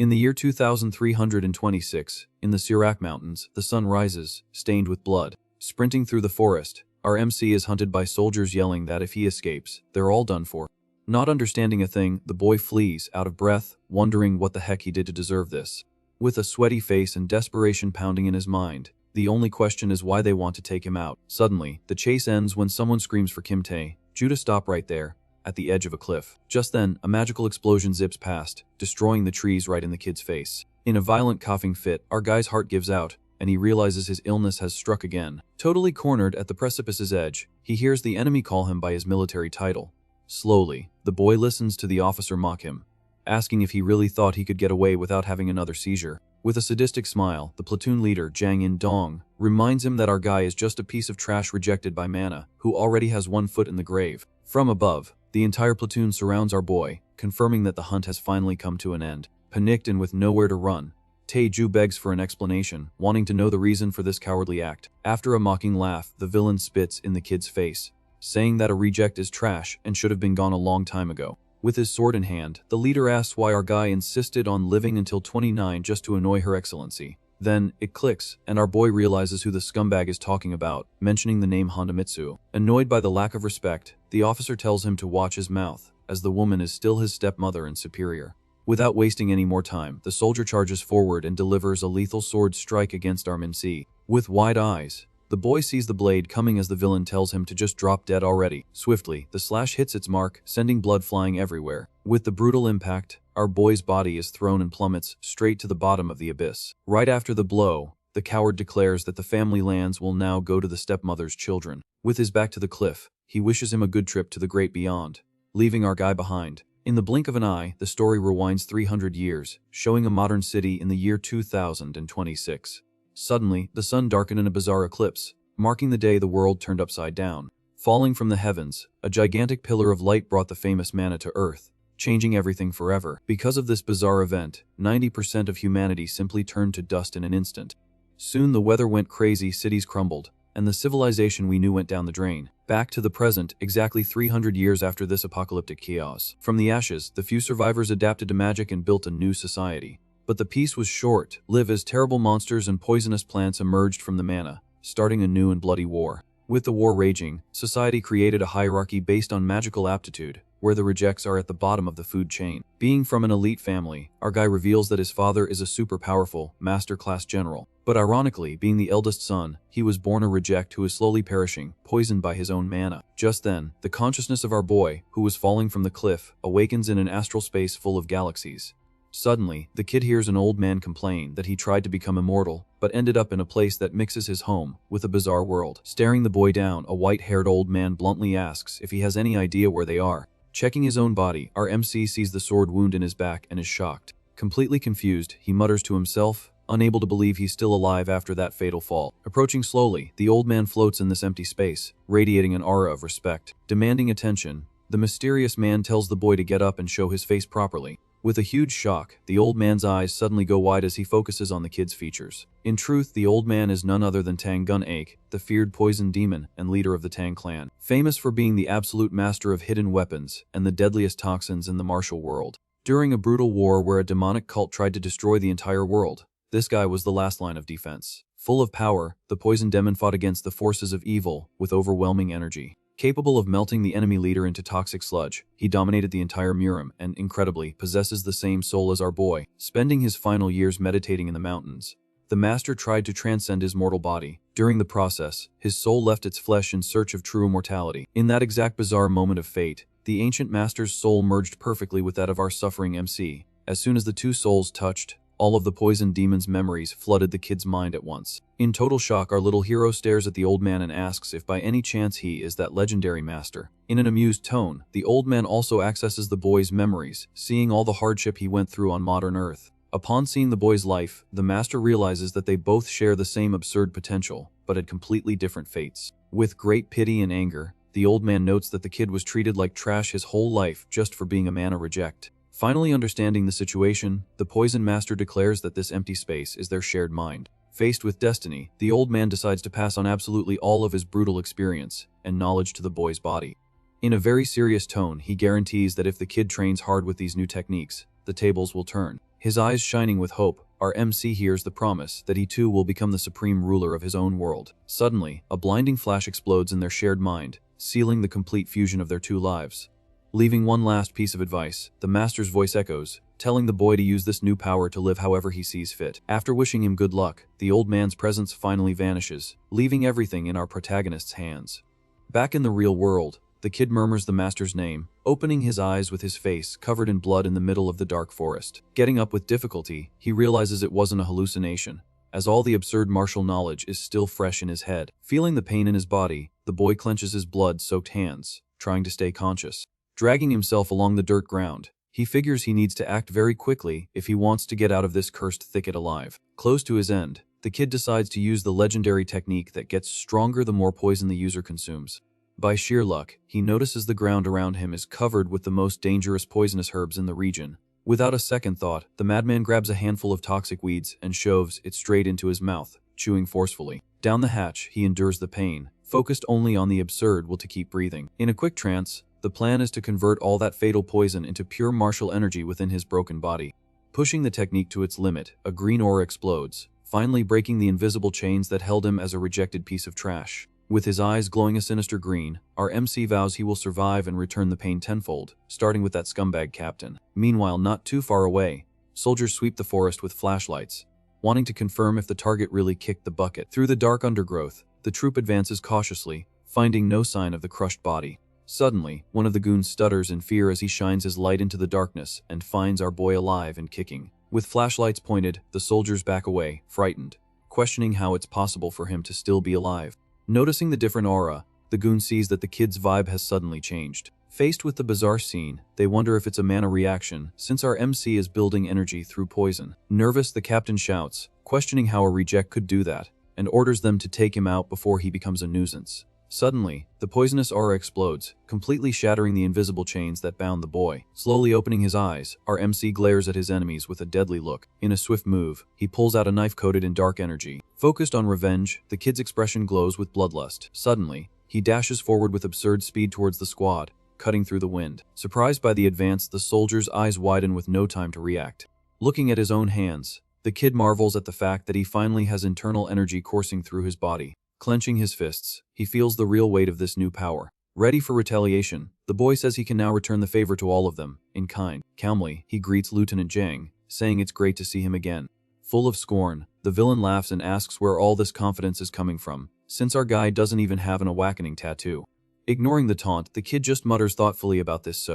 In the year 2326, in the Sirak Mountains, the sun rises, stained with blood. Sprinting through the forest, our MC is hunted by soldiers yelling that if he escapes, they're all done for. Not understanding a thing, the boy flees, out of breath, wondering what the heck he did to deserve this. With a sweaty face and desperation pounding in his mind, the only question is why they want to take him out. Suddenly, the chase ends when someone screams for Kim Tae. Judah, stop right there, at the edge of a cliff. Just then, a magical explosion zips past, destroying the trees right in the kid's face. In a violent coughing fit, our guy's heart gives out, and he realizes his illness has struck again. Totally cornered at the precipice's edge, he hears the enemy call him by his military title. Slowly, the boy listens to the officer mock him, asking if he really thought he could get away without having another seizure. With a sadistic smile, the platoon leader, Jang In-dong, reminds him that our guy is just a piece of trash rejected by Mana, who already has one foot in the grave. From above, the entire platoon surrounds our boy, confirming that the hunt has finally come to an end. Panicked and with nowhere to run, Tae-ju begs for an explanation, wanting to know the reason for this cowardly act. After a mocking laugh, the villain spits in the kid's face, saying that a reject is trash and should have been gone a long time ago. With his sword in hand, the leader asks why our guy insisted on living until 29 just to annoy Her Excellency. Then, it clicks, and our boy realizes who the scumbag is talking about, mentioning the name Hondamitsu. Annoyed by the lack of respect, the officer tells him to watch his mouth, as the woman is still his stepmother and superior. Without wasting any more time, the soldier charges forward and delivers a lethal sword strike against our MC. With wide eyes, the boy sees the blade coming as the villain tells him to just drop dead already. Swiftly, the slash hits its mark, sending blood flying everywhere. With the brutal impact, our boy's body is thrown and plummets straight to the bottom of the abyss. Right after the blow, the coward declares that the family lands will now go to the stepmother's children. With his back to the cliff, he wishes him a good trip to the great beyond, leaving our guy behind. In the blink of an eye, the story rewinds 300 years, showing a modern city in the year 2026. Suddenly, the sun darkened in a bizarre eclipse, marking the day the world turned upside down. Falling from the heavens, a gigantic pillar of light brought the famous Mana to Earth, changing everything forever. Because of this bizarre event, 90% of humanity simply turned to dust in an instant. Soon the weather went crazy, cities crumbled, and the civilization we knew went down the drain. Back to the present, exactly 300 years after this apocalyptic chaos. From the ashes, the few survivors adapted to magic and built a new society. But the peace was short-lived as terrible monsters and poisonous plants emerged from the Mana, starting a new and bloody war. With the war raging, society created a hierarchy based on magical aptitude, where the rejects are at the bottom of the food chain. Being from an elite family, our guy reveals that his father is a super powerful, master-class general. But ironically, being the eldest son, he was born a reject who is slowly perishing, poisoned by his own mana. Just then, the consciousness of our boy, who was falling from the cliff, awakens in an astral space full of galaxies. Suddenly, the kid hears an old man complain that he tried to become immortal, but ended up in a place that mixes his home with a bizarre world. Staring the boy down, a white-haired old man bluntly asks if he has any idea where they are. Checking his own body, our MC sees the sword wound in his back and is shocked. Completely confused, he mutters to himself, unable to believe he's still alive after that fatal fall. Approaching slowly, the old man floats in this empty space, radiating an aura of respect. Demanding attention, the mysterious man tells the boy to get up and show his face properly. With a huge shock, the old man's eyes suddenly go wide as he focuses on the kid's features. In truth, the old man is none other than Tang Gun, the feared poison demon and leader of the Tang clan, famous for being the absolute master of hidden weapons and the deadliest toxins in the martial world. During a brutal war where a demonic cult tried to destroy the entire world, this guy was the last line of defense. Full of power, the poison demon fought against the forces of evil with overwhelming energy. Capable of melting the enemy leader into toxic sludge, he dominated the entire Murim and, incredibly, possesses the same soul as our boy. Spending his final years meditating in the mountains, the master tried to transcend his mortal body. During the process, his soul left its flesh in search of true immortality. In that exact bizarre moment of fate, the ancient master's soul merged perfectly with that of our suffering MC. As soon as the two souls touched, all of the poison demon's memories flooded the kid's mind at once. In total shock, our little hero stares at the old man and asks if by any chance he is that legendary master. In an amused tone, the old man also accesses the boy's memories, seeing all the hardship he went through on modern Earth. Upon seeing the boy's life, the master realizes that they both share the same absurd potential, but had completely different fates. With great pity and anger, the old man notes that the kid was treated like trash his whole life just for being a mana reject. Finally understanding the situation, the poison master declares that this empty space is their shared mind. Faced with destiny, the old man decides to pass on absolutely all of his brutal experience and knowledge to the boy's body. In a very serious tone, he guarantees that if the kid trains hard with these new techniques, the tables will turn. His eyes shining with hope, our MC hears the promise that he too will become the supreme ruler of his own world. Suddenly, a blinding flash explodes in their shared mind, sealing the complete fusion of their two lives. Leaving one last piece of advice, the master's voice echoes, telling the boy to use this new power to live however he sees fit. After wishing him good luck, the old man's presence finally vanishes, leaving everything in our protagonist's hands. Back in the real world, the kid murmurs the master's name, opening his eyes with his face covered in blood in the middle of the dark forest. Getting up with difficulty, he realizes it wasn't a hallucination, as all the absurd martial knowledge is still fresh in his head. Feeling the pain in his body, the boy clenches his blood-soaked hands, trying to stay conscious. Dragging himself along the dirt ground, he figures he needs to act very quickly if he wants to get out of this cursed thicket alive. Close to his end, the kid decides to use the legendary technique that gets stronger the more poison the user consumes. By sheer luck, he notices the ground around him is covered with the most dangerous poisonous herbs in the region. Without a second thought, the madman grabs a handful of toxic weeds and shoves it straight into his mouth, chewing forcefully. Down the hatch, he endures the pain, focused only on the absurd will to keep breathing. In a quick trance, the plan is to convert all that fatal poison into pure martial energy within his broken body. Pushing the technique to its limit, a green aura explodes, finally breaking the invisible chains that held him as a rejected piece of trash. With his eyes glowing a sinister green, our MC vows he will survive and return the pain tenfold, starting with that scumbag captain. Meanwhile, not too far away, soldiers sweep the forest with flashlights, wanting to confirm if the target really kicked the bucket. Through the dark undergrowth, the troop advances cautiously, finding no sign of the crushed body. Suddenly, one of the goons stutters in fear as he shines his light into the darkness and finds our boy alive and kicking. With flashlights pointed, the soldiers back away, frightened, questioning how it's possible for him to still be alive. Noticing the different aura, the goon sees that the kid's vibe has suddenly changed. Faced with the bizarre scene, they wonder if it's a mana reaction, since our MC is building energy through poison. Nervous, the captain shouts, questioning how a reject could do that, and orders them to take him out before he becomes a nuisance. Suddenly, the poisonous aura explodes, completely shattering the invisible chains that bound the boy. Slowly opening his eyes, our MC glares at his enemies with a deadly look. In a swift move, he pulls out a knife coated in dark energy. Focused on revenge, the kid's expression glows with bloodlust. Suddenly, he dashes forward with absurd speed towards the squad, cutting through the wind. Surprised by the advance, the soldier's eyes widen with no time to react. Looking at his own hands, the kid marvels at the fact that he finally has internal energy coursing through his body. Clenching his fists, he feels the real weight of this new power. Ready for retaliation, the boy says he can now return the favor to all of them, in kind. Calmly, he greets Lieutenant Zhang, saying it's great to see him again. Full of scorn, the villain laughs and asks where all this confidence is coming from, since our guy doesn't even have an awakening tattoo. Ignoring the taunt, the kid just mutters thoughtfully about this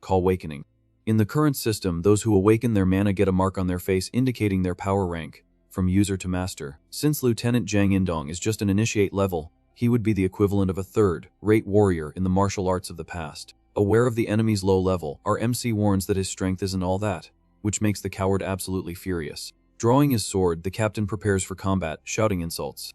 call awakening. In the current system, those who awaken their mana get a mark on their face indicating their power rank, from user to master. Since Lieutenant Zhang Indong is just an initiate level, he would be the equivalent of a third-rate warrior in the martial arts of the past. Aware of the enemy's low level, our MC warns that his strength isn't all that, which makes the coward absolutely furious. Drawing his sword, the captain prepares for combat, shouting insults.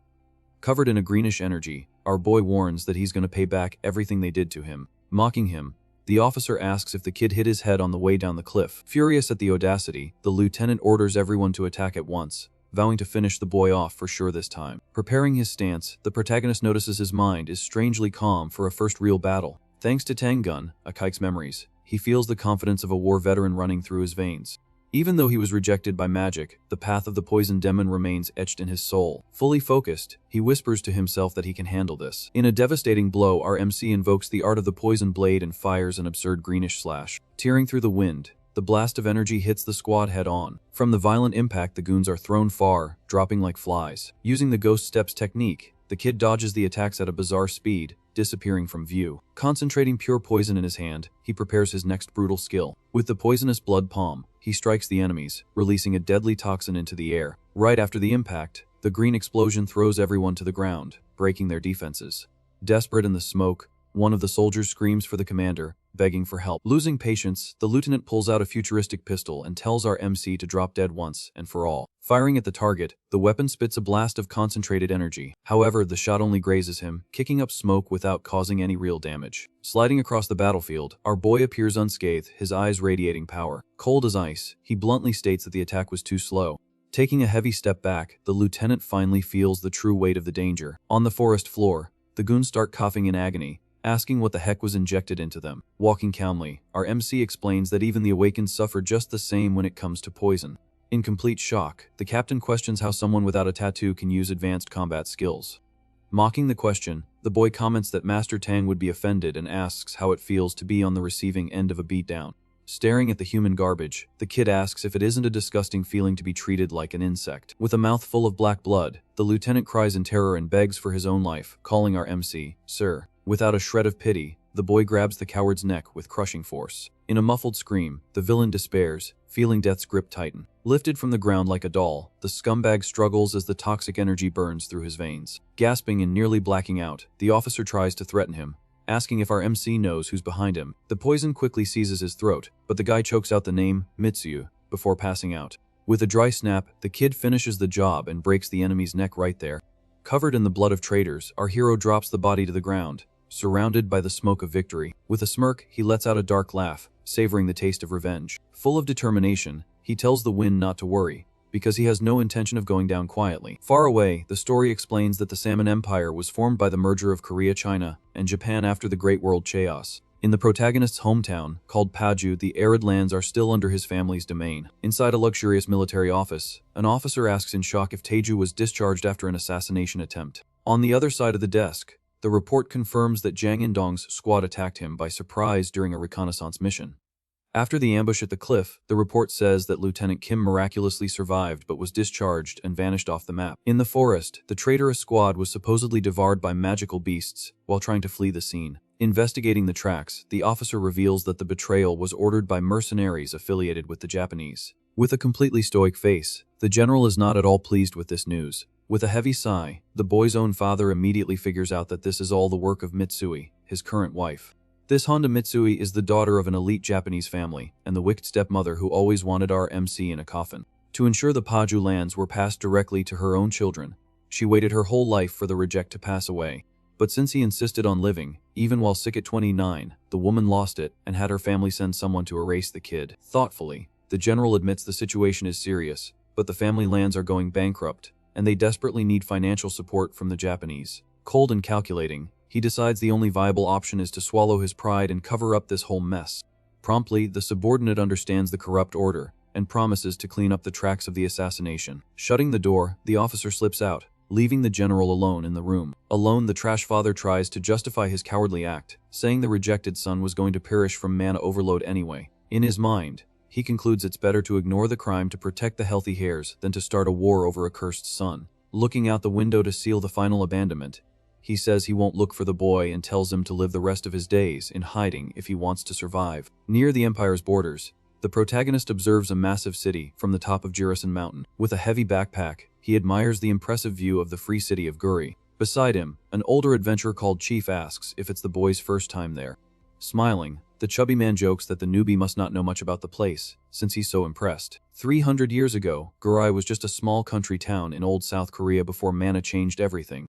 Covered in a greenish energy, our boy warns that he's going to pay back everything they did to him. Mocking him, the officer asks if the kid hit his head on the way down the cliff. Furious at the audacity, the lieutenant orders everyone to attack at once, vowing to finish the boy off for sure this time. Preparing his stance, the protagonist notices his mind is strangely calm for a first real battle. Thanks to Tang Gun, a kike's memories, he feels the confidence of a war veteran running through his veins. Even though he was rejected by magic, the path of the poison demon remains etched in his soul. Fully focused, he whispers to himself that he can handle this. In a devastating blow, our MC invokes the art of the poison blade and fires an absurd greenish slash. Tearing through the wind, the blast of energy hits the squad head-on. From the violent impact, the goons are thrown far, dropping like flies. Using the ghost steps technique, the kid dodges the attacks at a bizarre speed, disappearing from view. Concentrating pure poison in his hand, he prepares his next brutal skill. With the poisonous blood palm, he strikes the enemies, releasing a deadly toxin into the air. Right after the impact, the green explosion throws everyone to the ground, breaking their defenses. Desperate in the smoke, one of the soldiers screams for the commander, begging for help. Losing patience, the lieutenant pulls out a futuristic pistol and tells our MC to drop dead once and for all. Firing at the target, the weapon spits a blast of concentrated energy. However, the shot only grazes him, kicking up smoke without causing any real damage. Sliding across the battlefield, our boy appears unscathed, his eyes radiating power. Cold as ice, he bluntly states that the attack was too slow. Taking a heavy step back, the lieutenant finally feels the true weight of the danger. On the forest floor, the goons start coughing in agony, asking what the heck was injected into them. Walking calmly, our MC explains that even the awakened suffer just the same when it comes to poison. In complete shock, the captain questions how someone without a tattoo can use advanced combat skills. Mocking the question, the boy comments that Master Tang would be offended and asks how it feels to be on the receiving end of a beatdown. Staring at the human garbage, the kid asks if it isn't a disgusting feeling to be treated like an insect. With a mouth full of black blood, the lieutenant cries in terror and begs for his own life, calling our MC, "Sir." Without a shred of pity, the boy grabs the coward's neck with crushing force. In a muffled scream, the villain despairs, feeling death's grip tighten. Lifted from the ground like a doll, the scumbag struggles as the toxic energy burns through his veins. Gasping and nearly blacking out, the officer tries to threaten him, asking if our MC knows who's behind him. The poison quickly seizes his throat, but the guy chokes out the name, Mitsuyu, before passing out. With a dry snap, the kid finishes the job and breaks the enemy's neck right there. Covered in the blood of traitors, our hero drops the body to the ground, surrounded by the smoke of victory. With a smirk, he lets out a dark laugh, savoring the taste of revenge. Full of determination, he tells the wind not to worry, because he has no intention of going down quietly. Far away, the story explains that the Salmon Empire was formed by the merger of Korea, China, and Japan after the Great World Chaos. In the protagonist's hometown, called Paju, the arid lands are still under his family's domain. Inside a luxurious military office, an officer asks in shock if Taeju was discharged after an assassination attempt. On the other side of the desk, the report confirms that Jang In-dong's squad attacked him by surprise during a reconnaissance mission. After the ambush at the cliff, the report says that Lieutenant Kim miraculously survived but was discharged and vanished off the map. In the forest, the traitorous squad was supposedly devoured by magical beasts while trying to flee the scene. Investigating the tracks, the officer reveals that the betrayal was ordered by mercenaries affiliated with the Japanese. With a completely stoic face, the general is not at all pleased with this news. With a heavy sigh, the boy's own father immediately figures out that this is all the work of Mitsui, his current wife. This Honda Mitsui is the daughter of an elite Japanese family, and the wicked stepmother who always wanted our MC in a coffin. To ensure the Paju lands were passed directly to her own children, she waited her whole life for the reject to pass away. But since he insisted on living, even while sick at 29, the woman lost it and had her family send someone to erase the kid. Thoughtfully, the general admits the situation is serious, but the family lands are going bankrupt, and they desperately need financial support from the Japanese. Cold and calculating, he decides the only viable option is to swallow his pride and cover up this whole mess. Promptly, the subordinate understands the corrupt order and promises to clean up the tracks of the assassination. Shutting the door, the officer slips out, leaving the general alone in the room. Alone, the trash father tries to justify his cowardly act, saying the rejected son was going to perish from mana overload anyway. In his mind, he concludes it's better to ignore the crime to protect the healthy heirs than to start a war over a cursed son. Looking out the window to seal the final abandonment, he says he won't look for the boy and tells him to live the rest of his days in hiding if he wants to survive. Near the Empire's borders, the protagonist observes a massive city from the top of Jirisan Mountain. With a heavy backpack, he admires the impressive view of the free city of Guri. Beside him, an older adventurer called Chief asks if it's the boy's first time there. Smiling, the chubby man jokes that the newbie must not know much about the place, since he's so impressed. 300 years ago, Guri was just a small country town in old South Korea before mana changed everything.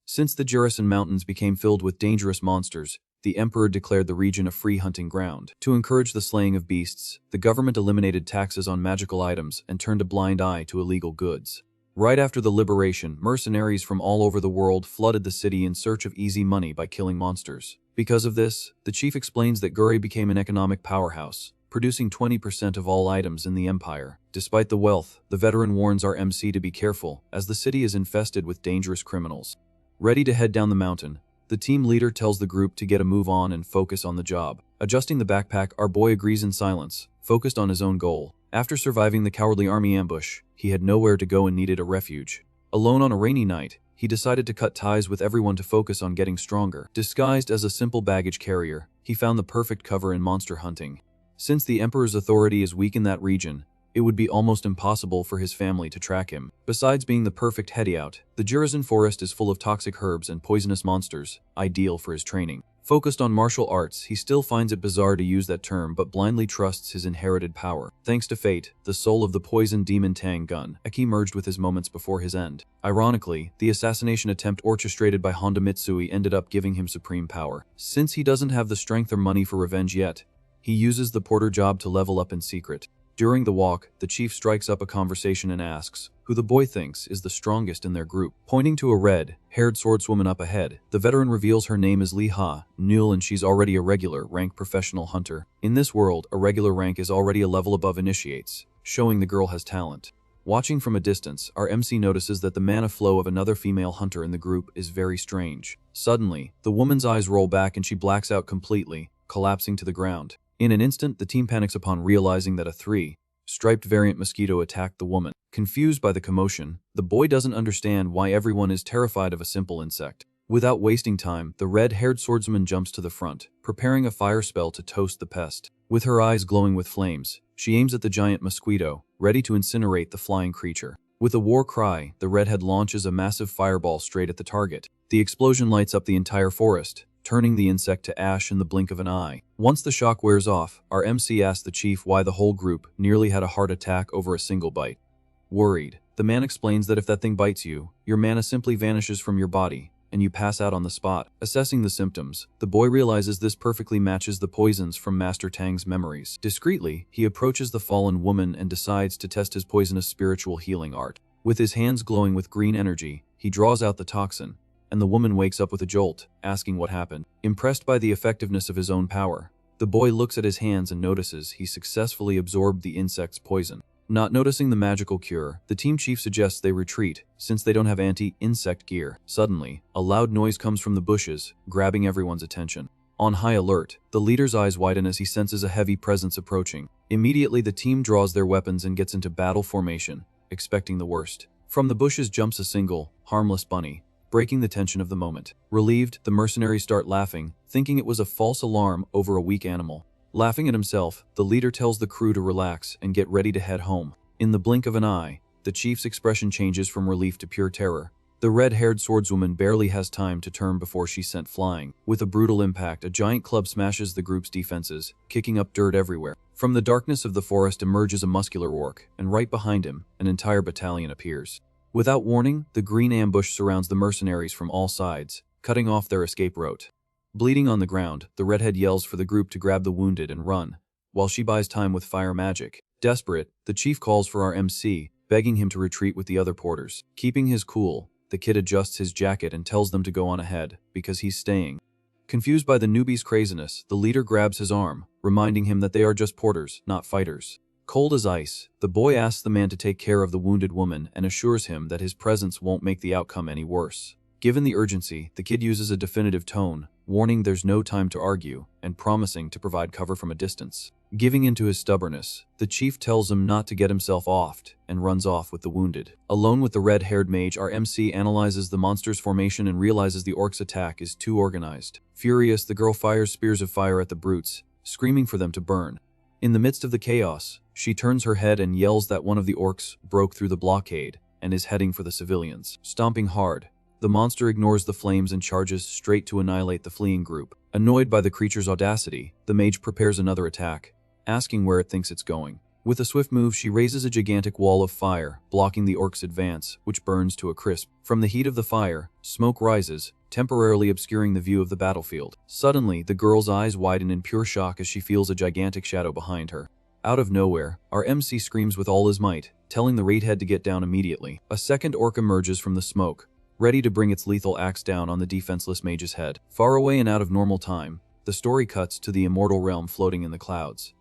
Since the Jirisan Mountains became filled with dangerous monsters, the emperor declared the region a free hunting ground. To encourage the slaying of beasts, the government eliminated taxes on magical items and turned a blind eye to illegal goods. Right after the liberation, mercenaries from all over the world flooded the city in search of easy money by killing monsters. Because of this, the chief explains that Guri became an economic powerhouse, producing 20% of all items in the empire. Despite the wealth, the veteran warns our MC to be careful, as the city is infested with dangerous criminals. Ready to head down the mountain, the team leader tells the group to get a move on and focus on the job. Adjusting the backpack, our boy agrees in silence, focused on his own goal. After surviving the cowardly army ambush, he had nowhere to go and needed a refuge. Alone on a rainy night, he decided to cut ties with everyone to focus on getting stronger. Disguised as a simple baggage carrier, he found the perfect cover in monster hunting. Since the Emperor's authority is weak in that region, it would be almost impossible for his family to track him. Besides being the perfect heady-out, the Jirisan forest is full of toxic herbs and poisonous monsters, ideal for his training. Focused on martial arts, he still finds it bizarre to use that term but blindly trusts his inherited power. Thanks to fate, the soul of the poison demon Tang Gun merged with his moments before his end. Ironically, the assassination attempt orchestrated by Honda Mitsui ended up giving him supreme power. Since he doesn't have the strength or money for revenge yet, he uses the porter job to level up in secret. During the walk, the chief strikes up a conversation and asks, who the boy thinks is the strongest in their group. Pointing to a red-haired swordswoman up ahead, the veteran reveals her name is Lee Ha-Nul and she's already a regular rank professional hunter. In this world, a regular rank is already a level above initiates, showing the girl has talent. Watching from a distance, our MC notices that the mana flow of another female hunter in the group is very strange. Suddenly, the woman's eyes roll back and she blacks out completely, collapsing to the ground. In an instant, the team panics upon realizing that a three-striped variant mosquito attacked the woman. Confused by the commotion, the boy doesn't understand why everyone is terrified of a simple insect. Without wasting time, the red-haired swordswoman jumps to the front, preparing a fire spell to toast the pest. With her eyes glowing with flames, she aims at the giant mosquito, ready to incinerate the flying creature. With a war cry, the redhead launches a massive fireball straight at the target. The explosion lights up the entire forest, turning the insect to ash in the blink of an eye. Once the shock wears off, our MC asks the chief why the whole group nearly had a heart attack over a single bite. Worried, the man explains that if that thing bites you, your mana simply vanishes from your body, and you pass out on the spot. Assessing the symptoms, the boy realizes this perfectly matches the poisons from Master Tang's memories. Discreetly, he approaches the fallen woman and decides to test his poisonous spiritual healing art. With his hands glowing with green energy, he draws out the toxin, and the woman wakes up with a jolt, asking what happened. Impressed by the effectiveness of his own power, the boy looks at his hands and notices he successfully absorbed the insect's poison. Not noticing the magical cure, the team chief suggests they retreat, since they don't have anti-insect gear. Suddenly, a loud noise comes from the bushes, grabbing everyone's attention. On high alert, the leader's eyes widen as he senses a heavy presence approaching. Immediately, the team draws their weapons and gets into battle formation, expecting the worst. From the bushes jumps a single, harmless bunny, breaking the tension of the moment. Relieved, the mercenaries start laughing, thinking it was a false alarm over a weak animal. Laughing at himself, the leader tells the crew to relax and get ready to head home. In the blink of an eye, the chief's expression changes from relief to pure terror. The red-haired swordswoman barely has time to turn before she's sent flying. With a brutal impact, a giant club smashes the group's defenses, kicking up dirt everywhere. From the darkness of the forest emerges a muscular orc, and right behind him, an entire battalion appears. Without warning, the green ambush surrounds the mercenaries from all sides, cutting off their escape route. Bleeding on the ground, the redhead yells for the group to grab the wounded and run, while she buys time with fire magic. Desperate, the chief calls for our MC, begging him to retreat with the other porters. Keeping his cool, the kid adjusts his jacket and tells them to go on ahead, because he's staying. Confused by the newbie's craziness, the leader grabs his arm, reminding him that they are just porters, not fighters. Cold as ice, the boy asks the man to take care of the wounded woman and assures him that his presence won't make the outcome any worse. Given the urgency, the kid uses a definitive tone, warning there's no time to argue, and promising to provide cover from a distance. Giving in to his stubbornness, the chief tells him not to get himself offed, and runs off with the wounded. Alone with the red-haired mage, our MC analyzes the monster's formation and realizes the orc's attack is too organized. Furious, the girl fires spears of fire at the brutes, screaming for them to burn. In the midst of the chaos, she turns her head and yells that one of the orcs broke through the blockade, and is heading for the civilians. Stomping hard, the monster ignores the flames and charges straight to annihilate the fleeing group. Annoyed by the creature's audacity, the mage prepares another attack, asking where it thinks it's going. With a swift move, she raises a gigantic wall of fire, blocking the orc's advance, which burns to a crisp. From the heat of the fire, smoke rises, temporarily obscuring the view of the battlefield. Suddenly, the girl's eyes widen in pure shock as she feels a gigantic shadow behind her. Out of nowhere, our MC screams with all his might, telling the raidhead to get down immediately. A second orc emerges from the smoke, ready to bring its lethal axe down on the defenseless mage's head. Far away and out of normal time, the story cuts to the immortal realm floating in the clouds.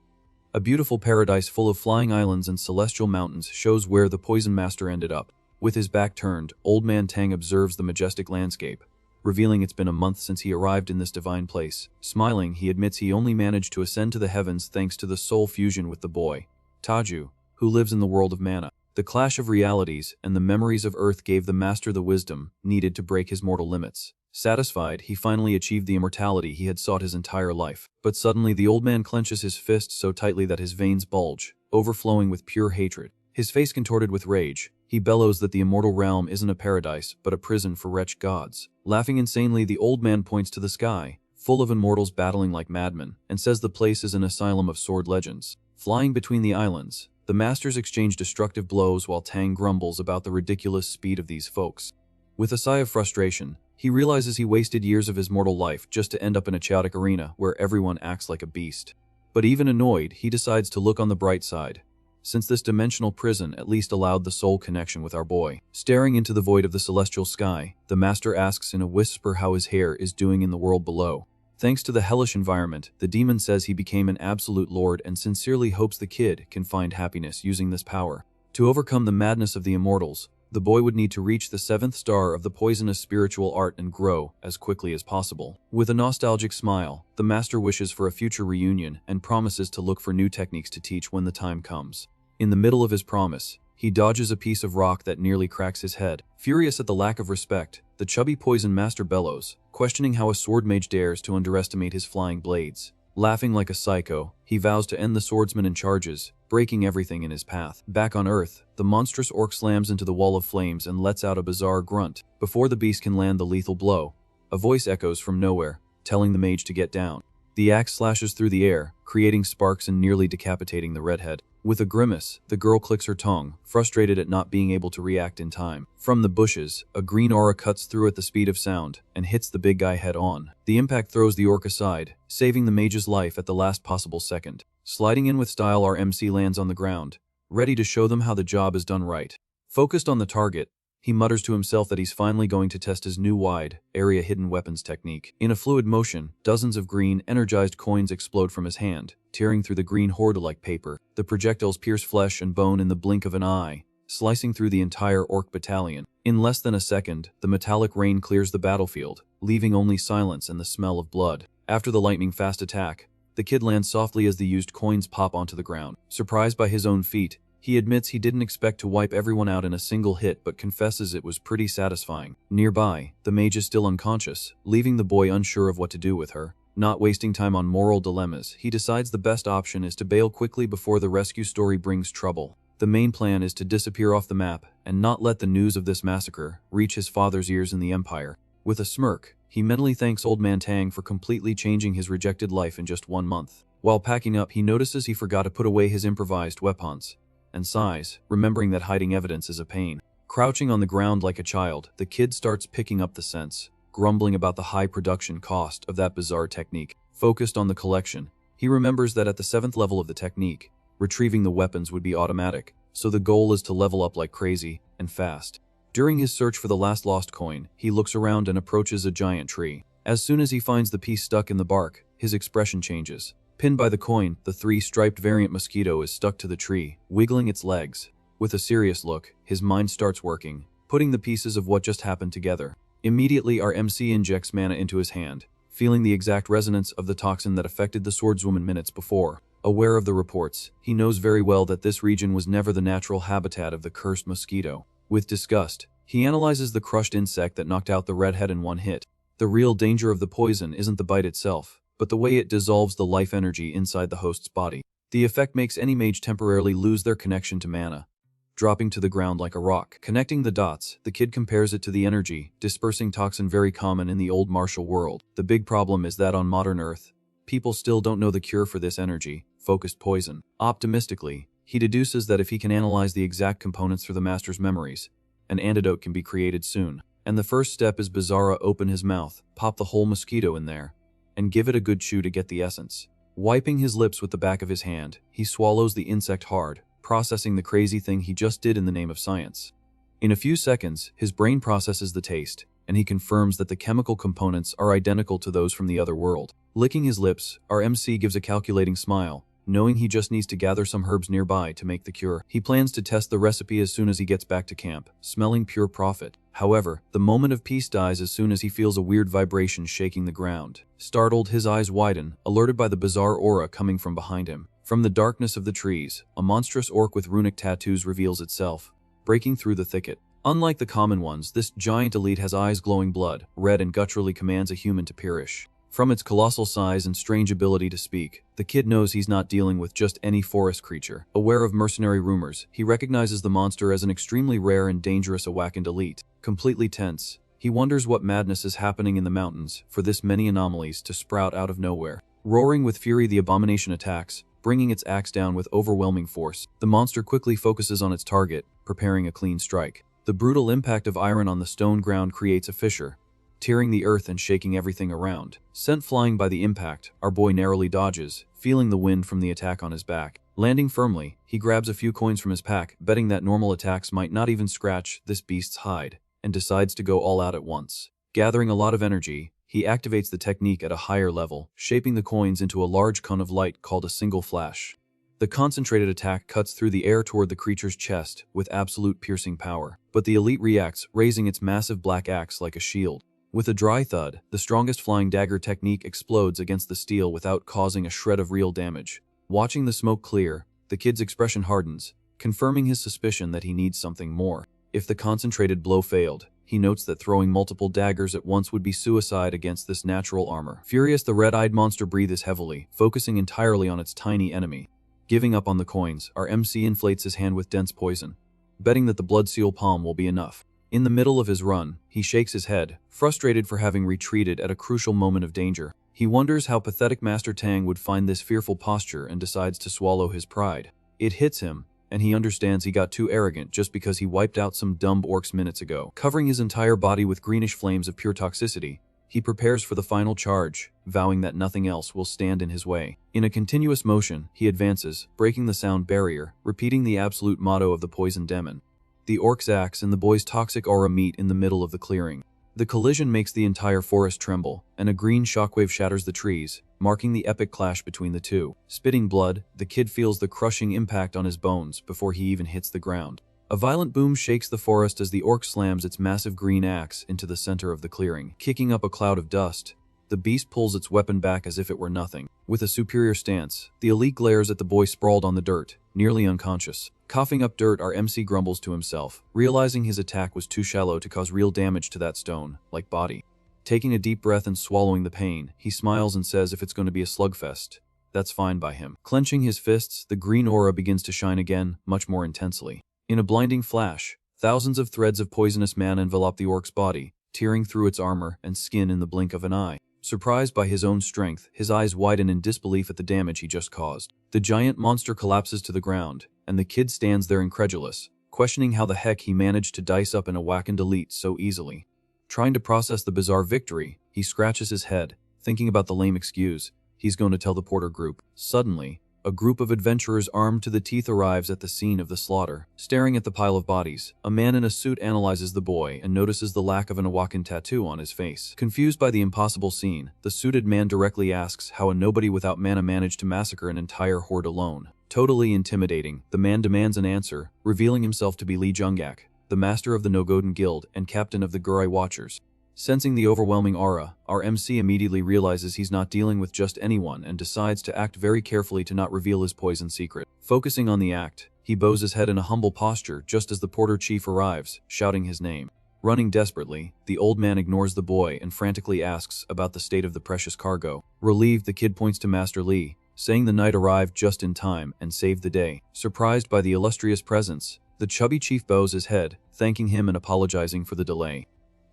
A beautiful paradise full of flying islands and celestial mountains shows where the Poison Master ended up. With his back turned, Old Man Tang observes the majestic landscape, revealing it's been a month since he arrived in this divine place. Smiling, he admits he only managed to ascend to the heavens thanks to the soul fusion with the boy, Taju, who lives in the world of mana. The clash of realities and the memories of Earth gave the Master the wisdom needed to break his mortal limits. Satisfied, he finally achieved the immortality he had sought his entire life. But suddenly the old man clenches his fist so tightly that his veins bulge, overflowing with pure hatred. His face contorted with rage, he bellows that the immortal realm isn't a paradise, but a prison for wretched gods. Laughing insanely, the old man points to the sky, full of immortals battling like madmen, and says the place is an asylum of sword legends. Flying between the islands, the masters exchange destructive blows while Tang grumbles about the ridiculous speed of these folks. With a sigh of frustration, he realizes he wasted years of his mortal life just to end up in a chaotic arena where everyone acts like a beast. But even annoyed, he decides to look on the bright side. since this dimensional prison at least allowed the soul connection with our boy. Staring into the void of the celestial sky, the master asks in a whisper how his hair is doing in the world below. Thanks to the hellish environment, the demon says he became an absolute lord and sincerely hopes the kid can find happiness using this power. To overcome the madness of the immortals, the boy would need to reach the 7th star of the poisonous spiritual art and grow as quickly as possible. With a nostalgic smile, the master wishes for a future reunion and promises to look for new techniques to teach when the time comes. In the middle of his promise, he dodges a piece of rock that nearly cracks his head. Furious at the lack of respect, the chubby poison master bellows, questioning how a sword mage dares to underestimate his flying blades. Laughing like a psycho, he vows to end the swordsman and charges, breaking everything in his path. Back on Earth, the monstrous orc slams into the wall of flames and lets out a bizarre grunt. Before the beast can land the lethal blow, a voice echoes from nowhere, telling the mage to get down. The axe slashes through the air, creating sparks and nearly decapitating the redhead. With a grimace, the girl clicks her tongue, frustrated at not being able to react in time. From the bushes, a green aura cuts through at the speed of sound and hits the big guy head on. The impact throws the orc aside, saving the mage's life at the last possible second. Sliding in with style, our MC lands on the ground, ready to show them how the job is done right. Focused on the target, he mutters to himself that he's finally going to test his new wide area hidden weapons technique. In a fluid motion, dozens of green, energized coins explode from his hand, tearing through the green horde like paper. The projectiles pierce flesh and bone in the blink of an eye, slicing through the entire orc battalion. In less than a second, the metallic rain clears the battlefield, leaving only silence and the smell of blood. After the lightning-fast attack, the kid lands softly as the used coins pop onto the ground. Surprised by his own feat, he admits he didn't expect to wipe everyone out in a single hit but confesses it was pretty satisfying. Nearby, the mage is still unconscious, leaving the boy unsure of what to do with her. Not wasting time on moral dilemmas, he decides the best option is to bail quickly before the rescue story brings trouble. The main plan is to disappear off the map and not let the news of this massacre reach his father's ears in the Empire. With a smirk, he mentally thanks Old Man Tang for completely changing his rejected life in just 1 month. While packing up, he notices he forgot to put away his improvised weapons, and sighs, remembering that hiding evidence is a pain. Crouching on the ground like a child, the kid starts picking up the scents, grumbling about the high production cost of that bizarre technique. Focused on the collection, he remembers that at the 7th level of the technique, retrieving the weapons would be automatic, so the goal is to level up like crazy, and fast. During his search for the last lost coin, he looks around and approaches a giant tree. As soon as he finds the piece stuck in the bark, his expression changes. Pinned by the coin, the 3-striped variant mosquito is stuck to the tree, wiggling its legs. With a serious look, his mind starts working, putting the pieces of what just happened together. Immediately, our MC injects mana into his hand, feeling the exact resonance of the toxin that affected the swordswoman minutes before. Aware of the reports, he knows very well that this region was never the natural habitat of the cursed mosquito. With disgust, he analyzes the crushed insect that knocked out the redhead in 1 hit. The real danger of the poison isn't the bite itself, but the way it dissolves the life energy inside the host's body. The effect makes any mage temporarily lose their connection to mana, dropping to the ground like a rock. Connecting the dots, the kid compares it to the energy dispersing toxin very common in the old martial world. The big problem is that on modern Earth, people still don't know the cure for this energy-focused poison. Optimistically, he deduces that if he can analyze the exact components through the master's memories, an antidote can be created soon. And the first step is Bizarra open his mouth, pop the whole mosquito in there, and give it a good chew to get the essence. Wiping his lips with the back of his hand, he swallows the insect hard, processing the crazy thing he just did in the name of science. In a few seconds, his brain processes the taste, and he confirms that the chemical components are identical to those from the other world. Licking his lips, our MC gives a calculating smile, knowing he just needs to gather some herbs nearby to make the cure. He plans to test the recipe as soon as he gets back to camp, smelling pure profit. However, the moment of peace dies as soon as he feels a weird vibration shaking the ground. Startled, his eyes widen, alerted by the bizarre aura coming from behind him. From the darkness of the trees, a monstrous orc with runic tattoos reveals itself, breaking through the thicket. Unlike the common ones, this giant elite has eyes glowing blood, red, and gutturally commands a human to perish. From its colossal size and strange ability to speak, the kid knows he's not dealing with just any forest creature. Aware of mercenary rumors, he recognizes the monster as an extremely rare and dangerous awakened elite. Completely tense, he wonders what madness is happening in the mountains for this many anomalies to sprout out of nowhere. Roaring with fury, the abomination attacks, bringing its axe down with overwhelming force. The monster quickly focuses on its target, preparing a clean strike. The brutal impact of iron on the stone ground creates a fissure, tearing the earth and shaking everything around. Sent flying by the impact, our boy narrowly dodges, feeling the wind from the attack on his back. Landing firmly, he grabs a few coins from his pack, betting that normal attacks might not even scratch this beast's hide, and decides to go all out at once. Gathering a lot of energy, he activates the technique at a higher level, shaping the coins into a large cone of light called a single flash. The concentrated attack cuts through the air toward the creature's chest with absolute piercing power, but the elite reacts, raising its massive black axe like a shield. With a dry thud, the strongest flying dagger technique explodes against the steel without causing a shred of real damage. Watching the smoke clear, the kid's expression hardens, confirming his suspicion that he needs something more. If the concentrated blow failed, he notes that throwing multiple daggers at once would be suicide against this natural armor. Furious, the red-eyed monster breathes heavily, focusing entirely on its tiny enemy. Giving up on the coins, our MC inflates his hand with dense poison, betting that the blood seal palm will be enough. In the middle of his run, he shakes his head, frustrated for having retreated at a crucial moment of danger. He wonders how pathetic Master Tang would find this fearful posture and decides to swallow his pride. It hits him, and he understands he got too arrogant just because he wiped out some dumb orcs minutes ago. Covering his entire body with greenish flames of pure toxicity, he prepares for the final charge, vowing that nothing else will stand in his way. In a continuous motion, he advances, breaking the sound barrier, repeating the absolute motto of the poison demon. The orc's axe and the boy's toxic aura meet in the middle of the clearing. The collision makes the entire forest tremble, and a green shockwave shatters the trees, marking the epic clash between the two. Spitting blood, the kid feels the crushing impact on his bones before he even hits the ground. A violent boom shakes the forest as the orc slams its massive green axe into the center of the clearing. Kicking up a cloud of dust, the beast pulls its weapon back as if it were nothing. With a superior stance, the elite glares at the boy sprawled on the dirt, nearly unconscious. Coughing up dirt, our MC grumbles to himself, realizing his attack was too shallow to cause real damage to that stone-like body. Taking a deep breath and swallowing the pain, he smiles and says if it's going to be a slugfest, that's fine by him. Clenching his fists, the green aura begins to shine again, much more intensely. In a blinding flash, thousands of threads of poisonous mana envelop the orc's body, tearing through its armor and skin in the blink of an eye. Surprised by his own strength, his eyes widen in disbelief at the damage he just caused. The giant monster collapses to the ground, and the kid stands there incredulous, questioning how the heck he managed to dice up and whack and delete so easily. Trying to process the bizarre victory, he scratches his head, thinking about the lame excuse he's going to tell the Porter group. Suddenly, a group of adventurers armed to the teeth arrives at the scene of the slaughter. Staring at the pile of bodies, a man in a suit analyzes the boy and notices the lack of an Awaken tattoo on his face. Confused by the impossible scene, the suited man directly asks how a nobody without mana managed to massacre an entire horde alone. Totally intimidating, the man demands an answer, revealing himself to be Lee Jungak, the master of the Nogoden Guild and captain of the Guri Watchers. Sensing the overwhelming aura, our MC immediately realizes he's not dealing with just anyone and decides to act very carefully to not reveal his poison secret. Focusing on the act, he bows his head in a humble posture just as the Porter chief arrives, shouting his name. Running desperately, the old man ignores the boy and frantically asks about the state of the precious cargo. Relieved, the kid points to Master Lee, saying the knight arrived just in time and saved the day. Surprised by the illustrious presence, the chubby chief bows his head, thanking him and apologizing for the delay.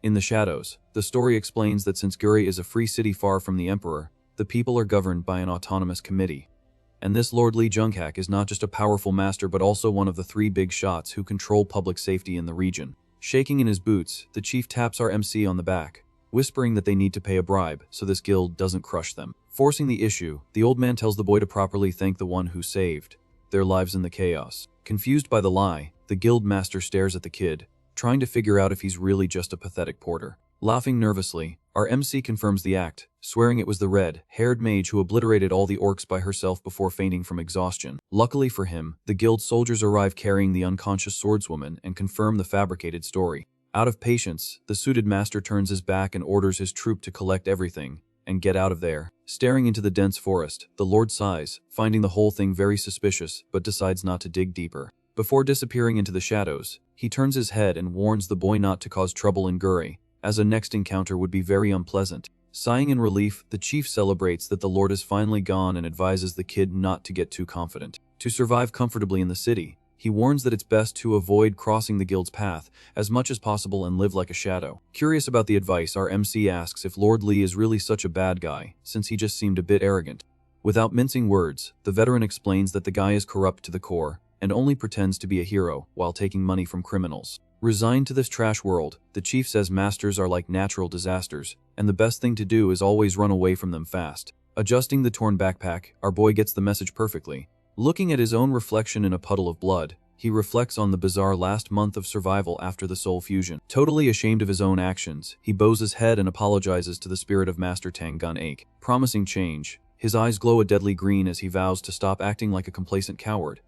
In the shadows, the story explains that since Guri is a free city far from the emperor, the people are governed by an autonomous committee. And this Lord Lee Jungak is not just a powerful master but also one of the three big shots who control public safety in the region. Shaking in his boots, the chief taps our MC on the back, whispering that they need to pay a bribe so this guild doesn't crush them. Forcing the issue, the old man tells the boy to properly thank the one who saved their lives in the chaos. Confused by the lie, the guild master stares at the kid, trying to figure out if he's really just a pathetic porter. Laughing nervously, our MC confirms the act, swearing it was the red-haired mage who obliterated all the orcs by herself before fainting from exhaustion. Luckily for him, the guild soldiers arrive carrying the unconscious swordswoman and confirm the fabricated story. Out of patience, the suited master turns his back and orders his troop to collect everything and get out of there. Staring into the dense forest, the lord sighs, finding the whole thing very suspicious, but decides not to dig deeper. Before disappearing into the shadows, he turns his head and warns the boy not to cause trouble in Guri, as a next encounter would be very unpleasant. Sighing in relief, the chief celebrates that the lord is finally gone and advises the kid not to get too confident. To survive comfortably in the city, he warns that it's best to avoid crossing the guild's path as much as possible and live like a shadow. Curious about the advice, our MC asks if Lord Lee is really such a bad guy, since he just seemed a bit arrogant. Without mincing words, the veteran explains that the guy is corrupt to the core, and only pretends to be a hero while taking money from criminals. Resigned to this trash world, the chief says masters are like natural disasters, and the best thing to do is always run away from them fast. Adjusting the torn backpack, our boy gets the message perfectly, Looking at his own reflection in a puddle of blood, he reflects on the bizarre last month of survival after the soul fusion. Totally ashamed of his own actions, he bows his head and apologizes to the spirit of Master Tang Gun, promising change. His eyes glow a deadly green as he vows to stop acting like a complacent coward,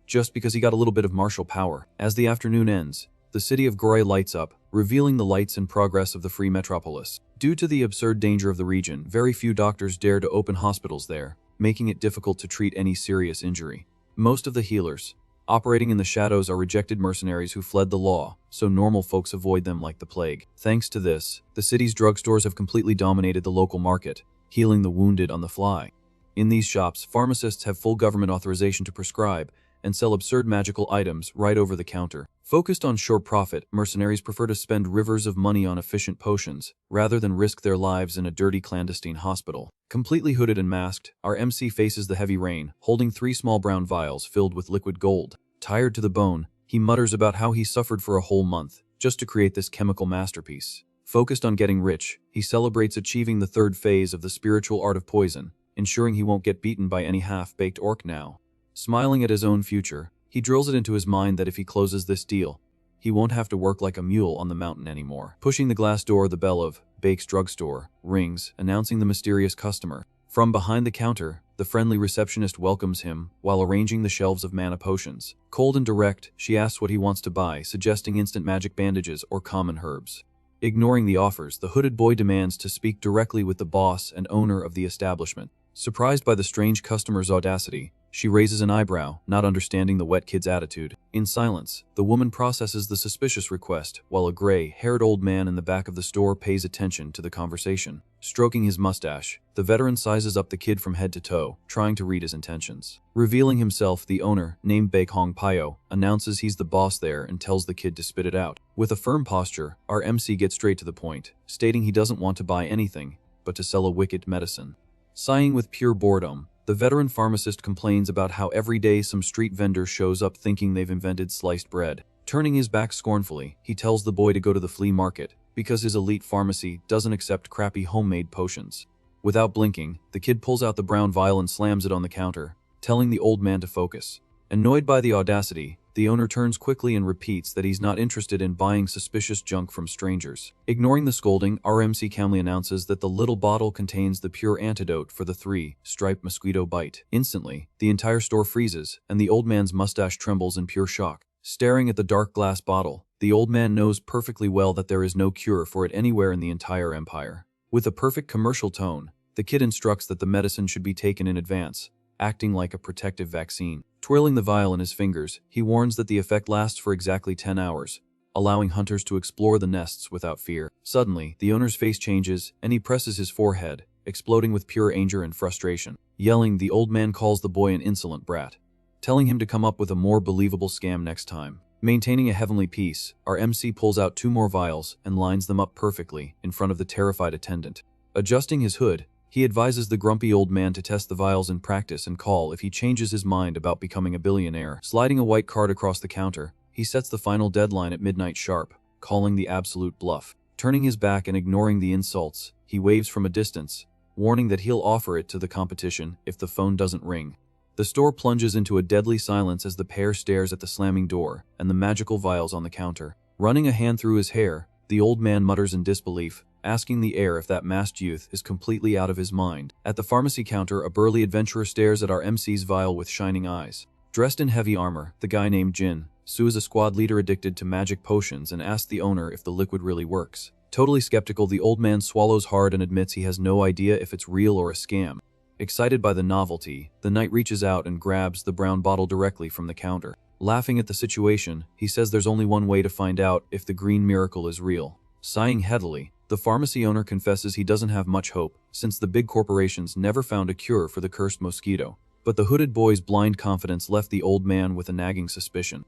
just because he got a little bit of martial power. As the afternoon ends, the city of Guri lights up, revealing the lights and progress of the free metropolis. Due to the absurd danger of the region, very few doctors dare to open hospitals there, making it difficult to treat any serious injury. Most of the healers operating in the shadows are rejected mercenaries who fled the law, so normal folks avoid them like the plague. Thanks to this, the city's drugstores have completely dominated the local market, healing the wounded on the fly. In these shops, pharmacists have full government authorization to prescribe and sell absurd magical items right over the counter. Focused on sure profit, mercenaries prefer to spend rivers of money on efficient potions, rather than risk their lives in a dirty clandestine hospital. Completely hooded and masked, our MC faces the heavy rain, holding 3 small brown vials filled with liquid gold. Tired to the bone, he mutters about how he suffered for a whole month, just to create this chemical masterpiece. Focused on getting rich, he celebrates achieving the 3rd phase of the spiritual art of poison, ensuring he won't get beaten by any half-baked orc now. Smiling at his own future, he drills it into his mind that if he closes this deal, he won't have to work like a mule on the mountain anymore. Pushing the glass door, the bell of Bake's drugstore rings, announcing the mysterious customer. From behind the counter, the friendly receptionist welcomes him while arranging the shelves of mana potions. Cold and direct, she asks what he wants to buy, suggesting instant magic bandages or common herbs. Ignoring the offers, the hooded boy demands to speak directly with the boss and owner of the establishment. Surprised by the strange customer's audacity, she raises an eyebrow, not understanding the wet kid's attitude. In silence, the woman processes the suspicious request, while a gray-haired old man in the back of the store pays attention to the conversation. Stroking his mustache, the veteran sizes up the kid from head to toe, trying to read his intentions. Revealing himself, the owner, named Baek Hong Pyo, announces he's the boss there and tells the kid to spit it out. With a firm posture, our MC gets straight to the point, stating he doesn't want to buy anything, but to sell a wicked medicine. Sighing with pure boredom, the veteran pharmacist complains about how every day some street vendor shows up thinking they've invented sliced bread. Turning his back scornfully, he tells the boy to go to the flea market, because his elite pharmacy doesn't accept crappy homemade potions. Without blinking, the kid pulls out the brown vial and slams it on the counter, telling the old man to focus. Annoyed by the audacity, the owner turns quickly and repeats that he's not interested in buying suspicious junk from strangers. Ignoring the scolding, our MC calmly announces that the little bottle contains the pure antidote for the 3-striped mosquito bite. Instantly, the entire store freezes, and the old man's mustache trembles in pure shock. Staring at the dark glass bottle, the old man knows perfectly well that there is no cure for it anywhere in the entire empire. With a perfect commercial tone, the kid instructs that the medicine should be taken in advance, acting like a protective vaccine. Twirling the vial in his fingers, he warns that the effect lasts for exactly 10 hours, allowing hunters to explore the nests without fear. Suddenly, the owner's face changes, and he presses his forehead, exploding with pure anger and frustration. Yelling, the old man calls the boy an insolent brat, telling him to come up with a more believable scam next time. Maintaining a heavenly peace, our MC pulls out 2 more vials and lines them up perfectly in front of the terrified attendant. Adjusting his hood, he advises the grumpy old man to test the vials in practice and call if he changes his mind about becoming a billionaire. Sliding a white card across the counter, he sets the final deadline at midnight sharp, calling the absolute bluff. Turning his back and ignoring the insults, he waves from a distance, warning that he'll offer it to the competition if the phone doesn't ring. The store plunges into a deadly silence as the pair stares at the slamming door and the magical vials on the counter. Running a hand through his hair, the old man mutters in disbelief, asking the heir if that masked youth is completely out of his mind. At the pharmacy counter, a burly adventurer stares at our MC's vial with shining eyes. Dressed in heavy armor, the guy named Jin Su is a squad leader addicted to magic potions and asks the owner if the liquid really works. Totally skeptical, the old man swallows hard and admits he has no idea if it's real or a scam. Excited by the novelty, the knight reaches out and grabs the brown bottle directly from the counter. Laughing at the situation, he says there's only one way to find out if the green miracle is real. Sighing heavily, the pharmacy owner confesses he doesn't have much hope, since the big corporations never found a cure for the cursed mosquito. But the hooded boy's blind confidence left the old man with a nagging suspicion.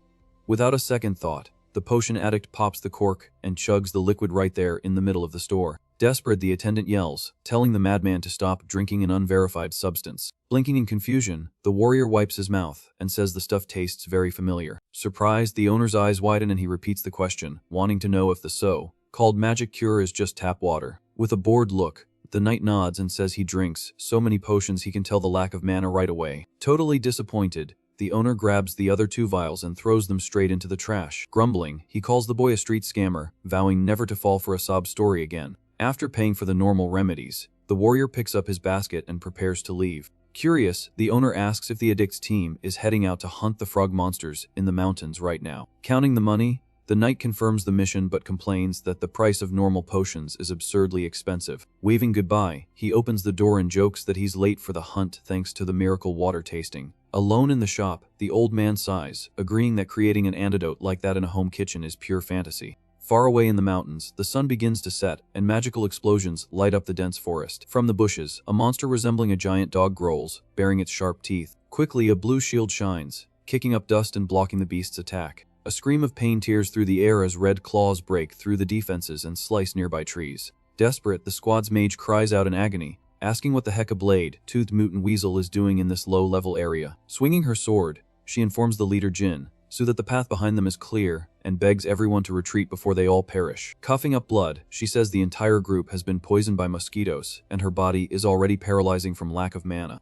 Without a second thought, the potion addict pops the cork and chugs the liquid right there in the middle of the store. Desperate, the attendant yells, telling the madman to stop drinking an unverified substance. Blinking in confusion, the warrior wipes his mouth and says the stuff tastes very familiar. Surprised, the owner's eyes widen and he repeats the question, wanting to know if the so-called magic cure is just tap water. With a bored look, The knight nods and says he drinks so many potions he can tell the lack of mana right away. Totally disappointed, the owner grabs the other 2 vials and throws them straight into the trash. Grumbling, he calls the boy a street scammer, vowing never to fall for a sob story again. After paying for the normal remedies, the warrior picks up his basket and prepares to leave. Curious, the owner asks if the addict's team is heading out to hunt the frog monsters in the mountains right now. Counting the money, the knight confirms the mission but complains that the price of normal potions is absurdly expensive. Waving goodbye, he opens the door and jokes that he's late for the hunt thanks to the miracle water tasting. Alone in the shop, the old man sighs, agreeing that creating an antidote like that in a home kitchen is pure fantasy. Far away in the mountains, the sun begins to set, and magical explosions light up the dense forest. From the bushes, a monster resembling a giant dog growls, baring its sharp teeth. Quickly, a blue shield shines, kicking up dust and blocking the beast's attack. A scream of pain tears through the air as red claws break through the defenses and slice nearby trees. Desperate, the squad's mage cries out in agony, asking what the heck a blade-toothed mutant weasel is doing in this low-level area. Swinging her sword, she informs the leader Jin, so that the path behind them is clear, and begs everyone to retreat before they all perish. Coughing up blood, she says the entire group has been poisoned by mosquitoes, and her body is already paralyzing from lack of mana.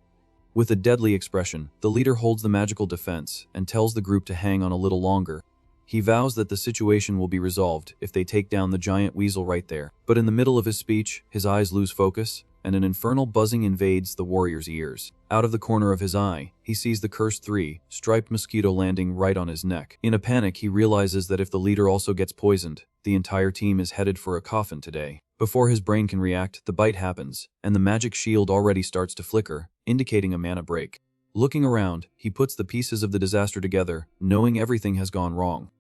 With a deadly expression, the leader holds the magical defense and tells the group to hang on a little longer. He vows that the situation will be resolved if they take down the giant weasel right there. But in the middle of his speech, his eyes lose focus, and an infernal buzzing invades the warrior's ears. Out of the corner of his eye, he sees the cursed 3-striped mosquito landing right on his neck. In a panic, he realizes that if the leader also gets poisoned, the entire team is headed for a coffin today. Before his brain can react, the bite happens, and the magic shield already starts to flicker, indicating a mana break. Looking around, he puts the pieces of the disaster together, knowing everything has gone wrong.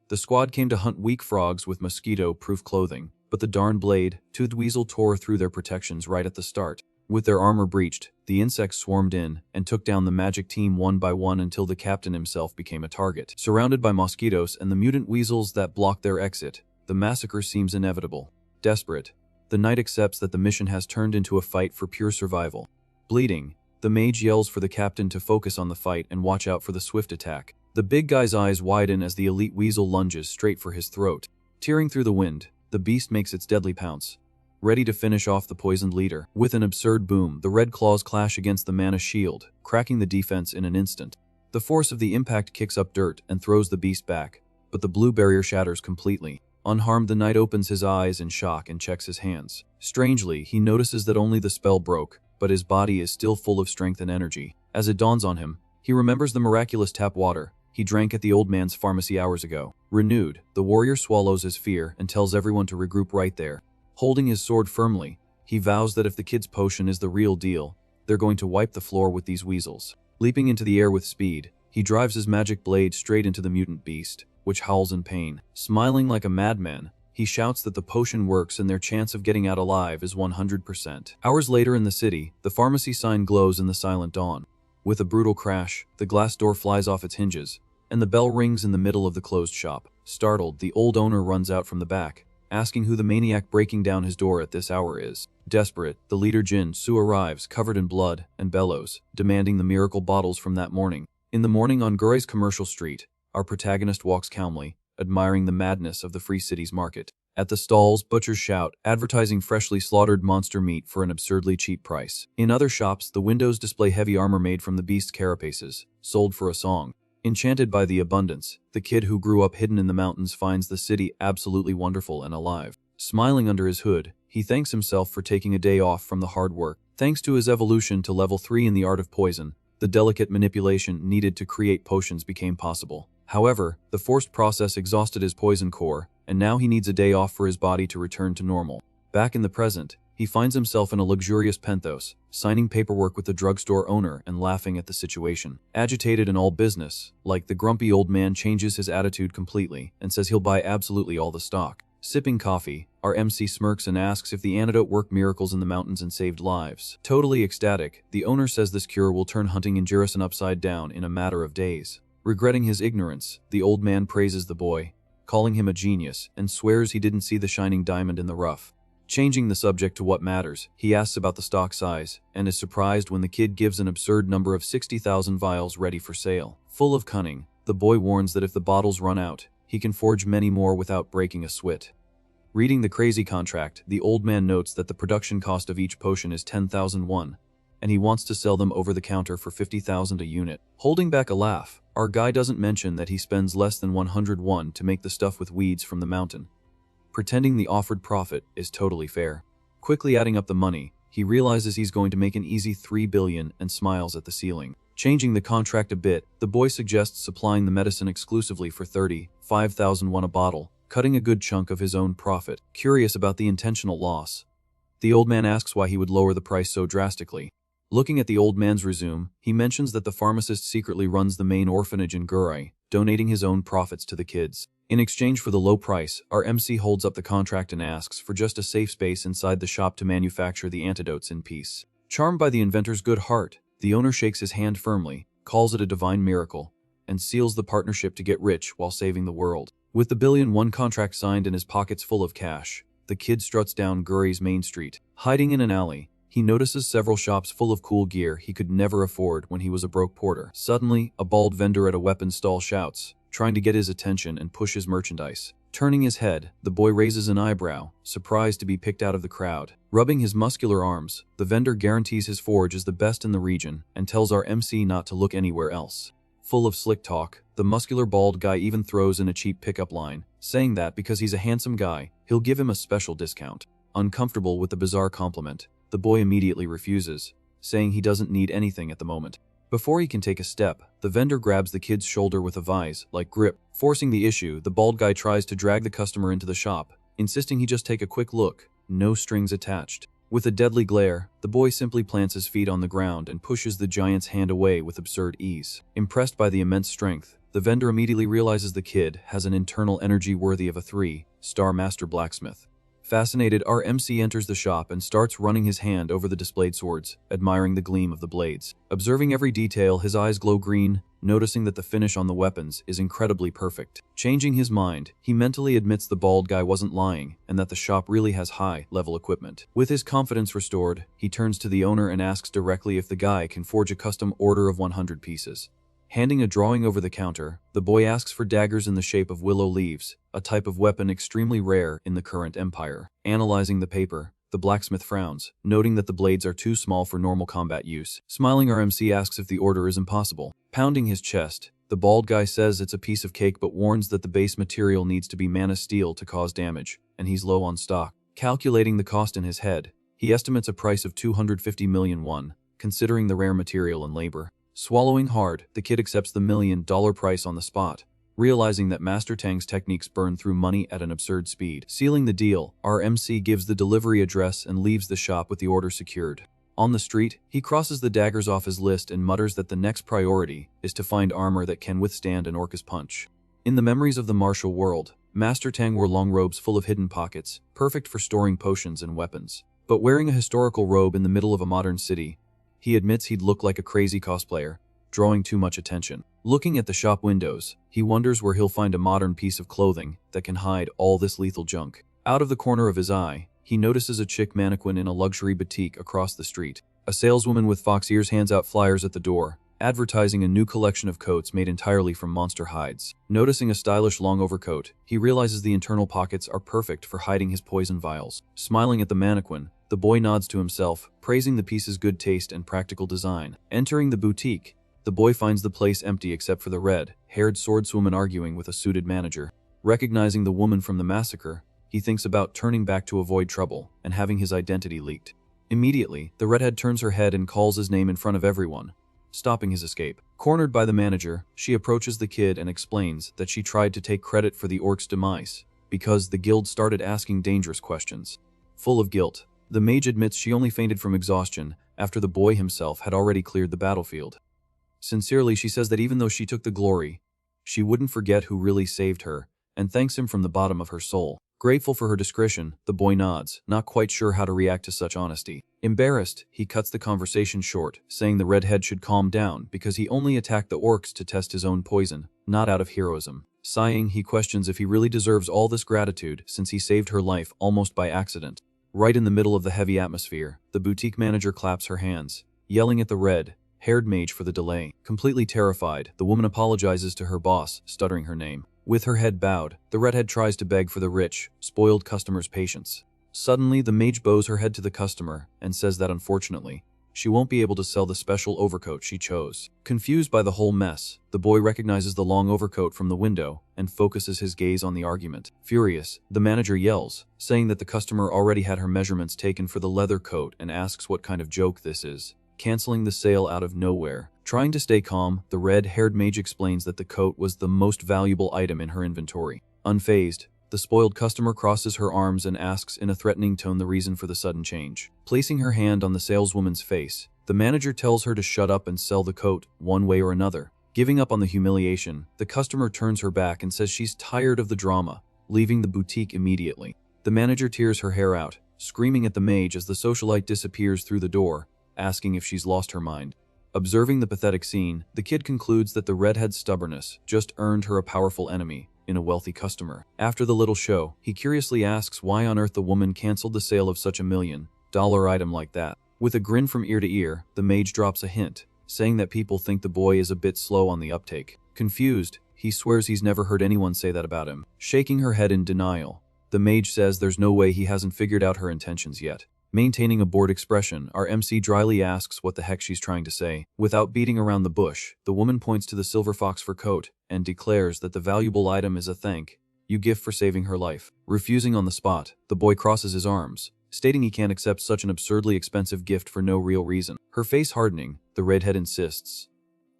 The squad came to hunt weak frogs with mosquito-proof clothing, but the darn blade-toothed weasel tore through their protections right at the start. With their armor breached, the insects swarmed in and took down the magic team one by one until the captain himself became a target. Surrounded by mosquitoes and the mutant weasels that blocked their exit, the massacre seems inevitable. Desperate, the knight accepts that the mission has turned into a fight for pure survival. Bleeding, the mage yells for the captain to focus on the fight and watch out for the swift attack. The big guy's eyes widen as the elite weasel lunges straight for his throat. Tearing through the wind, the beast makes its deadly pounce, ready to finish off the poisoned leader. With an absurd boom, the red claws clash against the mana shield, cracking the defense in an instant. The force of the impact kicks up dirt and throws the beast back, but the blue barrier shatters completely. Unharmed, the knight opens his eyes in shock and checks his hands. Strangely, he notices that only the spell broke, but his body is still full of strength and energy. As it dawns on him, he remembers the miraculous tap water he drank at the old man's pharmacy hours ago. Renewed, the warrior swallows his fear and tells everyone to regroup right there. Holding his sword firmly, he vows that if the kid's potion is the real deal, they're going to wipe the floor with these weasels. Leaping into the air with speed, he drives his magic blade straight into the mutant beast, which howls in pain. Smiling like a madman, he shouts that the potion works and their chance of getting out alive is 100%. Hours later in the city, the pharmacy sign glows in the silent dawn. With a brutal crash, the glass door flies off its hinges, and the bell rings in the middle of the closed shop. Startled, the old owner runs out from the back, asking who the maniac breaking down his door at this hour is. Desperate, the leader Jin Su arrives covered in blood and bellows, demanding the miracle bottles from that morning. In the morning on Guri's commercial street, our protagonist walks calmly, admiring the madness of the Free City's market. At the stalls, butchers shout, advertising freshly slaughtered monster meat for an absurdly cheap price. In other shops, the windows display heavy armor made from the beast's carapaces, sold for a song. Enchanted by the abundance, the kid who grew up hidden in the mountains finds the city absolutely wonderful and alive. Smiling under his hood, he thanks himself for taking a day off from the hard work. Thanks to his evolution to level 3 in the art of poison, the delicate manipulation needed to create potions became possible. However, the forced process exhausted his poison core, and now he needs a day off for his body to return to normal. Back in the present, he finds himself in a luxurious penthos, signing paperwork with the drugstore owner and laughing at the situation. Agitated and all business, like the grumpy old man changes his attitude completely and says he'll buy absolutely all the stock. Sipping coffee, our MC smirks and asks if the antidote worked miracles in the mountains and saved lives. Totally ecstatic, the owner says this cure will turn hunting in Jirisan upside down in a matter of days. Regretting his ignorance, the old man praises the boy, calling him a genius, and swears he didn't see the shining diamond in the rough. Changing the subject to what matters, he asks about the stock size, and is surprised when the kid gives an absurd number of 60,000 vials ready for sale. Full of cunning, the boy warns that if the bottles run out, he can forge many more without breaking a sweat. Reading the crazy contract, the old man notes that the production cost of each potion is 10,000 won, and he wants to sell them over the counter for 50,000 a unit. Holding back a laugh, our guy doesn't mention that he spends less than 100 won to make the stuff with weeds from the mountain, pretending the offered profit is totally fair. Quickly adding up the money, he realizes he's going to make an easy 3 billion and smiles at the ceiling. Changing the contract a bit, the boy suggests supplying the medicine exclusively for 35,000 won a bottle, cutting a good chunk of his own profit. Curious about the intentional loss, the old man asks why he would lower the price so drastically. Looking at the old man's resume, he mentions that the pharmacist secretly runs the main orphanage in Guri, donating his own profits to the kids. In exchange for the low price, our MC holds up the contract and asks for just a safe space inside the shop to manufacture the antidotes in peace. Charmed by the inventor's good heart, the owner shakes his hand firmly, calls it a divine miracle, and seals the partnership to get rich while saving the world. With the billion-won contract signed and his pockets full of cash, the kid struts down Guri's main street. Hiding in an alley, he notices several shops full of cool gear he could never afford when he was a broke porter. Suddenly, a bald vendor at a weapons stall shouts, trying to get his attention and push his merchandise. Turning his head, the boy raises an eyebrow, surprised to be picked out of the crowd. Rubbing his muscular arms, the vendor guarantees his forge is the best in the region and tells our MC not to look anywhere else. Full of slick talk, the muscular bald guy even throws in a cheap pickup line, saying that because he's a handsome guy, he'll give him a special discount. Uncomfortable with the bizarre compliment, the boy immediately refuses, saying he doesn't need anything at the moment. Before he can take a step, the vendor grabs the kid's shoulder with a vise-like grip. Forcing the issue, the bald guy tries to drag the customer into the shop, insisting he just take a quick look, no strings attached. With a deadly glare, the boy simply plants his feet on the ground and pushes the giant's hand away with absurd ease. Impressed by the immense strength, the vendor immediately realizes the kid has an internal energy worthy of a 3-star master blacksmith. Fascinated, our MC enters the shop and starts running his hand over the displayed swords, admiring the gleam of the blades. Observing every detail, his eyes glow green, noticing that the finish on the weapons is incredibly perfect. Changing his mind, he mentally admits the bald guy wasn't lying and that the shop really has high-level equipment. With his confidence restored, he turns to the owner and asks directly if the guy can forge a custom order of 100 pieces. Handing a drawing over the counter, the boy asks for daggers in the shape of willow leaves, a type of weapon extremely rare in the current empire. Analyzing the paper, the blacksmith frowns, noting that the blades are too small for normal combat use. Smiling, our MC asks if the order is impossible. Pounding his chest, the bald guy says it's a piece of cake but warns that the base material needs to be mana steel to cause damage, and he's low on stock. Calculating the cost in his head, he estimates a price of 250 million won, considering the rare material and labor. Swallowing hard, the kid accepts the $1 million price on the spot, realizing that Master Tang's techniques burn through money at an absurd speed. Sealing the deal, our MC gives the delivery address and leaves the shop with the order secured. On the street, he crosses the daggers off his list and mutters that the next priority is to find armor that can withstand an orca's punch. In the memories of the martial world, Master Tang wore long robes full of hidden pockets, perfect for storing potions and weapons. But wearing a historical robe in the middle of a modern city, he admits he'd look like a crazy cosplayer, drawing too much attention. Looking at the shop windows, he wonders where he'll find a modern piece of clothing that can hide all this lethal junk. Out of the corner of his eye, he notices a chick mannequin in a luxury boutique across the street. A saleswoman with fox ears hands out flyers at the door, advertising a new collection of coats made entirely from monster hides. Noticing a stylish long overcoat, he realizes the internal pockets are perfect for hiding his poison vials. Smiling at the mannequin, the boy nods to himself, praising the piece's good taste and practical design. Entering the boutique, the boy finds the place empty except for the red-haired swordswoman arguing with a suited manager. Recognizing the woman from the massacre, he thinks about turning back to avoid trouble and having his identity leaked. Immediately, the redhead turns her head and calls his name in front of everyone, stopping his escape. Cornered by the manager, she approaches the kid and explains that she tried to take credit for the orc's demise because the guild started asking dangerous questions. Full of guilt, the mage admits she only fainted from exhaustion after the boy himself had already cleared the battlefield. Sincerely, she says that even though she took the glory, she wouldn't forget who really saved her, and thanks him from the bottom of her soul. Grateful for her discretion, the boy nods, not quite sure how to react to such honesty. Embarrassed, he cuts the conversation short, saying the redhead should calm down because he only attacked the orcs to test his own poison, not out of heroism. Sighing, he questions if he really deserves all this gratitude since he saved her life almost by accident. Right in the middle of the heavy atmosphere, the boutique manager claps her hands, yelling at the red-haired mage for the delay. Completely terrified, the woman apologizes to her boss, stuttering her name. With her head bowed, the redhead tries to beg for the rich, spoiled customer's patience. Suddenly, the mage bows her head to the customer and says that unfortunately, she won't be able to sell the special overcoat she chose. Confused by the whole mess, the boy recognizes the long overcoat from the window and focuses his gaze on the argument. Furious, the manager yells, saying that the customer already had her measurements taken for the leather coat and asks what kind of joke this is, canceling the sale out of nowhere. Trying to stay calm, the red-haired mage explains that the coat was the most valuable item in her inventory. Unfazed, the spoiled customer crosses her arms and asks in a threatening tone the reason for the sudden change. Placing her hand on the saleswoman's face, the manager tells her to shut up and sell the coat, one way or another. Giving up on the humiliation, the customer turns her back and says she's tired of the drama, leaving the boutique immediately. The manager tears her hair out, screaming at the mage as the socialite disappears through the door, asking if she's lost her mind. Observing the pathetic scene, the kid concludes that the redhead's stubbornness just earned her a powerful enemy in a wealthy customer. After the little show, he curiously asks why on earth the woman canceled the sale of such $1 million item like that. With a grin from ear to ear, the mage drops a hint, saying that people think the boy is a bit slow on the uptake. Confused, he swears he's never heard anyone say that about him. Shaking her head in denial, the mage says there's no way he hasn't figured out her intentions yet. Maintaining a bored expression, our MC dryly asks what the heck she's trying to say. Without beating around the bush, the woman points to the silver fox fur coat and declares that the valuable item is a thank you gift for saving her life. Refusing on the spot, the boy crosses his arms, stating he can't accept such an absurdly expensive gift for no real reason. Her face hardening, the redhead insists,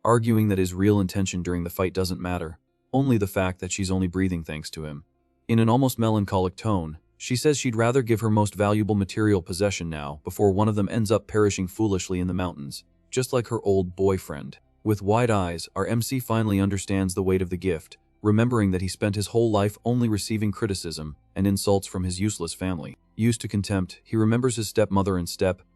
arguing that his real intention during the fight doesn't matter, only the fact that she's only breathing thanks to him. In an almost melancholic tone, she says she'd rather give her most valuable material possession now before one of them ends up perishing foolishly in the mountains, just like her old boyfriend. With wide eyes, our MC finally understands the weight of the gift, remembering that he spent his whole life only receiving criticism and insults from his useless family. Used to contempt, he remembers his stepmother and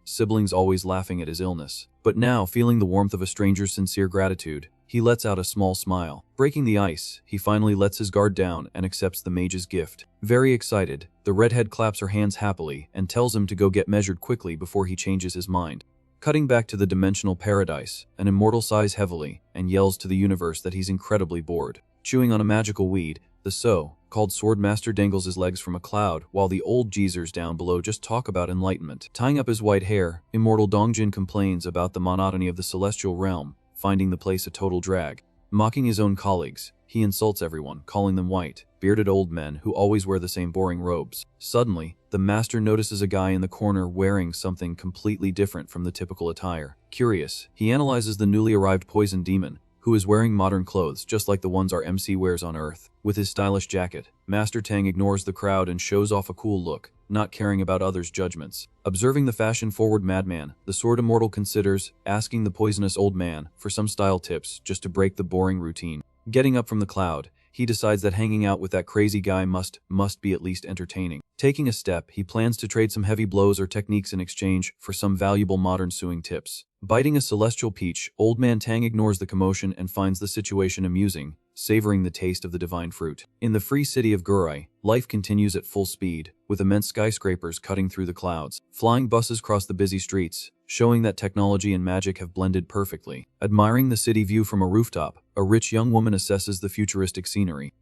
siblings always laughing at his illness. But now, feeling the warmth of a stranger's sincere gratitude, he lets out a small smile. Breaking the ice, he finally lets his guard down and accepts the mage's gift. Very excited, the redhead claps her hands happily and tells him to go get measured quickly before he changes his mind. Cutting back to the dimensional paradise, an immortal sighs heavily and yells to the universe that he's incredibly bored. Chewing on a magical weed, the so-called Swordmaster dangles his legs from a cloud while the old geezers down below just talk about enlightenment. Tying up his white hair, immortal Dongjin complains about the monotony of the celestial realm, finding the place a total drag. Mocking his own colleagues, he insults everyone, calling them white, bearded old men who always wear the same boring robes. Suddenly, the master notices a guy in the corner wearing something completely different from the typical attire. Curious, he analyzes the newly arrived poison demon, who is wearing modern clothes just like the ones our MC wears on Earth. With his stylish jacket, Master Tang ignores the crowd and shows off a cool look, not caring about others' judgments. Observing the fashion-forward madman, the sword immortal considers asking the poisonous old man for some style tips just to break the boring routine. Getting up from the cloud, he decides that hanging out with that crazy guy must be at least entertaining. Taking a step, he plans to trade some heavy blows or techniques in exchange for some valuable modern suing tips. Biting a celestial peach, Old Man Tang ignores the commotion and finds the situation amusing, savoring the taste of the divine fruit. In the free city of Guri, life continues at full speed, with immense skyscrapers cutting through the clouds. Flying buses cross the busy streets, showing that technology and magic have blended perfectly. Admiring the city view from a rooftop, a rich young woman assesses the futuristic scenery.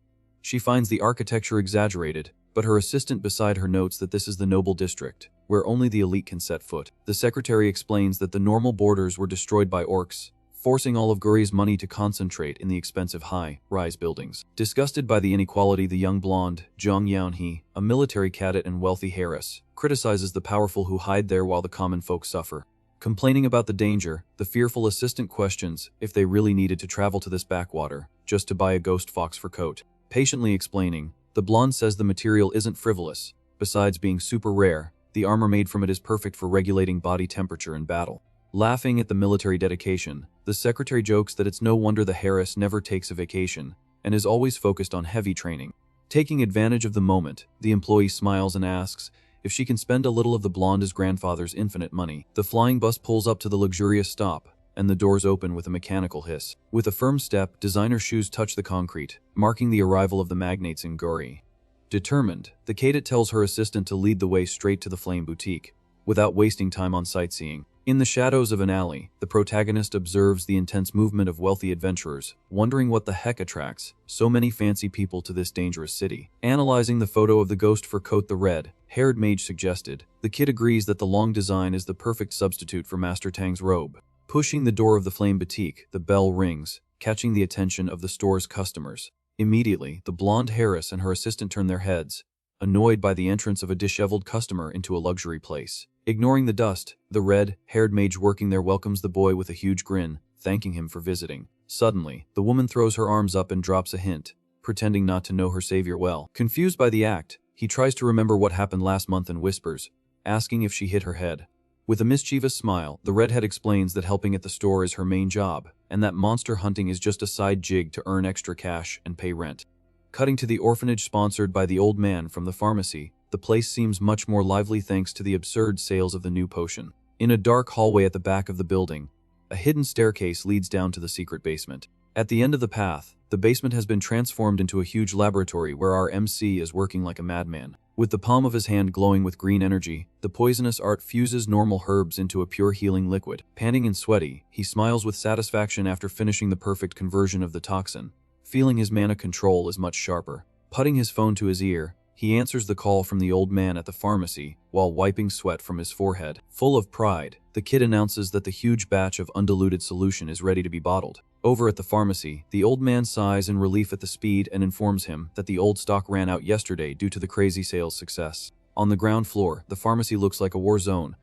She finds the architecture exaggerated, but her assistant beside her notes that this is the noble district, where only the elite can set foot. The secretary explains that the normal borders were destroyed by orcs, forcing all of Guri's money to concentrate in the expensive high-rise buildings. Disgusted by the inequality, the young blonde, Zhang Yaonhe, a military cadet and wealthy heiress, criticizes the powerful who hide there while the common folk suffer. Complaining about the danger, the fearful assistant questions if they really needed to travel to this backwater just to buy a ghost fox fur coat. Patiently explaining, the blonde says the material isn't frivolous. Besides being super rare, the armor made from it is perfect for regulating body temperature in battle. Laughing at the military dedication, the secretary jokes that it's no wonder the heiress never takes a vacation and is always focused on heavy training. Taking advantage of the moment, the employee smiles and asks if she can spend a little of the blonde's grandfather's infinite money. The flying bus pulls up to the luxurious stop, and the doors open with a mechanical hiss. With a firm step, designer shoes touch the concrete, marking the arrival of the magnates in Guri. Determined, the cadet tells her assistant to lead the way straight to the Flame Boutique, without wasting time on sightseeing. In the shadows of an alley, the protagonist observes the intense movement of wealthy adventurers, wondering what the heck attracts so many fancy people to this dangerous city. Analyzing the photo of the ghost for coat, the red-haired mage suggested, the kid agrees that the long design is the perfect substitute for Master Tang's robe. Pushing the door of the Flame Boutique, the bell rings, catching the attention of the store's customers. Immediately, the blonde heiress and her assistant turn their heads, annoyed by the entrance of a disheveled customer into a luxury place. Ignoring the dust, the red-haired mage working there welcomes the boy with a huge grin, thanking him for visiting. Suddenly, the woman throws her arms up and drops a hint, pretending not to know her savior well. Confused by the act, he tries to remember what happened last month and whispers, asking if she hit her head. With a mischievous smile, the redhead explains that helping at the store is her main job, and that monster hunting is just a side jig to earn extra cash and pay rent. Cutting to the orphanage sponsored by the old man from the pharmacy, the place seems much more lively thanks to the absurd sales of the new potion. In a dark hallway at the back of the building, a hidden staircase leads down to the secret basement. At the end of the path, the basement has been transformed into a huge laboratory where our MC is working like a madman. With the palm of his hand glowing with green energy, the poisonous art fuses normal herbs into a pure healing liquid. Panting and sweaty, he smiles with satisfaction after finishing the perfect conversion of the toxin, feeling his mana control is much sharper. Putting his phone to his ear, he answers the call from the old man at the pharmacy while wiping sweat from his forehead. Full of pride, the kid announces that the huge batch of undiluted solution is ready to be bottled. Over at the pharmacy, the old man sighs in relief at the speed and informs him that the old stock ran out yesterday due to the crazy sales success. On the ground floor, the pharmacy looks like a war zone,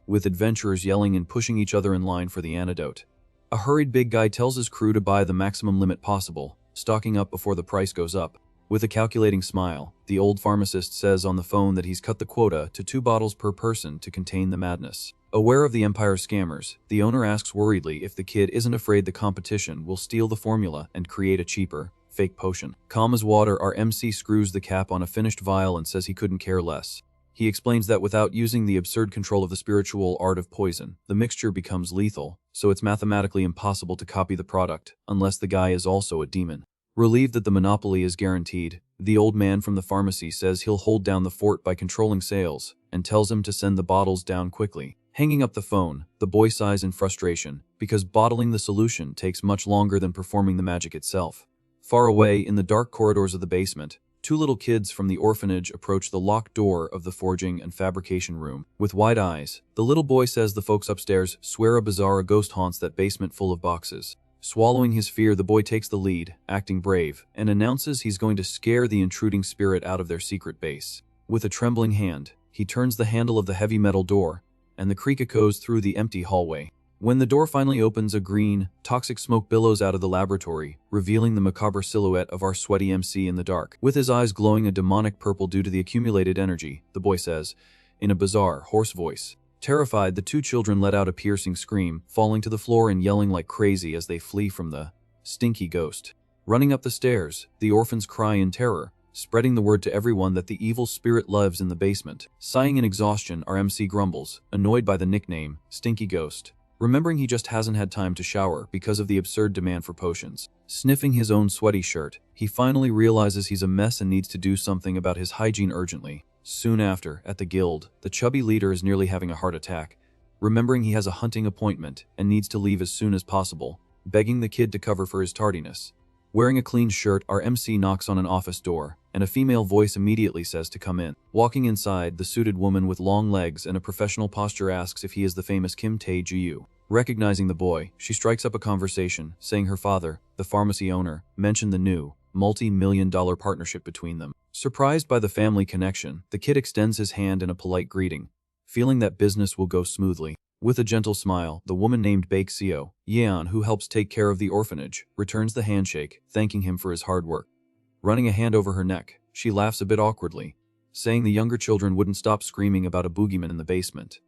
with adventurers yelling and pushing each other in line for the antidote. A hurried big guy tells his crew to buy the maximum limit possible, stocking up before the price goes up. With a calculating smile, the old pharmacist says on the phone that he's cut the quota to 2 bottles per person to contain the madness. Aware of the Empire's scammers, the owner asks worriedly if the kid isn't afraid the competition will steal the formula and create a cheaper, fake potion. Calm as water, our MC screws the cap on a finished vial and says he couldn't care less. He explains that without using the absurd control of the spiritual art of poison, the mixture becomes lethal, so it's mathematically impossible to copy the product, unless the guy is also a demon. Relieved that the monopoly is guaranteed, the old man from the pharmacy says he'll hold down the fort by controlling sales, and tells him to send the bottles down quickly. Hanging up the phone, the boy sighs in frustration, because bottling the solution takes much longer than performing the magic itself. Far away in the dark corridors of the basement, 2 little kids from the orphanage approach the locked door of the forging and fabrication room. With wide eyes, the little boy says the folks upstairs swear a bizarre ghost haunts that basement full of boxes. Swallowing his fear, the boy takes the lead, acting brave, and announces he's going to scare the intruding spirit out of their secret base. With a trembling hand, he turns the handle of the heavy metal door, and the creak echoes through the empty hallway. When the door finally opens, a green, toxic smoke billows out of the laboratory, revealing the macabre silhouette of our sweaty MC in the dark. With his eyes glowing a demonic purple due to the accumulated energy, the boy says, in a bizarre, hoarse voice. Terrified, the 2 children let out a piercing scream, falling to the floor and yelling like crazy as they flee from the stinky ghost. Running up the stairs, the orphans cry in terror, spreading the word to everyone that the evil spirit lives in the basement. Sighing in exhaustion, our MC grumbles, annoyed by the nickname, Stinky Ghost, remembering he just hasn't had time to shower because of the absurd demand for potions. Sniffing his own sweaty shirt, he finally realizes he's a mess and needs to do something about his hygiene urgently. Soon after, at the guild, the chubby leader is nearly having a heart attack, remembering he has a hunting appointment and needs to leave as soon as possible, begging the kid to cover for his tardiness. Wearing a clean shirt, our MC knocks on an office door, and a female voice immediately says to come in. Walking inside, the suited woman with long legs and a professional posture asks if he is the famous Kim Tae-ju. Recognizing the boy, she strikes up a conversation, saying her father, the pharmacy owner, mentioned the new, multi-million-dollar partnership between them. Surprised by the family connection, the kid extends his hand in a polite greeting, feeling that business will go smoothly. With a gentle smile, the woman named Baek Seo, Yeon, who helps take care of the orphanage, returns the handshake, thanking him for his hard work. Running a hand over her neck, she laughs a bit awkwardly, saying the younger children wouldn't stop screaming about a boogeyman in the basement.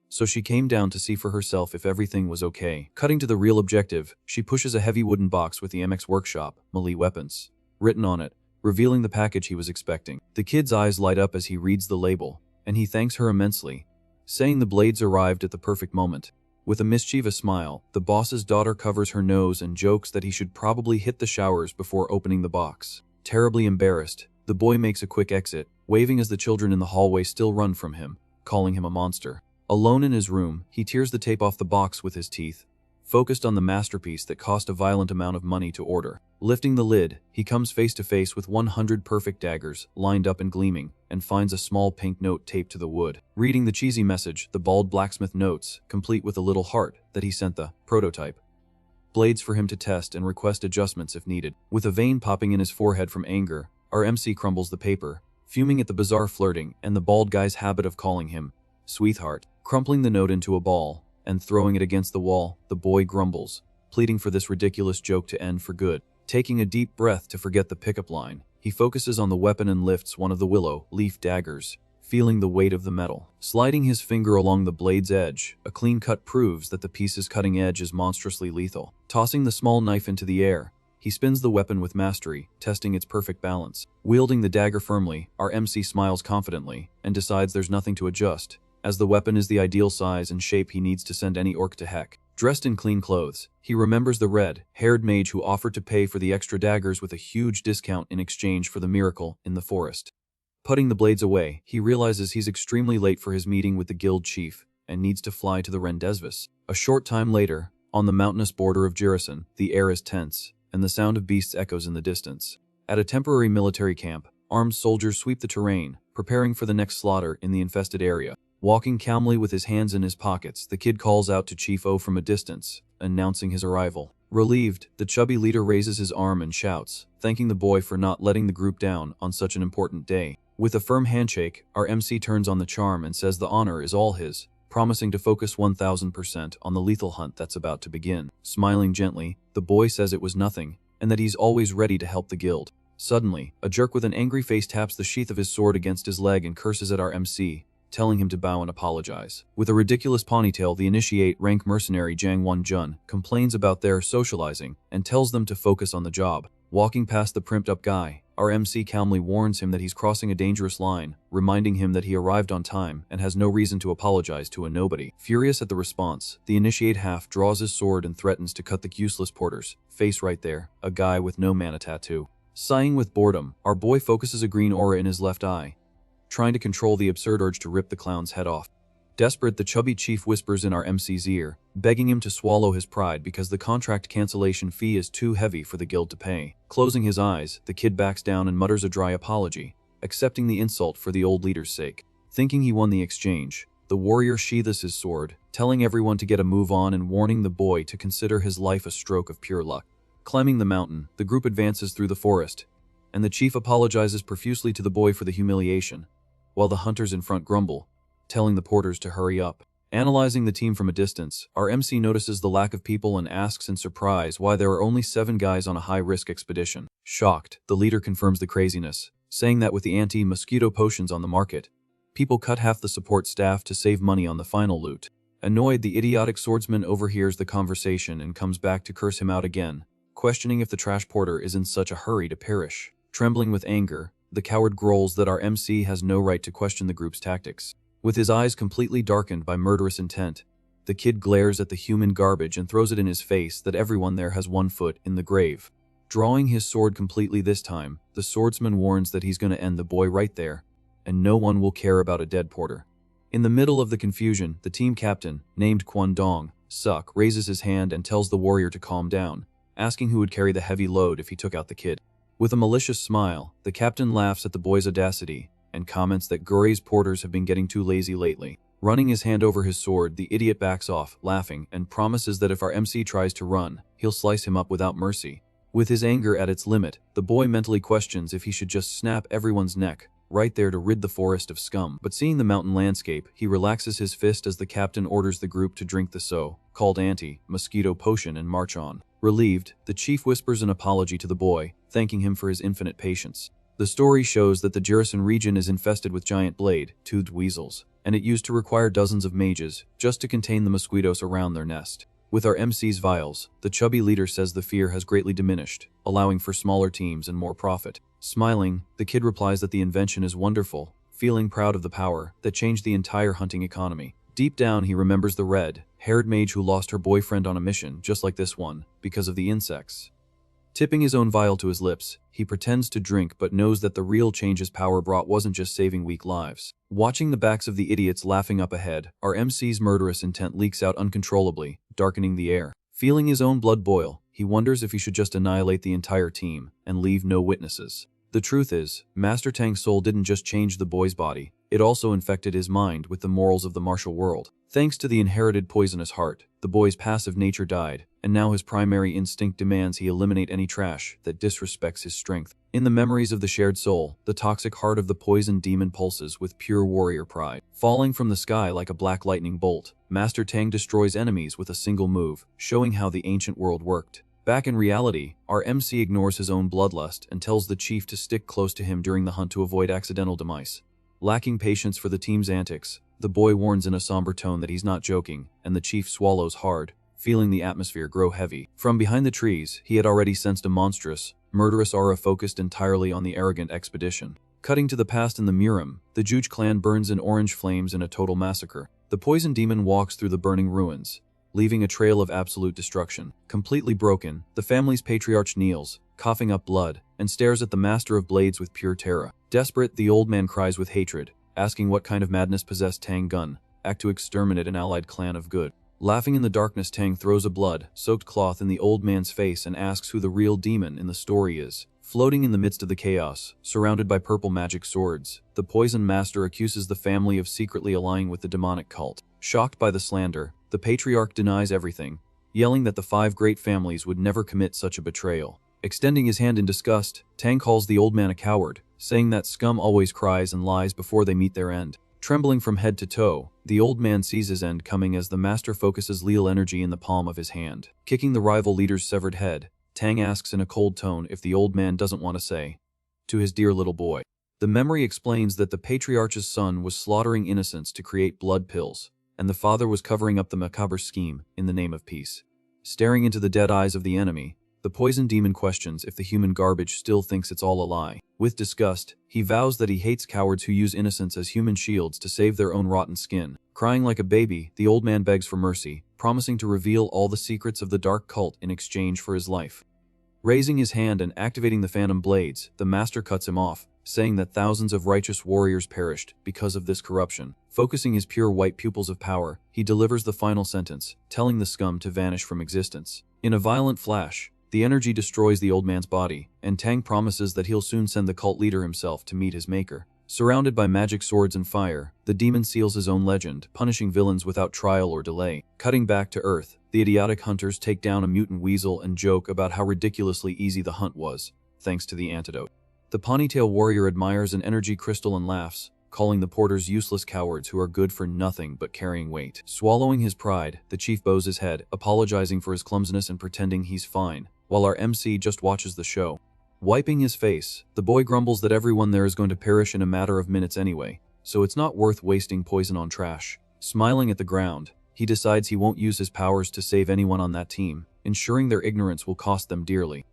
So she came down to see for herself if everything was okay. Cutting to the real objective, she pushes a heavy wooden box with the MX Workshop, melee weapons, written on it, revealing the package he was expecting. The kid's eyes light up as he reads the label, and he thanks her immensely, saying the blades arrived at the perfect moment. With a mischievous smile, the boss's daughter covers her nose and jokes that he should probably hit the showers before opening the box. Terribly embarrassed, the boy makes a quick exit, waving as the children in the hallway still run from him, calling him a monster. Alone in his room, he tears the tape off the box with his teeth, focused on the masterpiece that cost a violent amount of money to order. Lifting the lid, he comes face to face with 100 perfect daggers, lined up and gleaming, and finds a small pink note taped to the wood. Reading the cheesy message, the bald blacksmith notes, complete with a little heart, that he sent the prototype blades for him to test and request adjustments if needed. With a vein popping in his forehead from anger, our MC crumbles the paper, fuming at the bizarre flirting and the bald guy's habit of calling him sweetheart. Crumpling the note into a ball and throwing it against the wall, the boy grumbles, pleading for this ridiculous joke to end for good. Taking a deep breath to forget the pickup line, he focuses on the weapon and lifts one of the willow leaf daggers, feeling the weight of the metal. Sliding his finger along the blade's edge, a clean cut proves that the piece's cutting edge is monstrously lethal. Tossing the small knife into the air, he spins the weapon with mastery, testing its perfect balance. Wielding the dagger firmly, our MC smiles confidently and decides there's nothing to adjust, as the weapon is the ideal size and shape he needs to send any orc to heck. Dressed in clean clothes, he remembers the red-haired mage who offered to pay for the extra daggers with a huge discount in exchange for the miracle in the forest. Putting the blades away, he realizes he's extremely late for his meeting with the guild chief and needs to fly to the Rendezvous. A short time later, on the mountainous border of Jirisan, the air is tense, and the sound of beasts echoes in the distance. At a temporary military camp, armed soldiers sweep the terrain, preparing for the next slaughter in the infested area. Walking calmly with his hands in his pockets, the kid calls out to Chief O from a distance, announcing his arrival. Relieved, the chubby leader raises his arm and shouts, thanking the boy for not letting the group down on such an important day. With a firm handshake, our MC turns on the charm and says the honor is all his, promising to focus 1000% on the lethal hunt that's about to begin. Smiling gently, the boy says it was nothing, and that he's always ready to help the guild. Suddenly, a jerk with an angry face taps the sheath of his sword against his leg and curses at our MC, telling him to bow and apologize. With a ridiculous ponytail, the initiate rank mercenary Jang Won-jun complains about their socializing and tells them to focus on the job. Walking past the primped-up guy, our MC calmly warns him that he's crossing a dangerous line, reminding him that he arrived on time and has no reason to apologize to a nobody. Furious at the response, the initiate half draws his sword and threatens to cut the useless porter's face right there, a guy with no mana tattoo. Sighing with boredom, our boy focuses a green aura in his left eye, trying to control the absurd urge to rip the clown's head off. Desperate, the chubby chief whispers in our MC's ear, begging him to swallow his pride because the contract cancellation fee is too heavy for the guild to pay. Closing his eyes, the kid backs down and mutters a dry apology, accepting the insult for the old leader's sake. Thinking he won the exchange, the warrior sheathes his sword, telling everyone to get a move on and warning the boy to consider his life a stroke of pure luck. Climbing the mountain, the group advances through the forest, and the chief apologizes profusely to the boy for the humiliation, while the hunters in front grumble, telling the porters to hurry up. Analyzing the team from a distance, our MC notices the lack of people and asks in surprise why there are only 7 guys on a high-risk expedition. Shocked, the leader confirms the craziness, saying that with the anti-mosquito potions on the market, people cut half the support staff to save money on the final loot. Annoyed, the idiotic swordsman overhears the conversation and comes back to curse him out again, questioning if the trash porter is in such a hurry to perish. Trembling with anger, the coward growls that our MC has no right to question the group's tactics. With his eyes completely darkened by murderous intent, the kid glares at the human garbage and throws it in his face that everyone there has 1 foot in the grave. Drawing his sword completely this time, the swordsman warns that he's going to end the boy right there, and no one will care about a dead porter. In the middle of the confusion, the team captain, named Kwon Dong Suk, raises his hand and tells the warrior to calm down, asking who would carry the heavy load if he took out the kid. With a malicious smile, the captain laughs at the boy's audacity and comments that Guri's porters have been getting too lazy lately. Running his hand over his sword, the idiot backs off, laughing, and promises that if our MC tries to run, he'll slice him up without mercy. With his anger at its limit, the boy mentally questions if he should just snap everyone's neck right there to rid the forest of scum. But seeing the mountain landscape, he relaxes his fist as the captain orders the group to drink the so-called anti-mosquito potion and march on. Relieved, the chief whispers an apology to the boy, thanking him for his infinite patience. The story shows that the Jirisan region is infested with giant blade-toothed weasels, and it used to require dozens of mages just to contain the mosquitoes around their nest. With our MC's vials, the chubby leader says the fear has greatly diminished, allowing for smaller teams and more profit. Smiling, the kid replies that the invention is wonderful, feeling proud of the power that changed the entire hunting economy. Deep down, he remembers the red-haired mage who lost her boyfriend on a mission just like this one because of the insects. Tipping his own vial to his lips, he pretends to drink but knows that the real change his power brought wasn't just saving weak lives. Watching the backs of the idiots laughing up ahead, our MC's murderous intent leaks out uncontrollably, darkening the air. Feeling his own blood boil, he wonders if he should just annihilate the entire team and leave no witnesses. The truth is, Master Tang's soul didn't just change the boy's body, it also infected his mind with the morals of the martial world. Thanks to the inherited poisonous heart, the boy's passive nature died, and now his primary instinct demands he eliminate any trash that disrespects his strength. In the memories of the shared soul, the toxic heart of the poisoned demon pulses with pure warrior pride. Falling from the sky like a black lightning bolt, Master Tang destroys enemies with a single move, showing how the ancient world worked. Back in reality, our MC ignores his own bloodlust and tells the chief to stick close to him during the hunt to avoid accidental demise. Lacking patience for the team's antics, the boy warns in a somber tone that he's not joking, and the chief swallows hard, feeling the atmosphere grow heavy. From behind the trees, he had already sensed a monstrous, murderous aura focused entirely on the arrogant expedition. Cutting to the past in the Murim, the Juge clan burns in orange flames in a total massacre. The poison demon walks through the burning ruins, leaving a trail of absolute destruction. Completely broken, the family's patriarch kneels, coughing up blood, and stares at the master of blades with pure terror. Desperate, the old man cries with hatred, asking what kind of madness possessed Tang Gun, act to exterminate an allied clan of good. Laughing in the darkness, Tang throws a blood-soaked cloth in the old man's face and asks who the real demon in the story is. Floating in the midst of the chaos, surrounded by purple magic swords, the poison master accuses the family of secretly allying with the demonic cult. Shocked by the slander, the patriarch denies everything, yelling that the 5 great families would never commit such a betrayal. Extending his hand in disgust, Tang calls the old man a coward, saying that scum always cries and lies before they meet their end. Trembling from head to toe, the old man sees his end coming as the master focuses lethal energy in the palm of his hand. Kicking the rival leader's severed head, Tang asks in a cold tone if the old man doesn't want to say to his dear little boy. The memory explains that the patriarch's son was slaughtering innocents to create blood pills, and the father was covering up the macabre scheme in the name of peace. Staring into the dead eyes of the enemy, the poison demon questions if the human garbage still thinks it's all a lie. With disgust, he vows that he hates cowards who use innocence as human shields to save their own rotten skin. Crying like a baby, the old man begs for mercy, promising to reveal all the secrets of the dark cult in exchange for his life. Raising his hand and activating the phantom blades, the master cuts him off, saying that thousands of righteous warriors perished because of this corruption. Focusing his pure white pupils of power, he delivers the final sentence, telling the scum to vanish from existence. In a violent flash, the energy destroys the old man's body, and Tang promises that he'll soon send the cult leader himself to meet his maker. Surrounded by magic swords and fire, the demon seals his own legend, punishing villains without trial or delay. Cutting back to Earth, the idiotic hunters take down a mutant weasel and joke about how ridiculously easy the hunt was, thanks to the antidote. The ponytail warrior admires an energy crystal and laughs, calling the porters useless cowards who are good for nothing but carrying weight. Swallowing his pride, the chief bows his head, apologizing for his clumsiness and pretending he's fine, while our MC just watches the show. Wiping his face, the boy grumbles that everyone there is going to perish in a matter of minutes anyway, so it's not worth wasting poison on trash. Smiling at the ground, he decides he won't use his powers to save anyone on that team, ensuring their ignorance will cost them dearly.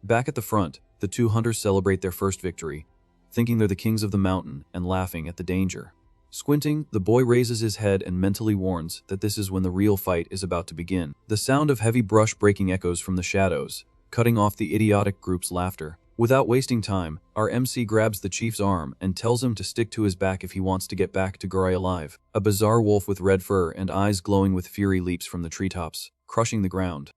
Back at the front, the 2 hunters celebrate their first victory, thinking they're the kings of the mountain and laughing at the danger. Squinting, the boy raises his head and mentally warns that this is when the real fight is about to begin. The sound of heavy brush breaking echoes from the shadows, cutting off the idiotic group's laughter. Without wasting time, our MC grabs the chief's arm and tells him to stick to his back if he wants to get back to Guri alive. A bizarre wolf with red fur and eyes glowing with fury leaps from the treetops, crushing the ground.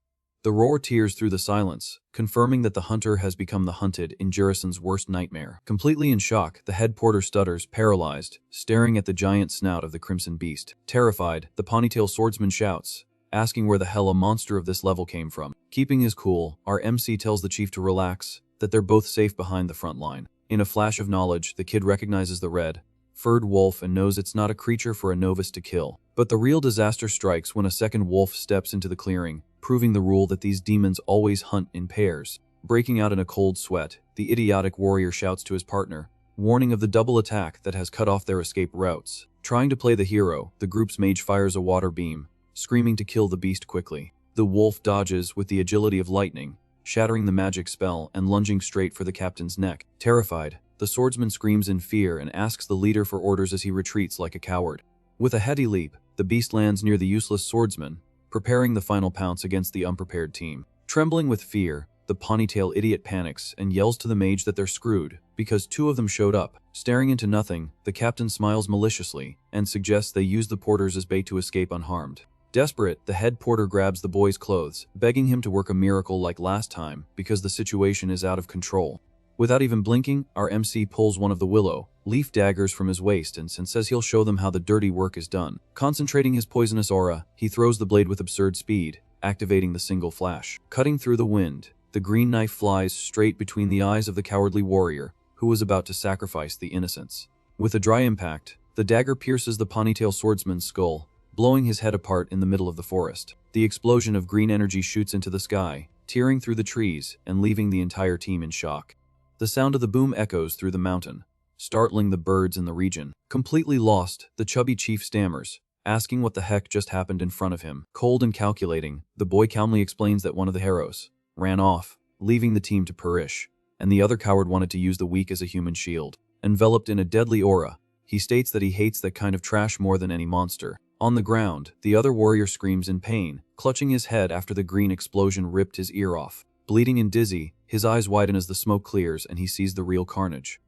The roar tears through the silence, confirming that the hunter has become the hunted in Jurison's worst nightmare. Completely in shock, the head porter stutters, paralyzed, staring at the giant snout of the crimson beast. Terrified, the ponytail swordsman shouts, asking where the hell a monster of this level came from. Keeping his cool, our MC tells the chief to relax, that they're both safe behind the front line. In a flash of knowledge, the kid recognizes the red-furred wolf and knows it's not a creature for a novice to kill. But the real disaster strikes when a second wolf steps into the clearing, proving the rule that these demons always hunt in pairs. Breaking out in a cold sweat, the idiotic warrior shouts to his partner, warning of the double attack that has cut off their escape routes. Trying to play the hero, the group's mage fires a water beam, screaming to kill the beast quickly. The wolf dodges with the agility of lightning, shattering the magic spell and lunging straight for the captain's neck. Terrified, the swordsman screams in fear and asks the leader for orders as he retreats like a coward. With a heady leap, the beast lands near the useless swordsman, preparing the final pounce against the unprepared team. Trembling with fear, the ponytail idiot panics and yells to the mage that they're screwed, because two of them showed up. Staring into nothing, the captain smiles maliciously and suggests they use the porters as bait to escape unharmed. Desperate, the head porter grabs the boy's clothes, begging him to work a miracle like last time because the situation is out of control. Without even blinking, our MC pulls one of the willow leaf daggers from his waist and says he'll show them how the dirty work is done. Concentrating his poisonous aura, he throws the blade with absurd speed, activating the single flash. Cutting through the wind, the green knife flies straight between the eyes of the cowardly warrior who was about to sacrifice the innocents. With a dry impact, the dagger pierces the ponytail swordsman's skull, blowing his head apart in the middle of the forest. The explosion of green energy shoots into the sky, tearing through the trees and leaving the entire team in shock. The sound of the boom echoes through the mountain, startling the birds in the region. Completely lost, the chubby chief stammers, asking what the heck just happened in front of him. Cold and calculating, the boy calmly explains that one of the heroes ran off, leaving the team to perish, and the other coward wanted to use the weak as a human shield. Enveloped in a deadly aura, he states that he hates that kind of trash more than any monster. On the ground, the other warrior screams in pain, clutching his head after the green explosion ripped his ear off. Bleeding and dizzy, his eyes widen as the smoke clears and he sees the real carnage.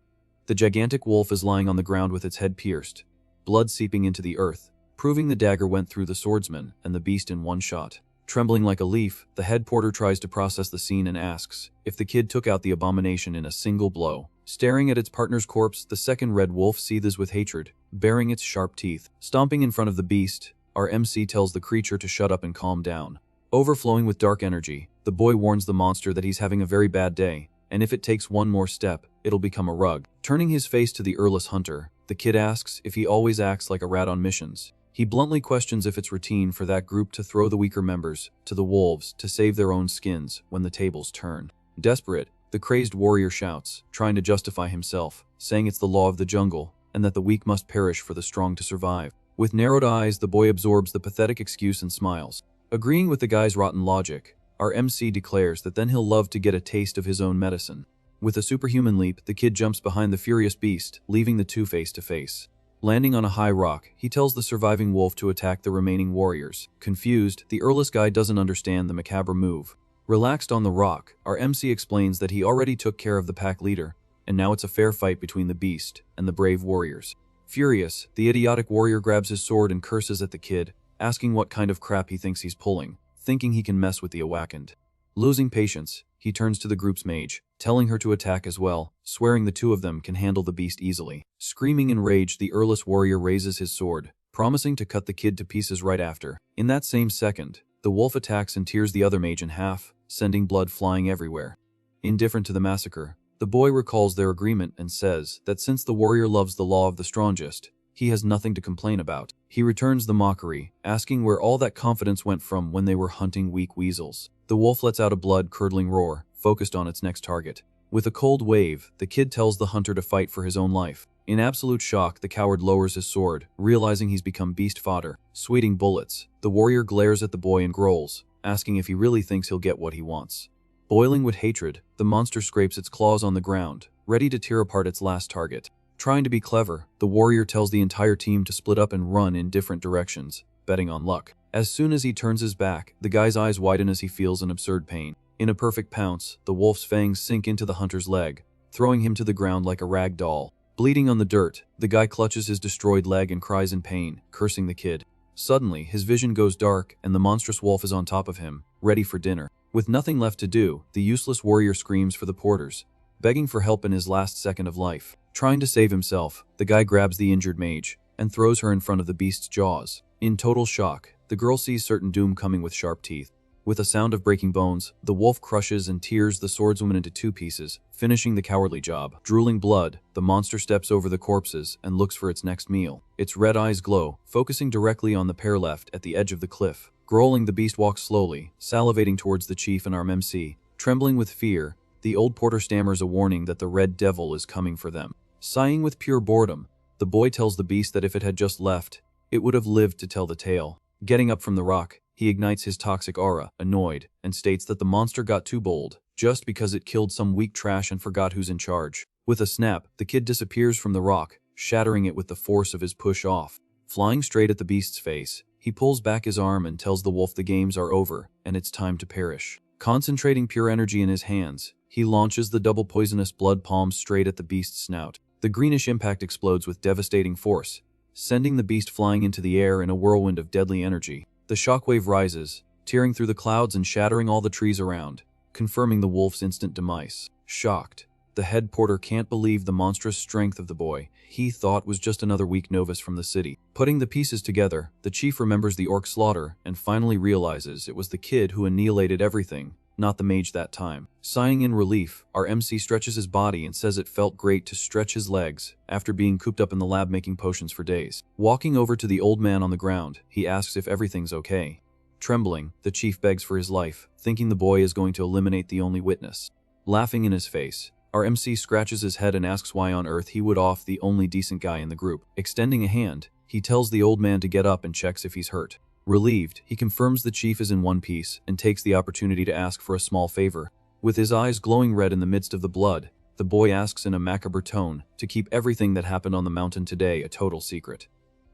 The gigantic wolf is lying on the ground with its head pierced, blood seeping into the earth, proving the dagger went through the swordsman and the beast in one shot. Trembling like a leaf, the head porter tries to process the scene and asks if the kid took out the abomination in a single blow. Staring at its partner's corpse, the second red wolf seethes with hatred, baring its sharp teeth. Stomping in front of the beast, our MC tells the creature to shut up and calm down. Overflowing with dark energy, the boy warns the monster that he's having a very bad day, and if it takes one more step, it'll become a rug. Turning his face to the earless hunter, the kid asks if he always acts like a rat on missions. He bluntly questions if it's routine for that group to throw the weaker members to the wolves to save their own skins when the tables turn. Desperate, the crazed warrior shouts, trying to justify himself, saying it's the law of the jungle and that the weak must perish for the strong to survive. With narrowed eyes, the boy absorbs the pathetic excuse and smiles. Agreeing with the guy's rotten logic, our MC declares that then he'll love to get a taste of his own medicine. With a superhuman leap, the kid jumps behind the furious beast, leaving the two face to face. Landing on a high rock, he tells the surviving wolf to attack the remaining warriors. Confused, the earless guy doesn't understand the macabre move. Relaxed on the rock, our MC explains that he already took care of the pack leader, and now it's a fair fight between the beast and the brave warriors. Furious, the idiotic warrior grabs his sword and curses at the kid, asking what kind of crap he thinks he's pulling, thinking he can mess with the awakened. Losing patience, he turns to the group's mage, telling her to attack as well, swearing the two of them can handle the beast easily. Screaming in rage, the earless warrior raises his sword, promising to cut the kid to pieces right after. In that same second, the wolf attacks and tears the other mage in half, sending blood flying everywhere. Indifferent to the massacre, the boy recalls their agreement and says that since the warrior loves the law of the strongest, he has nothing to complain about. He returns the mockery, asking where all that confidence went from when they were hunting weak weasels. The wolf lets out a blood-curdling roar, focused on its next target. With a cold wave, the kid tells the hunter to fight for his own life. In absolute shock, the coward lowers his sword, realizing he's become beast fodder. Sweating bullets, the warrior glares at the boy and growls, asking if he really thinks he'll get what he wants. Boiling with hatred, the monster scrapes its claws on the ground, ready to tear apart its last target. Trying to be clever, the warrior tells the entire team to split up and run in different directions, betting on luck. As soon as he turns his back, the guy's eyes widen as he feels an absurd pain. In a perfect pounce, the wolf's fangs sink into the hunter's leg, throwing him to the ground like a rag doll. Bleeding on the dirt, the guy clutches his destroyed leg and cries in pain, cursing the kid. Suddenly, his vision goes dark and the monstrous wolf is on top of him, ready for dinner. With nothing left to do, the useless warrior screams for the porters, begging for help in his last second of life. Trying to save himself, the guy grabs the injured mage and throws her in front of the beast's jaws. In total shock, the girl sees certain doom coming with sharp teeth. With a sound of breaking bones, the wolf crushes and tears the swordswoman into two pieces, finishing the cowardly job. Drooling blood, the monster steps over the corpses and looks for its next meal. Its red eyes glow, focusing directly on the pair left at the edge of the cliff. Growling, the beast walks slowly, salivating towards the chief and our MC. Trembling with fear, the old porter stammers a warning that the red devil is coming for them. Sighing with pure boredom, the boy tells the beast that if it had just left, it would have lived to tell the tale. Getting up from the rock, he ignites his toxic aura, annoyed, and states that the monster got too bold, just because it killed some weak trash and forgot who's in charge. With a snap, the kid disappears from the rock, shattering it with the force of his push off. Flying straight at the beast's face, he pulls back his arm and tells the wolf the games are over, and it's time to perish. Concentrating pure energy in his hands, he launches the double poisonous blood palm straight at the beast's snout. The greenish impact explodes with devastating force, sending the beast flying into the air in a whirlwind of deadly energy. The shockwave rises, tearing through the clouds and shattering all the trees around, confirming the wolf's instant demise. Shocked, the head porter can't believe the monstrous strength of the boy he thought was just another weak novice from the city. Putting the pieces together, the chief remembers the orc slaughter and finally realizes it was the kid who annihilated everything, not the mage that time. Sighing in relief, our MC stretches his body and says it felt great to stretch his legs after being cooped up in the lab making potions for days. Walking over to the old man on the ground, he asks if everything's okay. Trembling, the chief begs for his life, thinking the boy is going to eliminate the only witness. Laughing in his face, our MC scratches his head and asks why on earth he would off the only decent guy in the group. Extending a hand, he tells the old man to get up and checks if he's hurt. Relieved, he confirms the chief is in one piece and takes the opportunity to ask for a small favor. With his eyes glowing red in the midst of the blood, the boy asks in a macabre tone to keep everything that happened on the mountain today a total secret.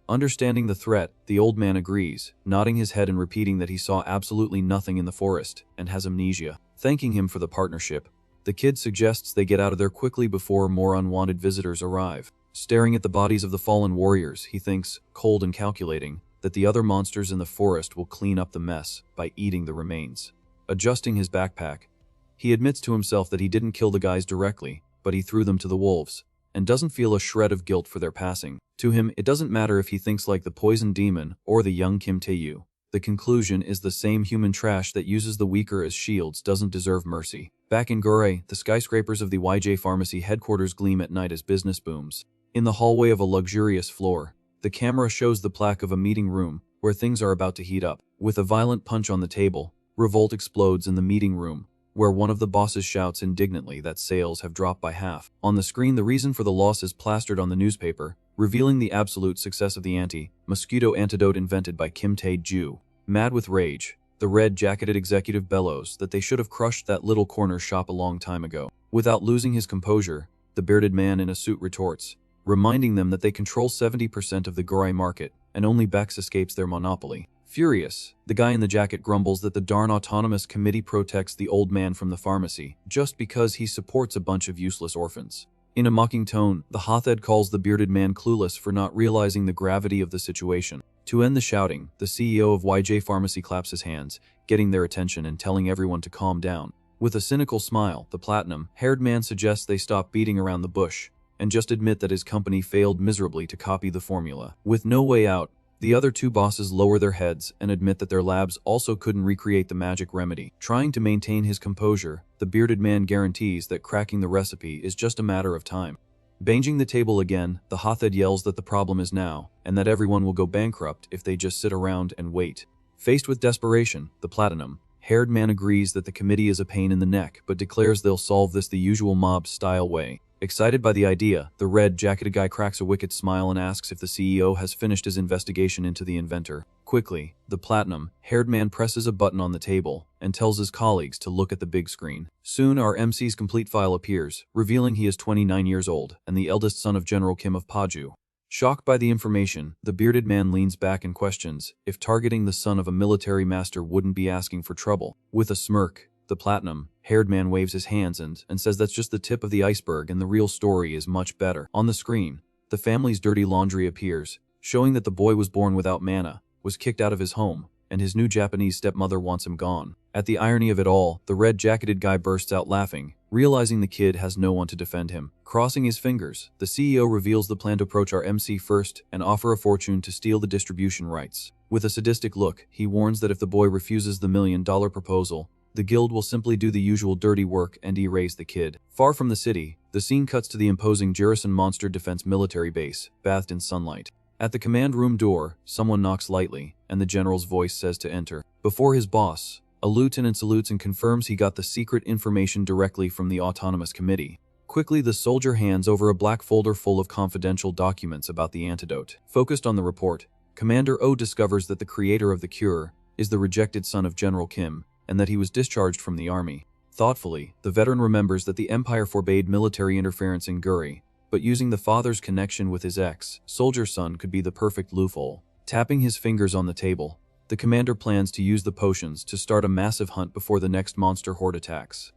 Understanding the threat, the old man agrees, nodding his head and repeating that he saw absolutely nothing in the forest and has amnesia. Thanking him for the partnership, the kid suggests they get out of there quickly before more unwanted visitors arrive. Staring at the bodies of the fallen warriors, he thinks, cold and calculating, that the other monsters in the forest will clean up the mess by eating the remains. Adjusting his backpack, he admits to himself that he didn't kill the guys directly, but he threw them to the wolves, and doesn't feel a shred of guilt for their passing. To him, it doesn't matter if he thinks like the poison demon or the young Kim Tae-yu. The conclusion is the same human trash that uses the weaker as shields doesn't deserve mercy. Back in Guri, the skyscrapers of the YJ Pharmacy headquarters gleam at night as business booms. In the hallway of a luxurious floor, the camera shows the plaque of a meeting room where things are about to heat up. With a violent punch on the table, revolt explodes in the meeting room, where one of the bosses shouts indignantly that sales have dropped by half. On the screen, the reason for the loss is plastered on the newspaper, revealing the absolute success of the anti-mosquito antidote invented by Kim Tae-ju. Mad with rage, the red-jacketed executive bellows that they should have crushed that little corner shop a long time ago. Without losing his composure, the bearded man in a suit retorts, reminding them that they control 70% of the Guri market, and only Bex escapes their monopoly. Furious, the guy in the jacket grumbles that the darn autonomous committee protects the old man from the pharmacy, just because he supports a bunch of useless orphans. In a mocking tone, the Hothed calls the bearded man clueless for not realizing the gravity of the situation. To end the shouting, the CEO of YJ Pharmacy claps his hands, getting their attention and telling everyone to calm down. With a cynical smile, the platinum-haired man suggests they stop beating around the bush, and just admit that his company failed miserably to copy the formula. With no way out, the other two bosses lower their heads and admit that their labs also couldn't recreate the magic remedy. Trying to maintain his composure, the bearded man guarantees that cracking the recipe is just a matter of time. Banging the table again, the Hothed yells that the problem is now, and that everyone will go bankrupt if they just sit around and wait. Faced with desperation, the platinum-haired man agrees that the committee is a pain in the neck, but declares they'll solve this the usual mob-style way. Excited by the idea, the red-jacketed guy cracks a wicked smile and asks if the CEO has finished his investigation into the inventor. Quickly, the platinum-haired man presses a button on the table and tells his colleagues to look at the big screen. Soon our MC's complete file appears, revealing he is 29 years old and the eldest son of General Kim of Paju. Shocked by the information, the bearded man leans back and questions if targeting the son of a military master wouldn't be asking for trouble. With a smirk, the platinum-haired man waves his hands and says that's just the tip of the iceberg and the real story is much better. On the screen, the family's dirty laundry appears, showing that the boy was born without mana, was kicked out of his home, and his new Japanese stepmother wants him gone. At the irony of it all, the red-jacketed guy bursts out laughing, realizing the kid has no one to defend him. Crossing his fingers, the CEO reveals the plan to approach our MC first and offer a fortune to steal the distribution rights. With a sadistic look, he warns that if the boy refuses the $1 million proposal, the guild will simply do the usual dirty work and erase the kid. Far from the city, the scene cuts to the imposing Jurison Monster Defense military base, bathed in sunlight. At the command room door, someone knocks lightly, and the general's voice says to enter. Before his boss, a lieutenant salutes and confirms he got the secret information directly from the autonomous committee. Quickly, the soldier hands over a black folder full of confidential documents about the antidote. Focused on the report, Commander O discovers that the creator of the cure is the rejected son of General Kim, and that he was discharged from the army. Thoughtfully, the veteran remembers that the Empire forbade military interference in Guri, but using the father's connection with his ex-soldier son could be the perfect loophole. Tapping his fingers on the table, the commander plans to use the potions to start a massive hunt before the next monster horde attacks.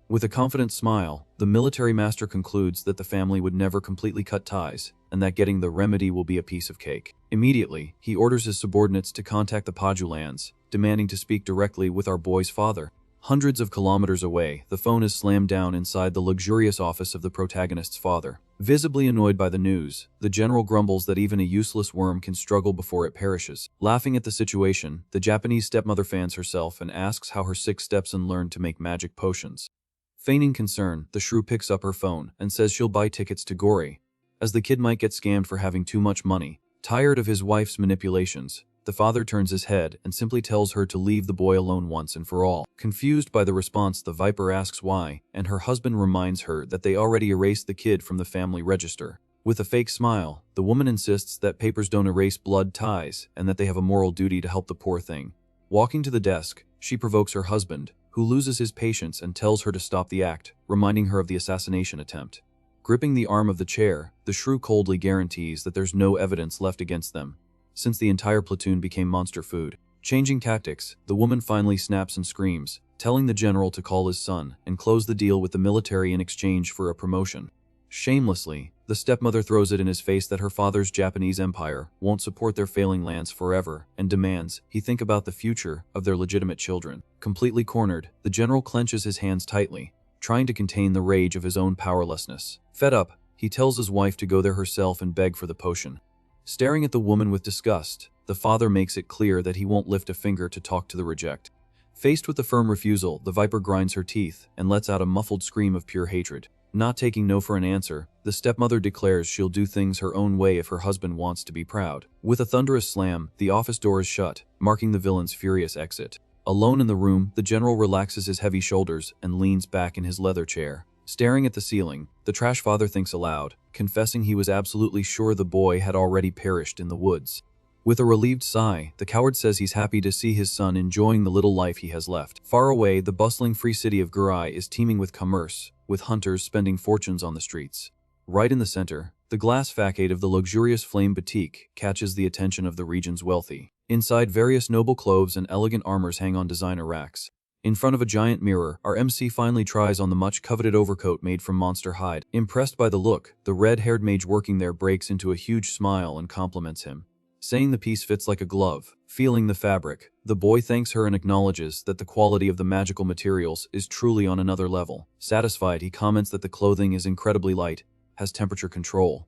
With a confident smile, the military master concludes that the family would never completely cut ties, and that getting the remedy will be a piece of cake. Immediately, he orders his subordinates to contact the Paju lands, demanding to speak directly with our boy's father. Hundreds of kilometers away, the phone is slammed down inside the luxurious office of the protagonist's father. Visibly annoyed by the news, the general grumbles that even a useless worm can struggle before it perishes. Laughing at the situation, the Japanese stepmother fans herself and asks how her 6 stepson learned to make magic potions. Feigning concern, the shrew picks up her phone and says she'll buy tickets to Guri, as the kid might get scammed for having too much money. Tired of his wife's manipulations, the father turns his head and simply tells her to leave the boy alone once and for all. Confused by the response, the Viper asks why, and her husband reminds her that they already erased the kid from the family register. With a fake smile, the woman insists that papers don't erase blood ties and that they have a moral duty to help the poor thing. Walking to the desk, she provokes her husband, who loses his patience and tells her to stop the act, reminding her of the assassination attempt. Gripping the arm of the chair, the shrew coldly guarantees that there's no evidence left against them, since the entire platoon became monster food. Changing tactics, the woman finally snaps and screams, telling the general to call his son and close the deal with the military in exchange for a promotion. Shamelessly, the stepmother throws it in his face that her father's Japanese empire won't support their failing lands forever and demands he think about the future of their legitimate children. Completely cornered, the general clenches his hands tightly, trying to contain the rage of his own powerlessness. Fed up, he tells his wife to go there herself and beg for the potion. Staring at the woman with disgust, the father makes it clear that he won't lift a finger to talk to the reject. Faced with the firm refusal, the Viper grinds her teeth and lets out a muffled scream of pure hatred. Not taking no for an answer, the stepmother declares she'll do things her own way if her husband wants to be proud. With a thunderous slam, the office door is shut, marking the villain's furious exit. Alone in the room, the general relaxes his heavy shoulders and leans back in his leather chair. Staring at the ceiling, the trash father thinks aloud, confessing he was absolutely sure the boy had already perished in the woods. With a relieved sigh, the coward says he's happy to see his son enjoying the little life he has left. Far away, the bustling free city of Guri is teeming with commerce, with hunters spending fortunes on the streets. Right in the center, the glass facade of the luxurious Flame Boutique catches the attention of the region's wealthy. Inside, various noble clothes and elegant armors hang on designer racks. In front of a giant mirror, our MC finally tries on the much-coveted overcoat made from monster hide. Impressed by the look, the red-haired mage working there breaks into a huge smile and compliments him, saying the piece fits like a glove. Feeling the fabric, the boy thanks her and acknowledges that the quality of the magical materials is truly on another level. Satisfied, he comments that the clothing is incredibly light, has temperature control,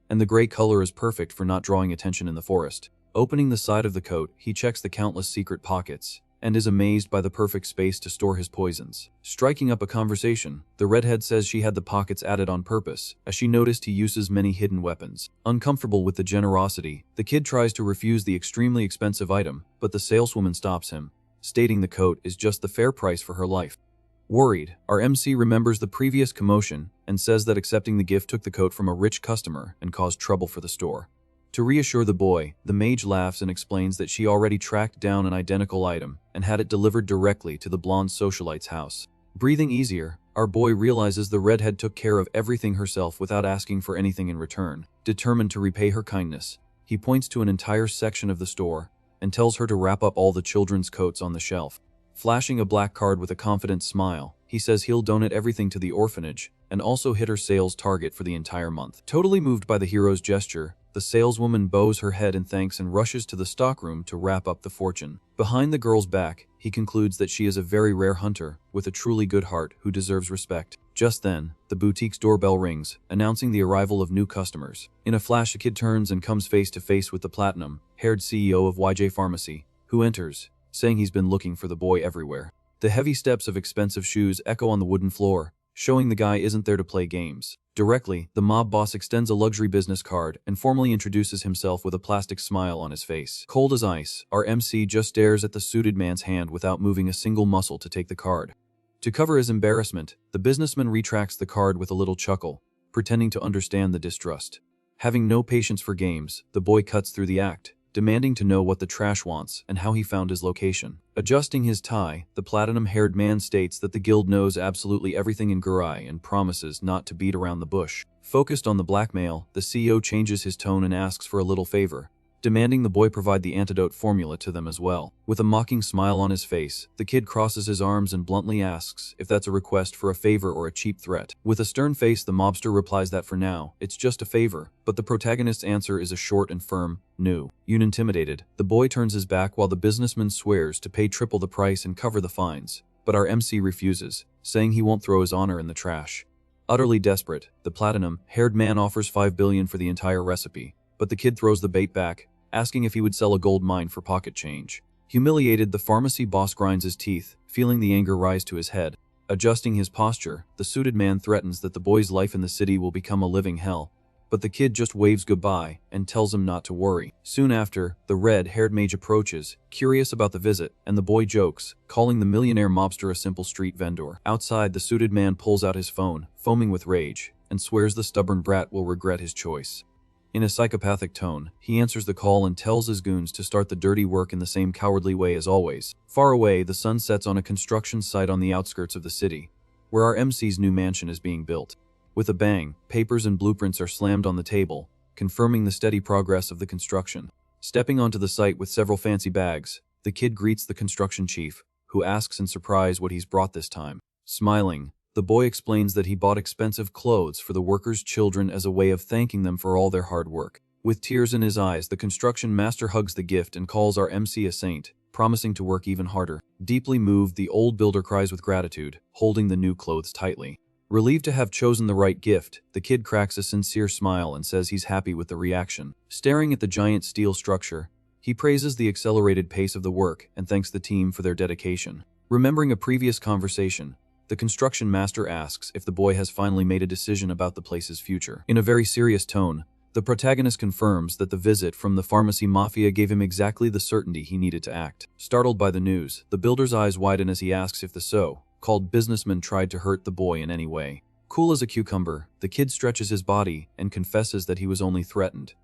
and the gray color is perfect for not drawing attention in the forest. Opening the side of the coat, he checks the countless secret pockets, and is amazed by the perfect space to store his poisons. Striking up a conversation, the redhead says she had the pockets added on purpose, as she noticed he uses many hidden weapons. Uncomfortable with the generosity, the kid tries to refuse the extremely expensive item, but the saleswoman stops him, stating the coat is just the fair price for her life. Worried, our MC remembers the previous commotion and says that accepting the gift took the coat from a rich customer and caused trouble for the store. To reassure the boy, the mage laughs and explains that she already tracked down an identical item and had it delivered directly to the blonde socialite's house. Breathing easier, our boy realizes the redhead took care of everything herself without asking for anything in return. Determined to repay her kindness, he points to an entire section of the store and tells her to wrap up all the children's coats on the shelf. Flashing a black card with a confident smile, he says he'll donate everything to the orphanage and also hit her sales target for the entire month. Totally moved by the hero's gesture, the saleswoman bows her head in thanks and rushes to the stockroom to wrap up the fortune. Behind the girl's back, he concludes that she is a very rare hunter with a truly good heart who deserves respect. Just then, the boutique's doorbell rings, announcing the arrival of new customers. In a flash, the kid turns and comes face to face with the platinum-haired CEO of YJ Pharmacy, who enters, saying he's been looking for the boy everywhere. The heavy steps of expensive shoes echo on the wooden floor, showing the guy isn't there to play games. Directly, the mob boss extends a luxury business card and formally introduces himself with a plastic smile on his face. Cold as ice, our MC just stares at the suited man's hand without moving a single muscle to take the card. To cover his embarrassment, the businessman retracts the card with a little chuckle, pretending to understand the distrust. Having no patience for games, the boy cuts through the act, demanding to know what the trash wants and how he found his location. Adjusting his tie, the platinum-haired man states that the guild knows absolutely everything in Guri and promises not to beat around the bush. Focused on the blackmail, the CEO changes his tone and asks for a little favor, demanding the boy provide the antidote formula to them as well. With a mocking smile on his face, the kid crosses his arms and bluntly asks if that's a request for a favor or a cheap threat. With a stern face, the mobster replies that for now, it's just a favor, but the protagonist's answer is a short and firm no. Intimidated, the boy turns his back while the businessman swears to pay triple the price and cover the fines, but our MC refuses, saying he won't throw his honor in the trash. Utterly desperate, the platinum-haired man offers 5 billion for the entire recipe, but the kid throws the bait back, asking if he would sell a gold mine for pocket change. Humiliated, the pharmacy boss grinds his teeth, feeling the anger rise to his head. Adjusting his posture, the suited man threatens that the boy's life in the city will become a living hell, but the kid just waves goodbye and tells him not to worry. Soon after, the red-haired mage approaches, curious about the visit, and the boy jokes, calling the millionaire mobster a simple street vendor. Outside, the suited man pulls out his phone, foaming with rage, and swears the stubborn brat will regret his choice. In a psychopathic tone, he answers the call and tells his goons to start the dirty work in the same cowardly way as always. Far away, the sun sets on a construction site on the outskirts of the city, where our MC's new mansion is being built. With a bang, papers and blueprints are slammed on the table, confirming the steady progress of the construction. Stepping onto the site with several fancy bags, the kid greets the construction chief, who asks in surprise what he's brought this time. Smiling, the boy explains that he bought expensive clothes for the workers' children as a way of thanking them for all their hard work. With tears in his eyes, the construction master hugs the gift and calls our MC a saint, promising to work even harder. Deeply moved, the old builder cries with gratitude, holding the new clothes tightly. Relieved to have chosen the right gift, the kid cracks a sincere smile and says he's happy with the reaction. Staring at the giant steel structure, he praises the accelerated pace of the work and thanks the team for their dedication. Remembering a previous conversation, the construction master asks if the boy has finally made a decision about the place's future. In a very serious tone, the protagonist confirms that the visit from the pharmacy mafia gave him exactly the certainty he needed to act. Startled by the news, the builder's eyes widen as he asks if the so-called businessman tried to hurt the boy in any way. Cool as a cucumber, the kid stretches his body and confesses that he was only threatened.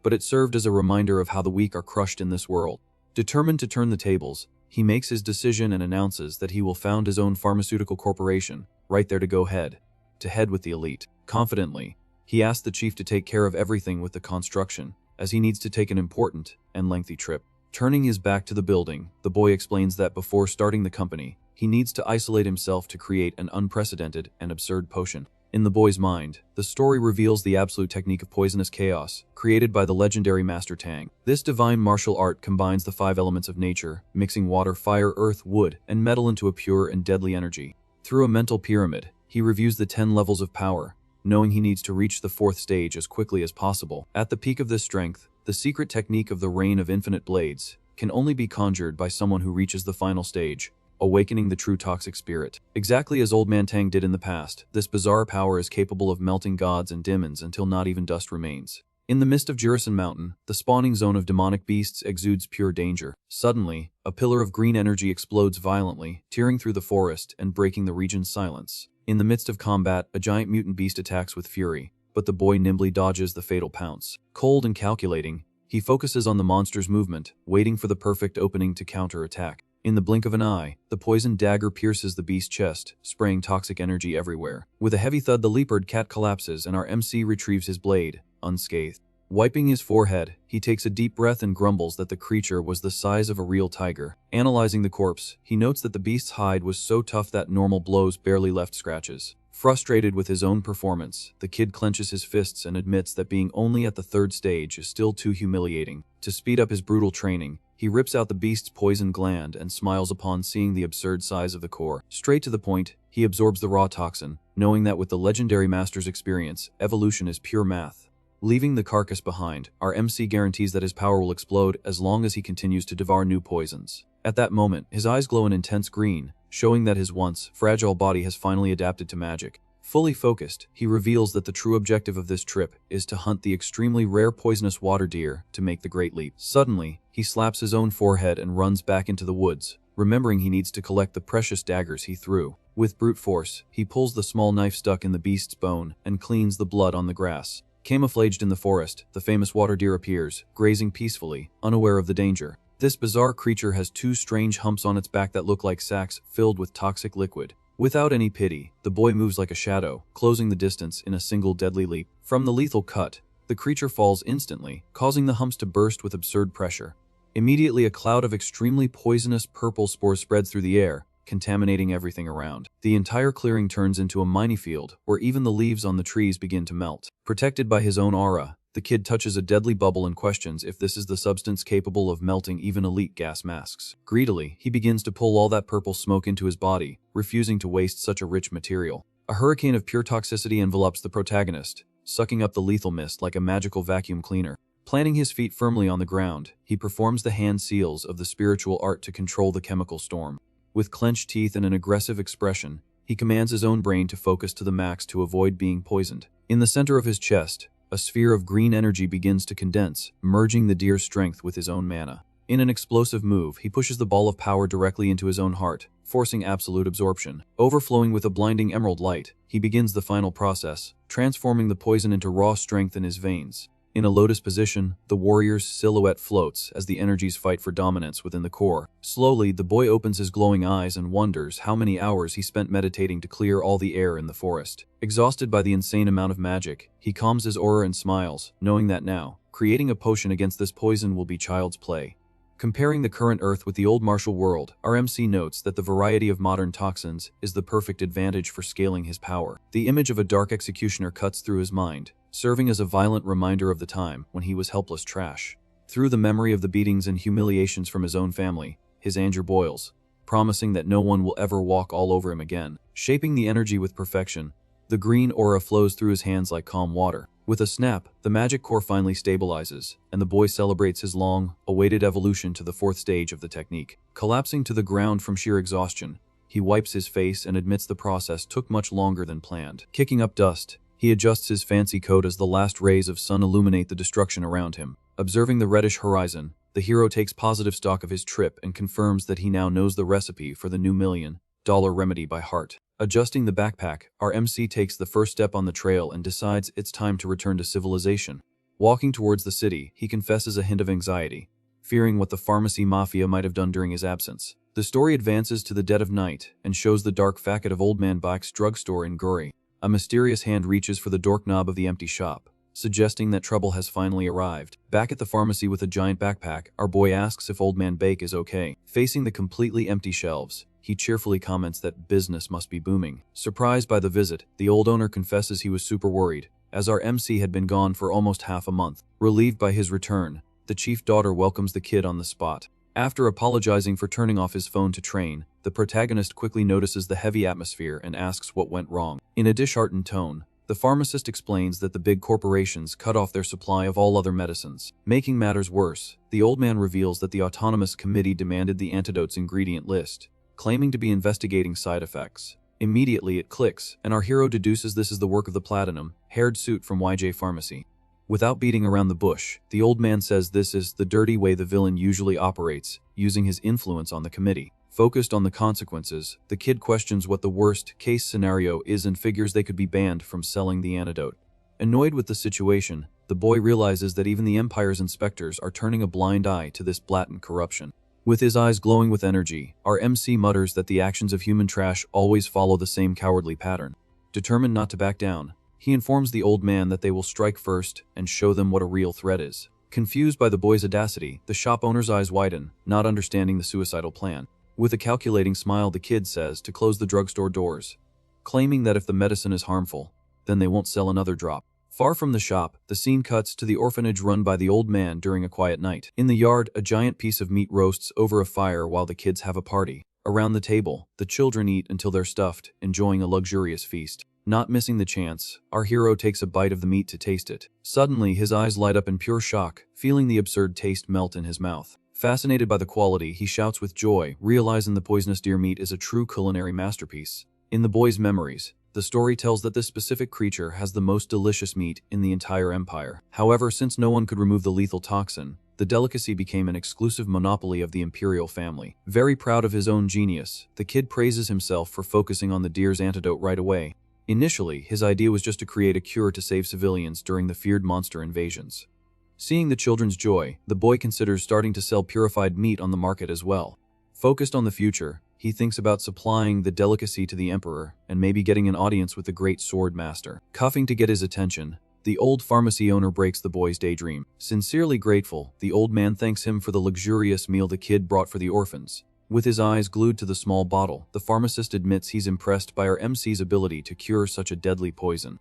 But it served as a reminder of how the weak are crushed in this world. Determined to turn the tables, he makes his decision and announces that he will found his own pharmaceutical corporation, right there to head with the elite. Confidently, he asks the chief to take care of everything with the construction, as he needs to take an important and lengthy trip. Turning his back to the building, the boy explains that before starting the company, he needs to isolate himself to create an unprecedented and absurd potion. In the boy's mind, the story reveals the absolute technique of poisonous chaos, created by the legendary Master Tang. This divine martial art combines the 5 elements of nature, mixing water, fire, earth, wood, and metal into a pure and deadly energy. Through a mental pyramid, he reviews the 10 levels of power, knowing he needs to reach the 4th stage as quickly as possible. At the peak of this strength, the secret technique of the Rain of Infinite Blades can only be conjured by someone who reaches the final stage, awakening the true toxic spirit. Exactly as Old Man Tang did in the past, this bizarre power is capable of melting gods and demons until not even dust remains. In the midst of Jurisan Mountain, the spawning zone of demonic beasts exudes pure danger. Suddenly, a pillar of green energy explodes violently, tearing through the forest and breaking the region's silence. In the midst of combat, a giant mutant beast attacks with fury, but the boy nimbly dodges the fatal pounce. Cold and calculating, he focuses on the monster's movement, waiting for the perfect opening to counterattack. In the blink of an eye, the poisoned dagger pierces the beast's chest, spraying toxic energy everywhere. With a heavy thud, the leopard cat collapses and our MC retrieves his blade, unscathed. Wiping his forehead, he takes a deep breath and grumbles that the creature was the size of a real tiger. Analyzing the corpse, he notes that the beast's hide was so tough that normal blows barely left scratches. Frustrated with his own performance, the kid clenches his fists and admits that being only at the 3rd stage is still too humiliating. To speed up his brutal training, he rips out the beast's poison gland and smiles upon seeing the absurd size of the core. Straight to the point, he absorbs the raw toxin, knowing that with the legendary master's experience, evolution is pure math. Leaving the carcass behind, our MC guarantees that his power will explode as long as he continues to devour new poisons. At that moment, his eyes glow an intense green, showing that his once fragile body has finally adapted to magic. Fully focused, he reveals that the true objective of this trip is to hunt the extremely rare poisonous water deer to make the great leap. Suddenly, he slaps his own forehead and runs back into the woods, remembering he needs to collect the precious daggers he threw. With brute force, he pulls the small knife stuck in the beast's bone and cleans the blood on the grass. Camouflaged in the forest, the famous water deer appears, grazing peacefully, unaware of the danger. This bizarre creature has 2 strange humps on its back that look like sacks filled with toxic liquid. Without any pity, the boy moves like a shadow, closing the distance in a single deadly leap. From the lethal cut, The creature falls instantly, causing the humps to burst with absurd pressure. Immediately, a cloud of extremely poisonous purple spores spreads through the air, contaminating everything around. The entire clearing turns into a minefield, where even the leaves on the trees begin to melt. Protected by his own aura, the kid touches a deadly bubble and questions if this is the substance capable of melting even elite gas masks. Greedily, he begins to pull all that purple smoke into his body, refusing to waste such a rich material. A hurricane of pure toxicity envelops the protagonist, sucking up the lethal mist like a magical vacuum cleaner. Planting his feet firmly on the ground, he performs the hand seals of the spiritual art to control the chemical storm. With clenched teeth and an aggressive expression, he commands his own brain to focus to the max to avoid being poisoned. In the center of his chest, a sphere of green energy begins to condense, merging the deer's strength with his own mana. In an explosive move, he pushes the ball of power directly into his own heart, forcing absolute absorption. Overflowing with a blinding emerald light, he begins the final process, transforming the poison into raw strength in his veins. In a lotus position, the warrior's silhouette floats as the energies fight for dominance within the core. Slowly, the boy opens his glowing eyes and wonders how many hours he spent meditating to clear all the air in the forest. Exhausted by the insane amount of magic, he calms his aura and smiles, knowing that now, creating a potion against this poison will be child's play. Comparing the current Earth with the old martial world, our MC notes that the variety of modern toxins is the perfect advantage for scaling his power. The image of a dark executioner cuts through his mind, serving as a violent reminder of the time when he was helpless trash. Through the memory of the beatings and humiliations from his own family, his anger boils, promising that no one will ever walk all over him again. Shaping the energy with perfection, the green aura flows through his hands like calm water. With a snap, the magic core finally stabilizes, and the boy celebrates his long-awaited evolution to the fourth stage of the technique. Collapsing to the ground from sheer exhaustion, he wipes his face and admits the process took much longer than planned. Kicking up dust, he adjusts his fancy coat as the last rays of sun illuminate the destruction around him. Observing the reddish horizon, the hero takes positive stock of his trip and confirms that he now knows the recipe for the new $1,000,000 remedy by heart. Adjusting the backpack, our MC takes the first step on the trail and decides it's time to return to civilization. Walking towards the city, he confesses a hint of anxiety, fearing what the pharmacy mafia might have done during his absence. The story advances to the dead of night and shows the dark facade of Old Man Bike's drugstore in Guri. A mysterious hand reaches for the doorknob of the empty shop, suggesting that trouble has finally arrived. Back at the pharmacy with a giant backpack, our boy asks if Old Man Bake is okay. Facing the completely empty shelves, he cheerfully comments that business must be booming. Surprised by the visit, the old owner confesses he was super worried, as our MC had been gone for almost half a month. Relieved by his return, the chief daughter welcomes the kid on the spot. After apologizing for turning off his phone to train, the protagonist quickly notices the heavy atmosphere and asks what went wrong. In a disheartened tone, the pharmacist explains that the big corporations cut off their supply of all other medicines. Making matters worse, the old man reveals that the autonomous committee demanded the antidote's ingredient list, claiming to be investigating side effects. Immediately it clicks, and our hero deduces this is the work of the platinum-haired suit from YJ Pharmacy. Without beating around the bush, the old man says this is the dirty way the villain usually operates, using his influence on the committee. Focused on the consequences, the kid questions what the worst-case scenario is and figures they could be banned from selling the antidote. Annoyed with the situation, the boy realizes that even the Empire's inspectors are turning a blind eye to this blatant corruption. With his eyes glowing with energy, our MC mutters that the actions of human trash always follow the same cowardly pattern. Determined not to back down, he informs the old man that they will strike first and show them what a real threat is. Confused by the boy's audacity, the shop owner's eyes widen, not understanding the suicidal plan. With a calculating smile, the kid says to close the drugstore doors, claiming that if the medicine is harmful, then they won't sell another drop. Far from the shop, the scene cuts to the orphanage run by the old man during a quiet night. In the yard, a giant piece of meat roasts over a fire while the kids have a party. Around the table, the children eat until they're stuffed, enjoying a luxurious feast. Not missing the chance, our hero takes a bite of the meat to taste it. Suddenly, his eyes light up in pure shock, feeling the absurd taste melt in his mouth. Fascinated by the quality, he shouts with joy, realizing the poisonous deer meat is a true culinary masterpiece. In the boy's memories, the story tells that this specific creature has the most delicious meat in the entire empire. However, since no one could remove the lethal toxin, the delicacy became an exclusive monopoly of the imperial family. Very proud of his own genius, the kid praises himself for focusing on the deer's antidote right away. Initially, his idea was just to create a cure to save civilians during the feared monster invasions. Seeing the children's joy, the boy considers starting to sell purified meat on the market as well. Focused on the future, he thinks about supplying the delicacy to the emperor and maybe getting an audience with the great sword master. Coughing to get his attention, The old pharmacy owner breaks the boy's daydream. Sincerely grateful, the old man thanks him for the luxurious meal the kid brought for the orphans. With his eyes glued to the small bottle, the pharmacist admits he's impressed by our MC's ability to cure such a deadly poison.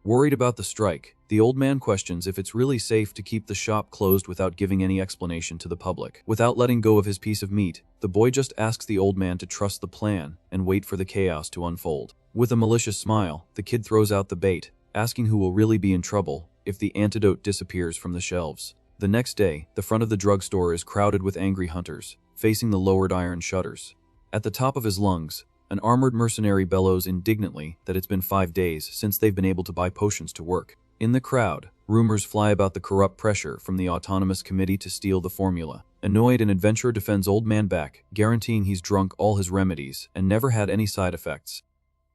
Worried about the strike, the old man questions if it's really safe to keep the shop closed without giving any explanation to the public. Without letting go of his piece of meat, the boy just asks the old man to trust the plan and wait for the chaos to unfold. With a malicious smile, the kid throws out the bait, asking who will really be in trouble if the antidote disappears from the shelves. The next day, the front of the drugstore is crowded with angry hunters, facing the lowered iron shutters. At the top of his lungs, an armored mercenary bellows indignantly that it's been 5 days since they've been able to buy potions to work. In the crowd, rumors fly about the corrupt pressure from the autonomous committee to steal the formula. Annoyed, an adventurer defends old man back, guaranteeing he's drunk all his remedies and never had any side effects.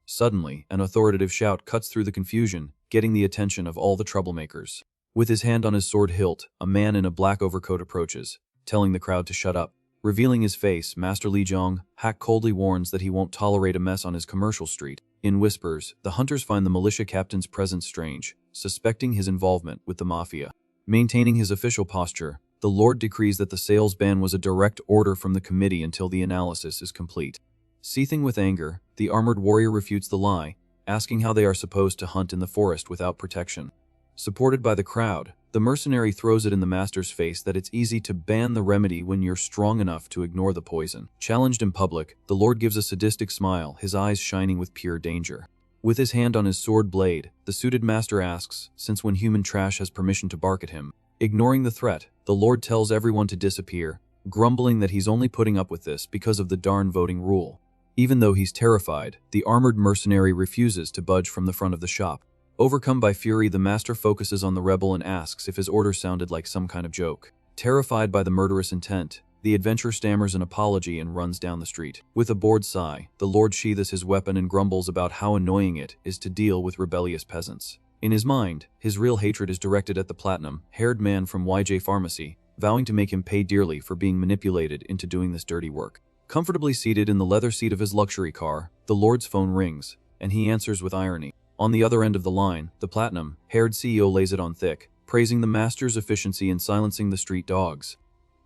Suddenly, an authoritative shout cuts through the confusion, getting the attention of all the troublemakers. With his hand on his sword hilt, a man in a black overcoat approaches, telling the crowd to shut up. Revealing his face, Master Li Zhong, Hack coldly warns that he won't tolerate a mess on his commercial street. In whispers, the hunters find the militia captain's presence strange, suspecting his involvement with the mafia. Maintaining his official posture, the Lord decrees that the sales ban was a direct order from the committee until the analysis is complete. Seething with anger, the armored warrior refutes the lie, asking how they are supposed to hunt in the forest without protection. Supported by the crowd, the mercenary throws it in the master's face that it's easy to ban the remedy when you're strong enough to ignore the poison. Challenged in public, the Lord gives a sadistic smile, his eyes shining with pure danger. With his hand on his sword blade, the suited master asks, since when human trash has permission to bark at him. Ignoring the threat, the Lord tells everyone to disappear, grumbling that he's only putting up with this because of the darn voting rule. Even though he's terrified, the armored mercenary refuses to budge from the front of the shop. Overcome by fury, the master focuses on the rebel and asks if his order sounded like some kind of joke. Terrified by the murderous intent, the adventurer stammers an apology and runs down the street. With a bored sigh, the Lord sheathes his weapon and grumbles about how annoying it is to deal with rebellious peasants. In his mind, his real hatred is directed at the platinum-haired man from YJ Pharmacy, vowing to make him pay dearly for being manipulated into doing this dirty work. Comfortably seated in the leather seat of his luxury car, the Lord's phone rings, and he answers with irony. On the other end of the line, the platinum-haired CEO lays it on thick, praising the master's efficiency in silencing the street dogs.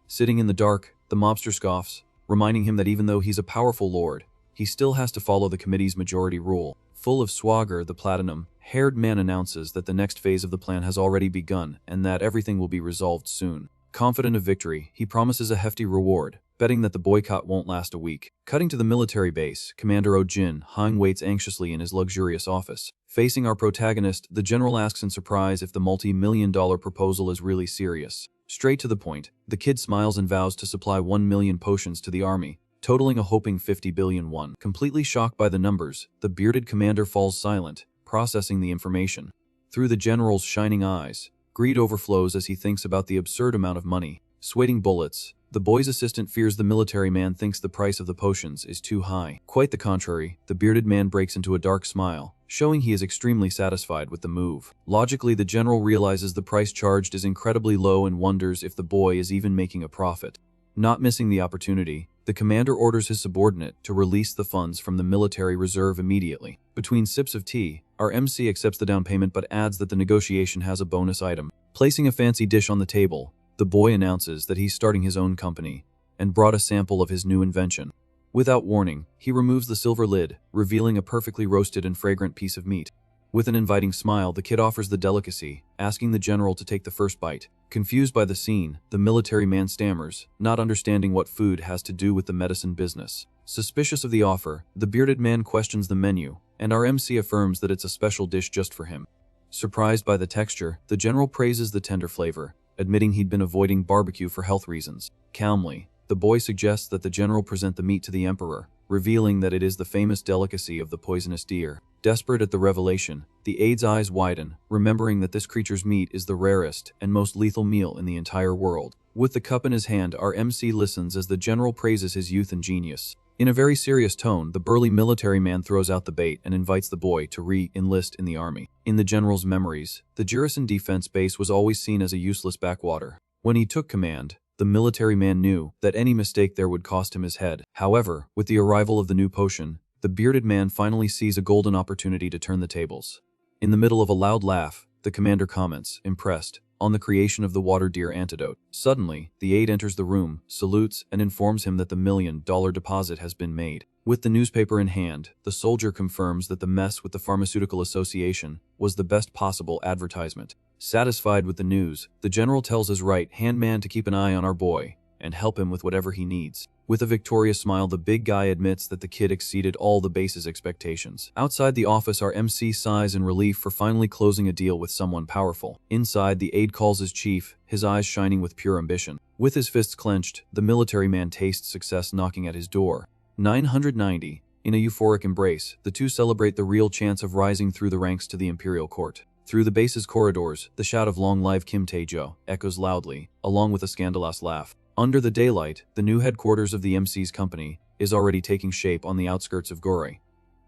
Sitting in the dark, the mobster scoffs, reminding him that even though he's a powerful lord, he still has to follow the committee's majority rule. Full of swagger, the platinum-haired man announces that the next phase of the plan has already begun and that everything will be resolved soon. Confident of victory, he promises a hefty reward, betting that the boycott won't last a week. Cutting to the military base, Commander Oh-jin Hang waits anxiously in his luxurious office. Facing our protagonist, the general asks in surprise if the multi-million-dollar proposal is really serious. Straight to the point, the kid smiles and vows to supply 1 million potions to the army, totaling a whopping 50 billion won. Completely shocked by the numbers, the bearded commander falls silent, processing the information. Through the general's shining eyes, greed overflows as he thinks about the absurd amount of money. Sweating bullets, the boy's assistant fears the military man thinks the price of the potions is too high. Quite the contrary, the bearded man breaks into a dark smile, showing he is extremely satisfied with the move. Logically, the general realizes the price charged is incredibly low and wonders if the boy is even making a profit. Not missing the opportunity, the commander orders his subordinate to release the funds from the military reserve immediately. Between sips of tea, our MC accepts the down payment but adds that the negotiation has a bonus item. Placing a fancy dish on the table, the boy announces that he's starting his own company and brought a sample of his new invention. Without warning, he removes the silver lid, revealing a perfectly roasted and fragrant piece of meat. With an inviting smile, the kid offers the delicacy, asking the general to take the first bite. Confused by the scene, the military man stammers, not understanding what food has to do with the medicine business. Suspicious of the offer, the bearded man questions the menu, and our MC affirms that it's a special dish just for him. Surprised by the texture, the general praises the tender flavor, admitting he'd been avoiding barbecue for health reasons. Calmly, the boy suggests that the general present the meat to the emperor, revealing that it is the famous delicacy of the poisonous deer. Desperate at the revelation, the aide's eyes widen, remembering that this creature's meat is the rarest and most lethal meal in the entire world. With the cup in his hand, our MC listens as the general praises his youth and genius. In a very serious tone, the burly military man throws out the bait and invites the boy to re-enlist in the army. In the general's memories, the Jirisan defense base was always seen as a useless backwater. When he took command, the military man knew that any mistake there would cost him his head. However, with the arrival of the new potion, the bearded man finally sees a golden opportunity to turn the tables. In the middle of a loud laugh, the commander comments, impressed, on the creation of the water deer antidote. Suddenly, the aide enters the room, salutes, and informs him that the $1 million deposit has been made. With the newspaper in hand, the soldier confirms that the mess with the Pharmaceutical Association was the best possible advertisement. Satisfied with the news, the general tells his right-hand man to keep an eye on our boy and help him with whatever he needs. With a victorious smile, the big guy admits that the kid exceeded all the base's expectations. Outside the office, our MC sighs in relief for finally closing a deal with someone powerful. Inside, the aide calls his chief, his eyes shining with pure ambition. With his fists clenched, the military man tastes success knocking at his door. 990. In a euphoric embrace, the two celebrate the real chance of rising through the ranks to the imperial court. Through the base's corridors, the shout of "Long live Kim Tae-jo" echoes loudly, along with a scandalous laugh. Under the daylight, the new headquarters of the MC's company is already taking shape on the outskirts of Guri.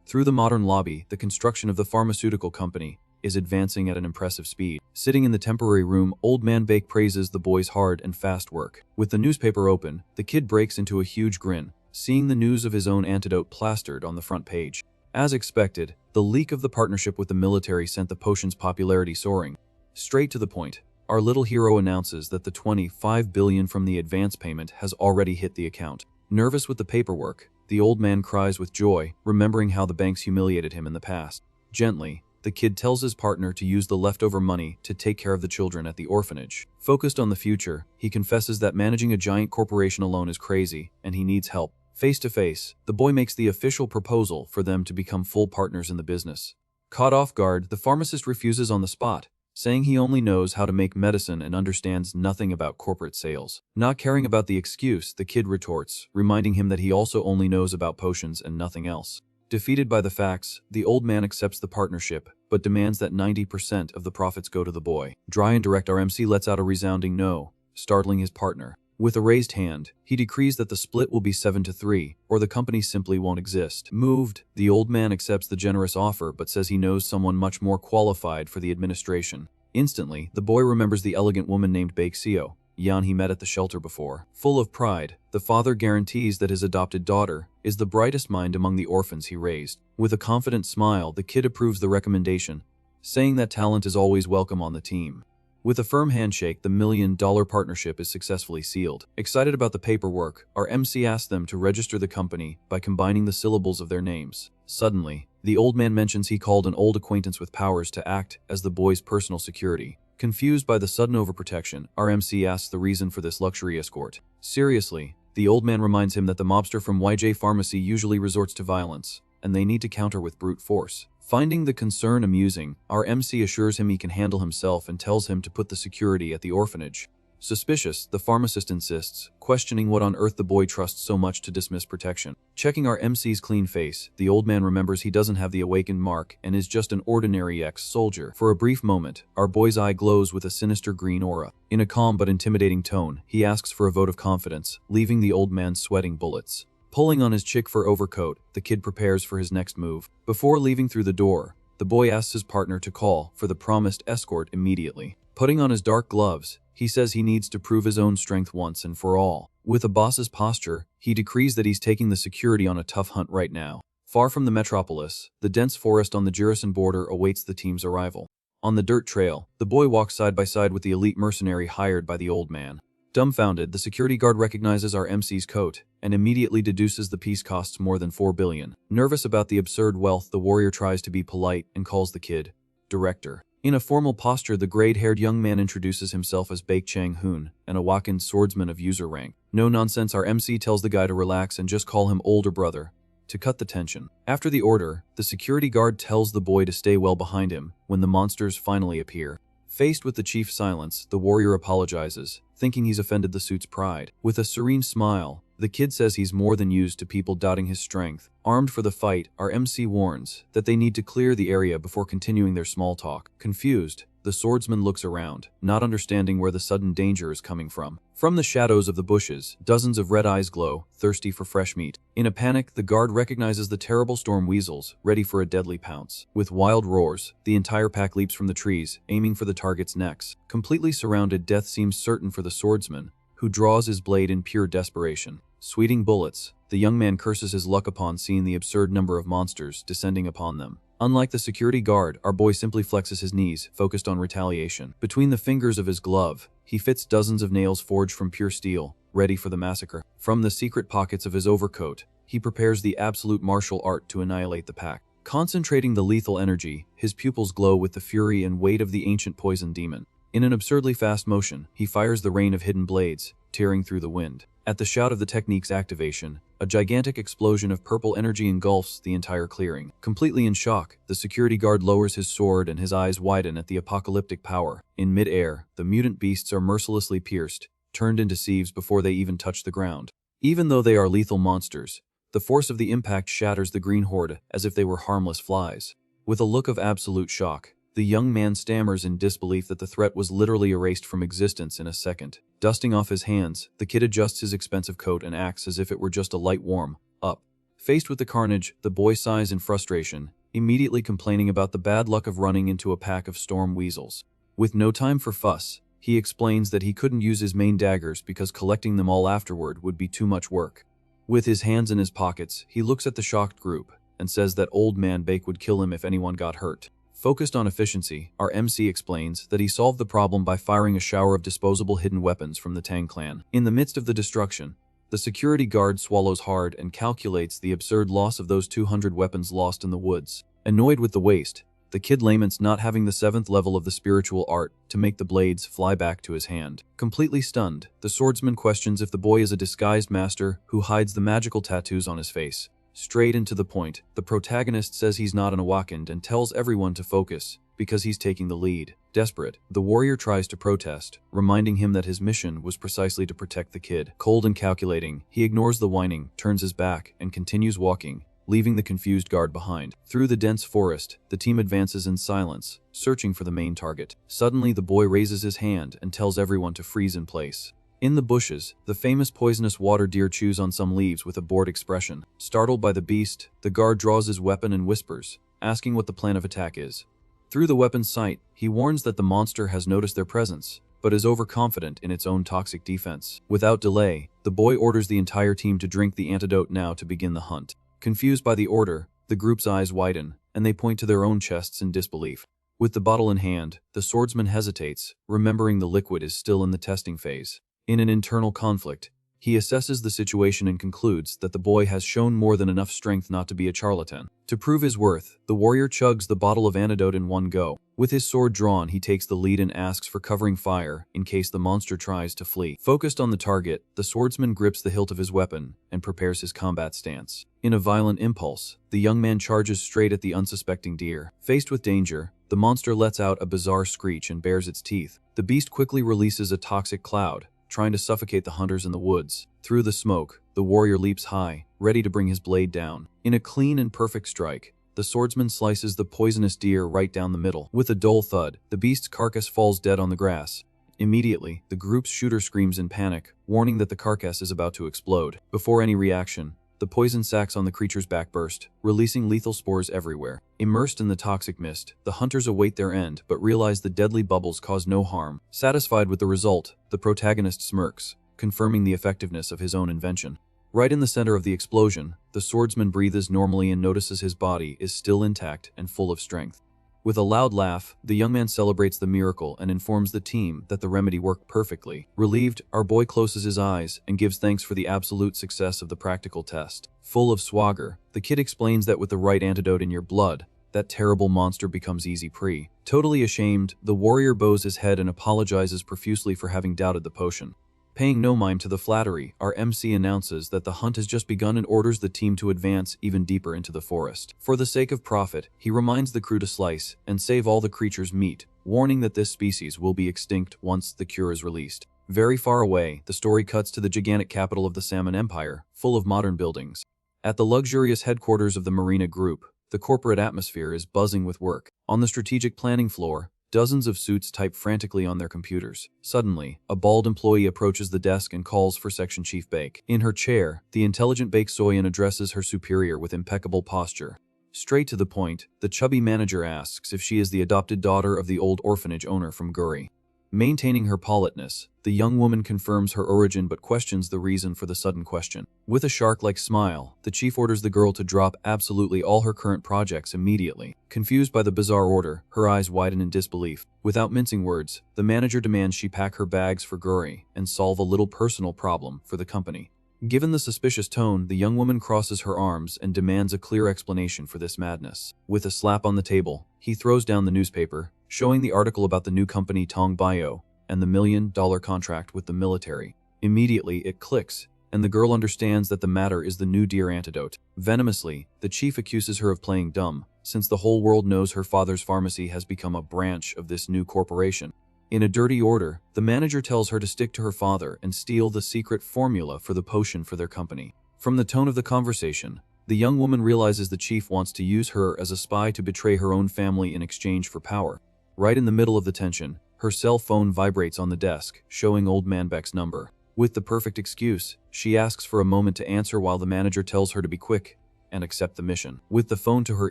Through the modern lobby, the construction of the pharmaceutical company is advancing at an impressive speed. Sitting in the temporary room, Old Man Bake praises the boy's hard and fast work. With the newspaper open, the kid breaks into a huge grin, seeing the news of his own antidote plastered on the front page. As expected, the leak of the partnership with the military sent the potion's popularity soaring. Straight to the point, our little hero announces that the $25 billion from the advance payment has already hit the account. Nervous with the paperwork, the old man cries with joy, remembering how the banks humiliated him in the past. Gently, the kid tells his partner to use the leftover money to take care of the children at the orphanage. Focused on the future, he confesses that managing a giant corporation alone is crazy, and he needs help. Face to face, the boy makes the official proposal for them to become full partners in the business. Caught off guard, the pharmacist refuses on the spot, saying he only knows how to make medicine and understands nothing about corporate sales. Not caring about the excuse, the kid retorts, reminding him that he also only knows about potions and nothing else. Defeated by the facts, the old man accepts the partnership, but demands that 90% of the profits go to the boy. Dry and direct, our MC lets out a resounding no, startling his partner. With a raised hand, he decrees that the split will be 7-3, or the company simply won't exist. Moved, the old man accepts the generous offer but says he knows someone much more qualified for the administration. Instantly, the boy remembers the elegant woman named Bakeseo, Yan he met at the shelter before. Full of pride, the father guarantees that his adopted daughter is the brightest mind among the orphans he raised. With a confident smile, the kid approves the recommendation, saying that talent is always welcome on the team. With a firm handshake, the $1 million partnership is successfully sealed. Excited about the paperwork, our MC asks them to register the company by combining the syllables of their names. Suddenly, the old man mentions he called an old acquaintance with powers to act as the boy's personal security. Confused by the sudden overprotection, our MC asks the reason for this luxury escort. Seriously, the old man reminds him that the mobster from YJ Pharmacy usually resorts to violence, and they need to counter with brute force. Finding the concern amusing, our MC assures him he can handle himself and tells him to put the security at the orphanage. Suspicious, the pharmacist insists, questioning what on earth the boy trusts so much to dismiss protection. Checking our MC's clean face, the old man remembers he doesn't have the awakened mark and is just an ordinary ex-soldier. For a brief moment, our boy's eye glows with a sinister green aura. In a calm but intimidating tone, he asks for a vote of confidence, leaving the old man sweating bullets. Pulling on his chick fur overcoat, the kid prepares for his next move. Before leaving through the door, the boy asks his partner to call for the promised escort immediately. Putting on his dark gloves, he says he needs to prove his own strength once and for all. With a boss's posture, he decrees that he's taking the security on a tough hunt right now. Far from the metropolis, the dense forest on the Jirisan border awaits the team's arrival. On the dirt trail, the boy walks side by side with the elite mercenary hired by the old man. Dumbfounded, the security guard recognizes our MC's coat and immediately deduces the piece costs more than $4 billion. Nervous about the absurd wealth, the warrior tries to be polite and calls the kid director. In a formal posture, the grayed-haired young man introduces himself as Baek Chang-hoon, an awakened swordsman of user rank. No nonsense, our MC tells the guy to relax and just call him older brother, to cut the tension. After the order, the security guard tells the boy to stay well behind him when the monsters finally appear. Faced with the chief's silence, the warrior apologizes, thinking he's offended the suit's pride. With a serene smile, the kid says he's more than used to people doubting his strength. Armed for the fight, our MC warns that they need to clear the area before continuing their small talk. Confused, the swordsman looks around, not understanding where the sudden danger is coming from. From the shadows of the bushes, dozens of red eyes glow, thirsty for fresh meat. In a panic, the guard recognizes the terrible storm weasels, ready for a deadly pounce. With wild roars, the entire pack leaps from the trees, aiming for the target's necks. Completely surrounded, death seems certain for the swordsman, who draws his blade in pure desperation. Sweating bullets, the young man curses his luck upon seeing the absurd number of monsters descending upon them. Unlike the security guard, our boy simply flexes his knees, focused on retaliation. Between the fingers of his glove, he fits dozens of nails forged from pure steel, ready for the massacre. From the secret pockets of his overcoat, he prepares the absolute martial art to annihilate the pack. Concentrating the lethal energy, his pupils glow with the fury and weight of the ancient poison demon. In an absurdly fast motion, he fires the rain of hidden blades, tearing through the wind. At the shout of the technique's activation, a gigantic explosion of purple energy engulfs the entire clearing. Completely in shock, the security guard lowers his sword and his eyes widen at the apocalyptic power. In mid-air, the mutant beasts are mercilessly pierced, turned into sieves before they even touch the ground. Even though they are lethal monsters, the force of the impact shatters the green horde as if they were harmless flies. With a look of absolute shock, the young man stammers in disbelief that the threat was literally erased from existence in a second. Dusting off his hands, the kid adjusts his expensive coat and acts as if it were just a light warm-up. Faced with the carnage, the boy sighs in frustration, immediately complaining about the bad luck of running into a pack of storm weasels. With no time for fuss, he explains that he couldn't use his main daggers because collecting them all afterward would be too much work. With his hands in his pockets, he looks at the shocked group and says that Old Man Bake would kill him if anyone got hurt. Focused on efficiency, our MC explains that he solved the problem by firing a shower of disposable hidden weapons from the Tang clan. In the midst of the destruction, the security guard swallows hard and calculates the absurd loss of those 200 weapons lost in the woods. Annoyed with the waste, the kid laments not having the 7th level of the spiritual art to make the blades fly back to his hand. Completely stunned, the swordsman questions if the boy is a disguised master who hides the magical tattoos on his face. Straight and to the point, the protagonist says he's not an awakened and tells everyone to focus, because he's taking the lead. Desperate, the warrior tries to protest, reminding him that his mission was precisely to protect the kid. Cold and calculating, he ignores the whining, turns his back, and continues walking, leaving the confused guard behind. Through the dense forest, the team advances in silence, searching for the main target. Suddenly, the boy raises his hand and tells everyone to freeze in place. In the bushes, the famous poisonous water deer chews on some leaves with a bored expression. Startled by the beast, the guard draws his weapon and whispers, asking what the plan of attack is. Through the weapon's sight, he warns that the monster has noticed their presence, but is overconfident in its own toxic defense. Without delay, the boy orders the entire team to drink the antidote now to begin the hunt. Confused by the order, the group's eyes widen, and they point to their own chests in disbelief. With the bottle in hand, the swordsman hesitates, remembering the liquid is still in the testing phase. In an internal conflict, he assesses the situation and concludes that the boy has shown more than enough strength not to be a charlatan. To prove his worth, the warrior chugs the bottle of antidote in one go. With his sword drawn, he takes the lead and asks for covering fire in case the monster tries to flee. Focused on the target, the swordsman grips the hilt of his weapon and prepares his combat stance. In a violent impulse, the young man charges straight at the unsuspecting deer. Faced with danger, the monster lets out a bizarre screech and bares its teeth. The beast quickly releases a toxic cloud, trying to suffocate the hunters in the woods. Through the smoke, the warrior leaps high, ready to bring his blade down. In a clean and perfect strike, the swordsman slices the poisonous deer right down the middle. With a dull thud, the beast's carcass falls dead on the grass. Immediately, the group's shooter screams in panic, warning that the carcass is about to explode. Before any reaction, the poison sacs on the creature's back burst, releasing lethal spores everywhere. Immersed in the toxic mist, the hunters await their end but realize the deadly bubbles cause no harm. Satisfied with the result, the protagonist smirks, confirming the effectiveness of his own invention. Right in the center of the explosion, the swordsman breathes normally and notices his body is still intact and full of strength. With a loud laugh, the young man celebrates the miracle and informs the team that the remedy worked perfectly. Relieved, our boy closes his eyes and gives thanks for the absolute success of the practical test. Full of swagger, the kid explains that with the right antidote in your blood, that terrible monster becomes easy prey. Totally ashamed, the warrior bows his head and apologizes profusely for having doubted the potion. Paying no mind to the flattery, our MC announces that the hunt has just begun and orders the team to advance even deeper into the forest. For the sake of profit, he reminds the crew to slice and save all the creature's meat, warning that this species will be extinct once the cure is released. Very far away, the story cuts to the gigantic capital of the Salmon Empire, full of modern buildings. At the luxurious headquarters of the Marina Group, the corporate atmosphere is buzzing with work. On the strategic planning floor, dozens of suits type frantically on their computers. Suddenly, a bald employee approaches the desk and calls for Section Chief Bake. In her chair, the intelligent Bake Soyan addresses her superior with impeccable posture. Straight to the point, the chubby manager asks if she is the adopted daughter of the old orphanage owner from Guri. Maintaining her politeness, the young woman confirms her origin but questions the reason for the sudden question. With a shark-like smile, the chief orders the girl to drop absolutely all her current projects immediately. Confused by the bizarre order, her eyes widen in disbelief. Without mincing words, the manager demands she pack her bags for Guri and solve a little personal problem for the company. Given the suspicious tone, the young woman crosses her arms and demands a clear explanation for this madness. With a slap on the table, he throws down the newspaper, showing the article about the new company Tong Bio and the $1 million contract with the military. Immediately, it clicks, and the girl understands that the matter is the new deer antidote. Venomously, the chief accuses her of playing dumb, since the whole world knows her father's pharmacy has become a branch of this new corporation. In a dirty order, the manager tells her to stick to her father and steal the secret formula for the potion for their company. From the tone of the conversation, the young woman realizes the chief wants to use her as a spy to betray her own family in exchange for power. Right in the middle of the tension, her cell phone vibrates on the desk, showing Old Man Beck's number. With the perfect excuse, she asks for a moment to answer while the manager tells her to be quick and accept the mission. With the phone to her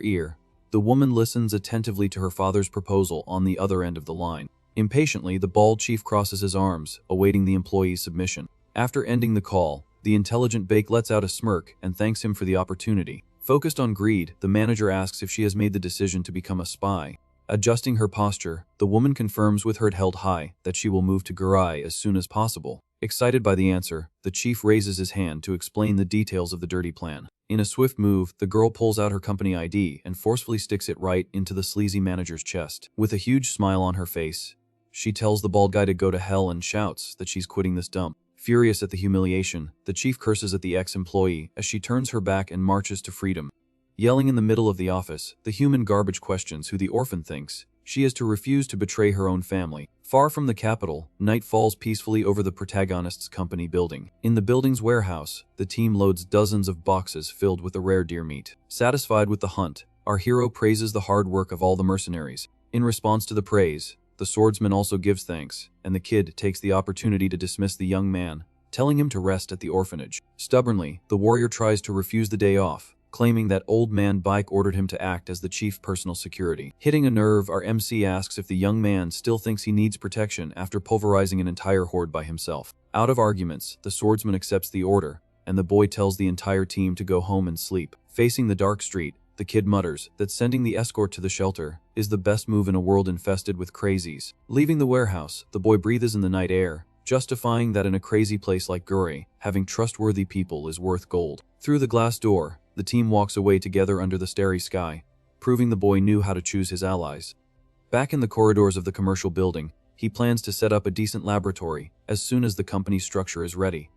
ear, the woman listens attentively to her father's proposal on the other end of the line. Impatiently, the bald chief crosses his arms, awaiting the employee's submission. After ending the call, the intelligent Bake lets out a smirk and thanks him for the opportunity. Focused on greed, the manager asks if she has made the decision to become a spy. Adjusting her posture, the woman confirms with her head held high that she will move to Guri as soon as possible. Excited by the answer, the chief raises his hand to explain the details of the dirty plan. In a swift move, the girl pulls out her company ID and forcefully sticks it right into the sleazy manager's chest. With a huge smile on her face, she tells the bald guy to go to hell and shouts that she's quitting this dump. Furious at the humiliation, the chief curses at the ex-employee as she turns her back and marches to freedom. Yelling in the middle of the office, the human garbage questions who the orphan thinks she is to refuse to betray her own family. Far from the capital, night falls peacefully over the protagonist's company building. In the building's warehouse, the team loads dozens of boxes filled with the rare deer meat. Satisfied with the hunt, our hero praises the hard work of all the mercenaries. In response to the praise, the swordsman also gives thanks, and the kid takes the opportunity to dismiss the young man, telling him to rest at the orphanage. Stubbornly, the warrior tries to refuse the day off, claiming that Old Man Bike ordered him to act as the chief personal security. Hitting a nerve, our MC asks if the young man still thinks he needs protection after pulverizing an entire horde by himself. Out of arguments, the swordsman accepts the order, and the boy tells the entire team to go home and sleep. Facing the dark street, the kid mutters that sending the escort to the shelter is the best move in a world infested with crazies. Leaving the warehouse, the boy breathes in the night air, justifying that in a crazy place like Guri, having trustworthy people is worth gold. Through the glass door, the team walks away together under the starry sky, proving the boy knew how to choose his allies. Back in the corridors of the commercial building, he plans to set up a decent laboratory as soon as the company's structure is ready.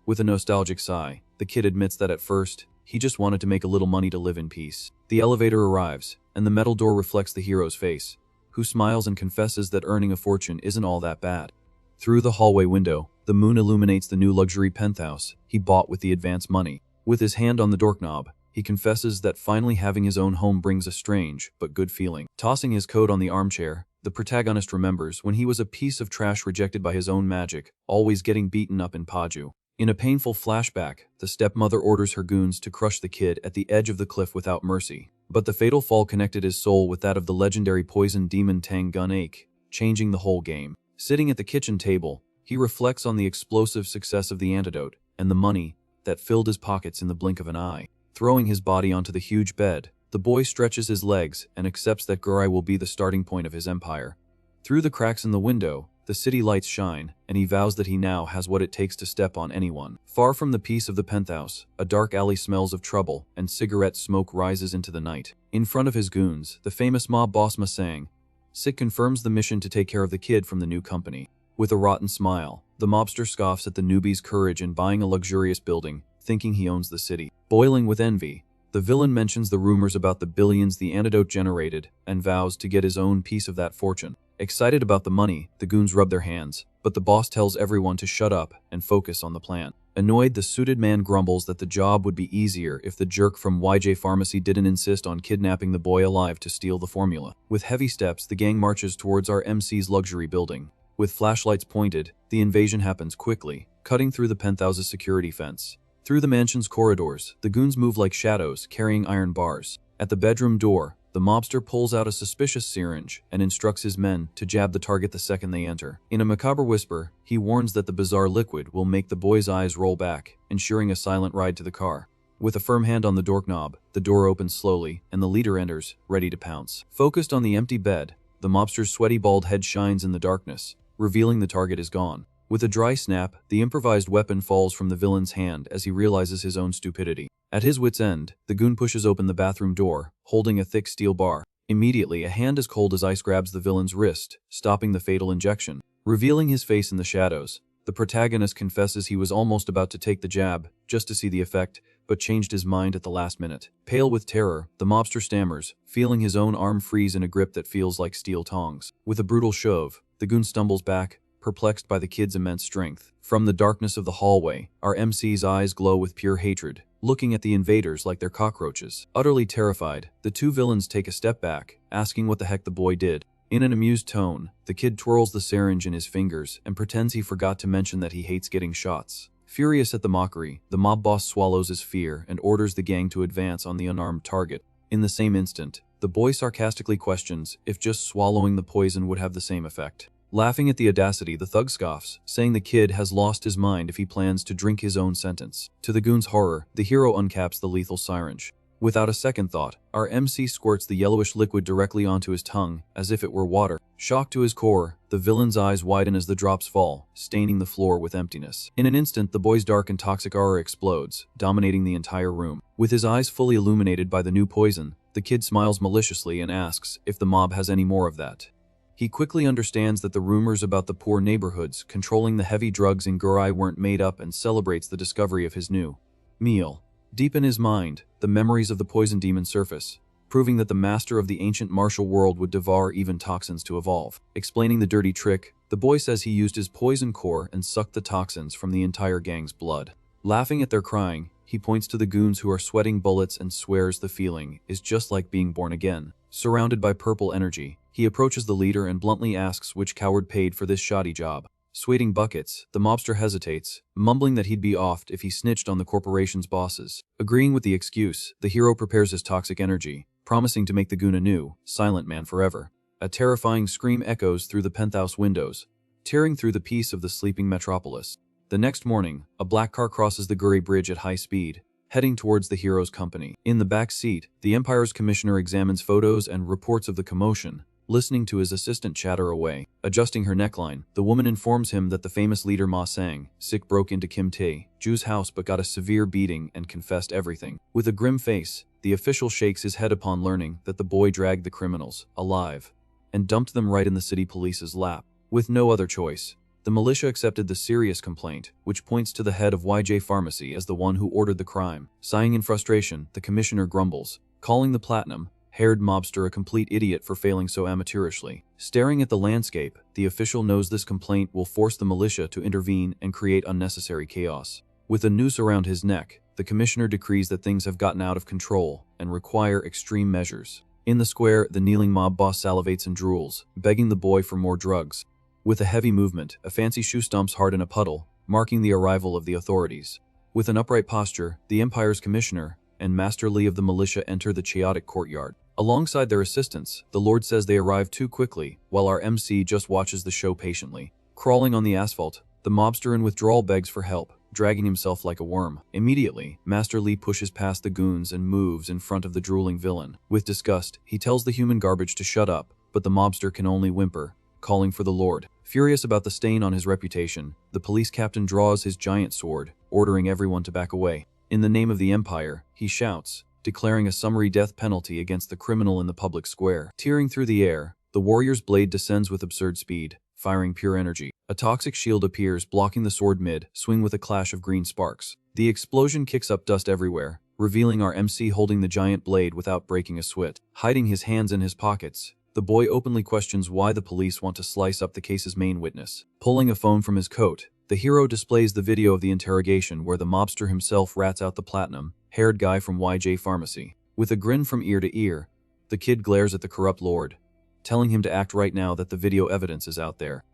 With a nostalgic sigh, the kid admits that at first, he just wanted to make a little money to live in peace. The elevator arrives, and the metal door reflects the hero's face, who smiles and confesses that earning a fortune isn't all that bad. Through the hallway window, the moon illuminates the new luxury penthouse he bought with the advance money. With his hand on the doorknob, he confesses that finally having his own home brings a strange but good feeling. Tossing his coat on the armchair, the protagonist remembers when he was a piece of trash rejected by his own magic, always getting beaten up in Paju. In a painful flashback, the stepmother orders her goons to crush the kid at the edge of the cliff without mercy. But the fatal fall connected his soul with that of the legendary poison demon Tang Gun, changing the whole game. Sitting at the kitchen table, he reflects on the explosive success of the antidote and the money that filled his pockets in the blink of an eye. Throwing his body onto the huge bed, the boy stretches his legs and accepts that Guri will be the starting point of his empire. Through the cracks in the window, the city lights shine, and he vows that he now has what it takes to step on anyone. Far from the peace of the penthouse, a dark alley smells of trouble, and cigarette smoke rises into the night. In front of his goons, the famous mob boss Masang Sik confirms the mission to take care of the kid from the new company. With a rotten smile, the mobster scoffs at the newbie's courage in buying a luxurious building, thinking he owns the city. Boiling with envy, the villain mentions the rumors about the billions the antidote generated and vows to get his own piece of that fortune. Excited about the money, the goons rub their hands, but the boss tells everyone to shut up and focus on the plan. Annoyed, the suited man grumbles that the job would be easier if the jerk from YJ Pharmacy didn't insist on kidnapping the boy alive to steal the formula. With heavy steps, the gang marches towards our MC's luxury building. With flashlights pointed, the invasion happens quickly, cutting through the penthouse's security fence. Through the mansion's corridors, the goons move like shadows, carrying iron bars. At the bedroom door, The mobster pulls out a suspicious syringe and instructs his men to jab the target the second they enter. In a macabre whisper, he warns that the bizarre liquid will make the boy's eyes roll back, ensuring a silent ride to the car. With a firm hand on the doorknob, the door opens slowly, and the leader enters, ready to pounce. Focused on the empty bed, the mobster's sweaty bald head shines in the darkness, revealing the target is gone. With a dry snap, the improvised weapon falls from the villain's hand as he realizes his own stupidity. At his wit's end, the goon pushes open the bathroom door, holding a thick steel bar. Immediately, a hand as cold as ice grabs the villain's wrist, stopping the fatal injection. Revealing his face in the shadows, the protagonist confesses he was almost about to take the jab, just to see the effect, but changed his mind at the last minute. Pale with terror, the mobster stammers, feeling his own arm freeze in a grip that feels like steel tongs. With a brutal shove, the goon stumbles back, perplexed by the kid's immense strength. From the darkness of the hallway, our MC's eyes glow with pure hatred, looking at the invaders like they're cockroaches. Utterly terrified, the two villains take a step back, asking what the heck the boy did. In an amused tone, the kid twirls the syringe in his fingers and pretends he forgot to mention that he hates getting shots. Furious at the mockery, the mob boss swallows his fear and orders the gang to advance on the unarmed target. In the same instant, the boy sarcastically questions if just swallowing the poison would have the same effect. Laughing at the audacity, the thug scoffs, saying the kid has lost his mind if he plans to drink his own sentence. To the goon's horror, the hero uncaps the lethal syringe. Without a second thought, our MC squirts the yellowish liquid directly onto his tongue, as if it were water. Shocked to his core, the villain's eyes widen as the drops fall, staining the floor with emptiness. In an instant, the boy's dark and toxic aura explodes, dominating the entire room. With his eyes fully illuminated by the new poison, the kid smiles maliciously and asks if the mob has any more of that. He quickly understands that the rumors about the poor neighborhoods controlling the heavy drugs in Guri weren't made up and celebrates the discovery of his new meal. Deep in his mind, the memories of the poison demon surface, proving that the master of the ancient martial world would devour even toxins to evolve. Explaining the dirty trick, the boy says he used his poison core and sucked the toxins from the entire gang's blood. Laughing at their crying, he points to the goons who are sweating bullets and swears the feeling is just like being born again. Surrounded by purple energy, he approaches the leader and bluntly asks which coward paid for this shoddy job. Sweating buckets, the mobster hesitates, mumbling that he'd be offed if he snitched on the corporation's bosses. Agreeing with the excuse, the hero prepares his toxic energy, promising to make the goon a new, silent man forever. A terrifying scream echoes through the penthouse windows, tearing through the peace of the sleeping metropolis. The next morning, a black car crosses the Guri Bridge at high speed, heading towards the hero's company. In the back seat, the Empire's commissioner examines photos and reports of the commotion, listening to his assistant chatter away. Adjusting her neckline, the woman informs him that the famous leader Ma Sang, sick, broke into Kim Tae-ju's house but got a severe beating and confessed everything. With a grim face, the official shakes his head upon learning that the boy dragged the criminals, alive, and dumped them right in the city police's lap. With no other choice, the militia accepted the serious complaint, which points to the head of YJ Pharmacy as the one who ordered the crime. Sighing in frustration, the commissioner grumbles, calling the platinum-haired mobster a complete idiot for failing so amateurishly. Staring at the landscape, the official knows this complaint will force the militia to intervene and create unnecessary chaos. With a noose around his neck, the commissioner decrees that things have gotten out of control and require extreme measures. In the square, the kneeling mob boss salivates and drools, begging the boy for more drugs. With a heavy movement, a fancy shoe stomps hard in a puddle, marking the arrival of the authorities. With an upright posture, the Empire's commissioner and Master Li of the militia enter the chaotic courtyard. Alongside their assistants, the Lord says they arrive too quickly, while our MC just watches the show patiently. Crawling on the asphalt, the mobster in withdrawal begs for help, dragging himself like a worm. Immediately, Master Li pushes past the goons and moves in front of the drooling villain. With disgust, he tells the human garbage to shut up, but the mobster can only whimper, calling for the Lord. Furious about the stain on his reputation, the police captain draws his giant sword, ordering everyone to back away. In the name of the Empire, he shouts, declaring a summary death penalty against the criminal in the public square. Tearing through the air, the warrior's blade descends with absurd speed, firing pure energy. A toxic shield appears, blocking the sword mid-swing with a clash of green sparks. The explosion kicks up dust everywhere, revealing our MC holding the giant blade without breaking a sweat. Hiding his hands in his pockets, the boy openly questions why the police want to slice up the case's main witness. Pulling a phone from his coat, the hero displays the video of the interrogation where the mobster himself rats out the platinum-haired guy from YJ Pharmacy. With a grin from ear to ear, the kid glares at the corrupt Lord, telling him to act right now that the video evidence is out there.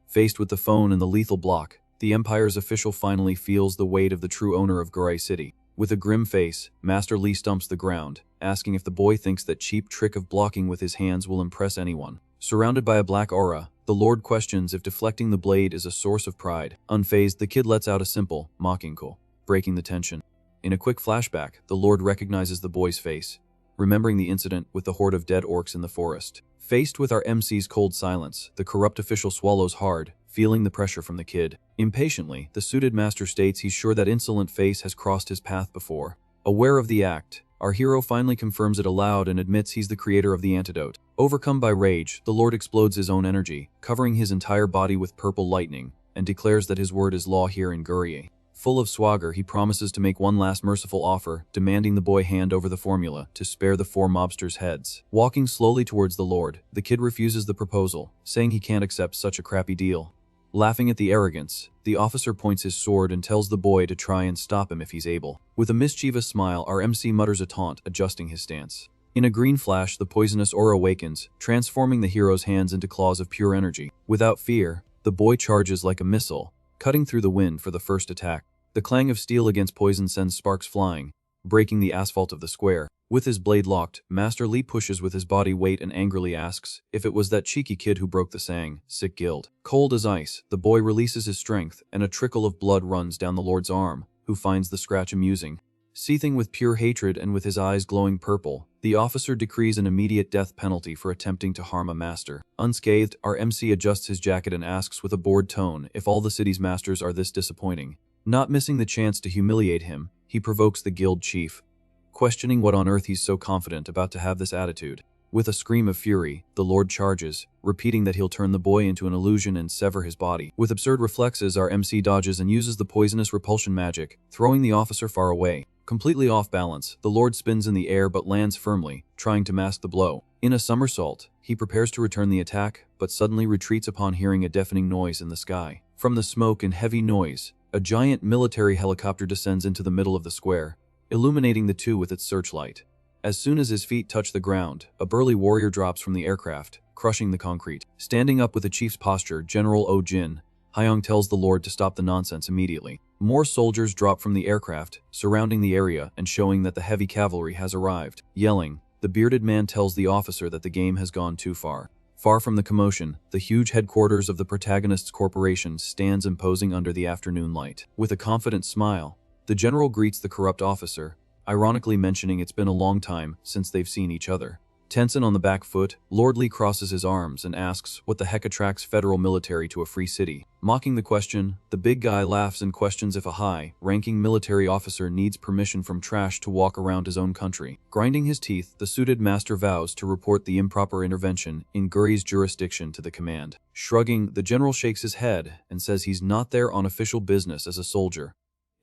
Faced with the phone and the lethal block, the Empire's official finally feels the weight of the true owner of Guri City. With a grim face, Master Lee stumps the ground, asking if the boy thinks that cheap trick of blocking with his hands will impress anyone. Surrounded by a black aura, the Lord questions if deflecting the blade is a source of pride. Unfazed, the kid lets out a simple, mocking call, breaking the tension. In a quick flashback, the Lord recognizes the boy's face, remembering the incident with the horde of dead orcs in the forest. Faced with our MC's cold silence, the corrupt official swallows hard, feeling the pressure from the kid. Impatiently, the suited master states he's sure that insolent face has crossed his path before. Aware of the act, our hero finally confirms it aloud and admits he's the creator of the antidote. Overcome by rage, the Lord explodes his own energy, covering his entire body with purple lightning, and declares that his word is law here in Guri. Full of swagger, he promises to make one last merciful offer, demanding the boy hand over the formula to spare the 4 mobsters' heads. Walking slowly towards the Lord, the kid refuses the proposal, saying he can't accept such a crappy deal. Laughing at the arrogance, the officer points his sword and tells the boy to try and stop him if he's able. With a mischievous smile, our MC mutters a taunt, adjusting his stance. In a green flash, the poisonous aura awakens, transforming the hero's hands into claws of pure energy. Without fear, the boy charges like a missile, cutting through the wind for the first attack. The clang of steel against poison sends sparks flying, breaking the asphalt of the square. With his blade locked, Master Lee pushes with his body weight and angrily asks if it was that cheeky kid who broke the Sang, sick guild. Cold as ice, the boy releases his strength, and a trickle of blood runs down the Lord's arm, who finds the scratch amusing. Seething with pure hatred and with his eyes glowing purple, the officer decrees an immediate death penalty for attempting to harm a master. Unscathed, our MC adjusts his jacket and asks with a bored tone if all the city's masters are this disappointing. Not missing the chance to humiliate him, he provokes the guild chief, questioning what on earth he's so confident about to have this attitude. With a scream of fury, the Lord charges, repeating that he'll turn the boy into an illusion and sever his body. With absurd reflexes, our MC dodges and uses the poisonous repulsion magic, throwing the officer far away. Completely off balance, the Lord spins in the air but lands firmly, trying to mask the blow. In a somersault, he prepares to return the attack, but suddenly retreats upon hearing a deafening noise in the sky. From the smoke and heavy noise, a giant military helicopter descends into the middle of the square, illuminating the two with its searchlight. As soon as his feet touch the ground, a burly warrior drops from the aircraft, crushing the concrete. Standing up with the chief's posture, General Oh Jin, Hyung tells the Lord to stop the nonsense immediately. More soldiers drop from the aircraft, surrounding the area and showing that the heavy cavalry has arrived. Yelling, the bearded man tells the officer that the game has gone too far. Far from the commotion, the huge headquarters of the protagonist's corporation stands imposing under the afternoon light. With a confident smile, the general greets the corrupt officer, ironically mentioning it's been a long time since they've seen each other. Tense and on the back foot, Lord Lee crosses his arms and asks what the heck attracts federal military to a free city. Mocking the question, the big guy laughs and questions if a high-ranking military officer needs permission from trash to walk around his own country. Grinding his teeth, the suited master vows to report the improper intervention in Guri's jurisdiction to the command. Shrugging, the general shakes his head and says he's not there on official business as a soldier.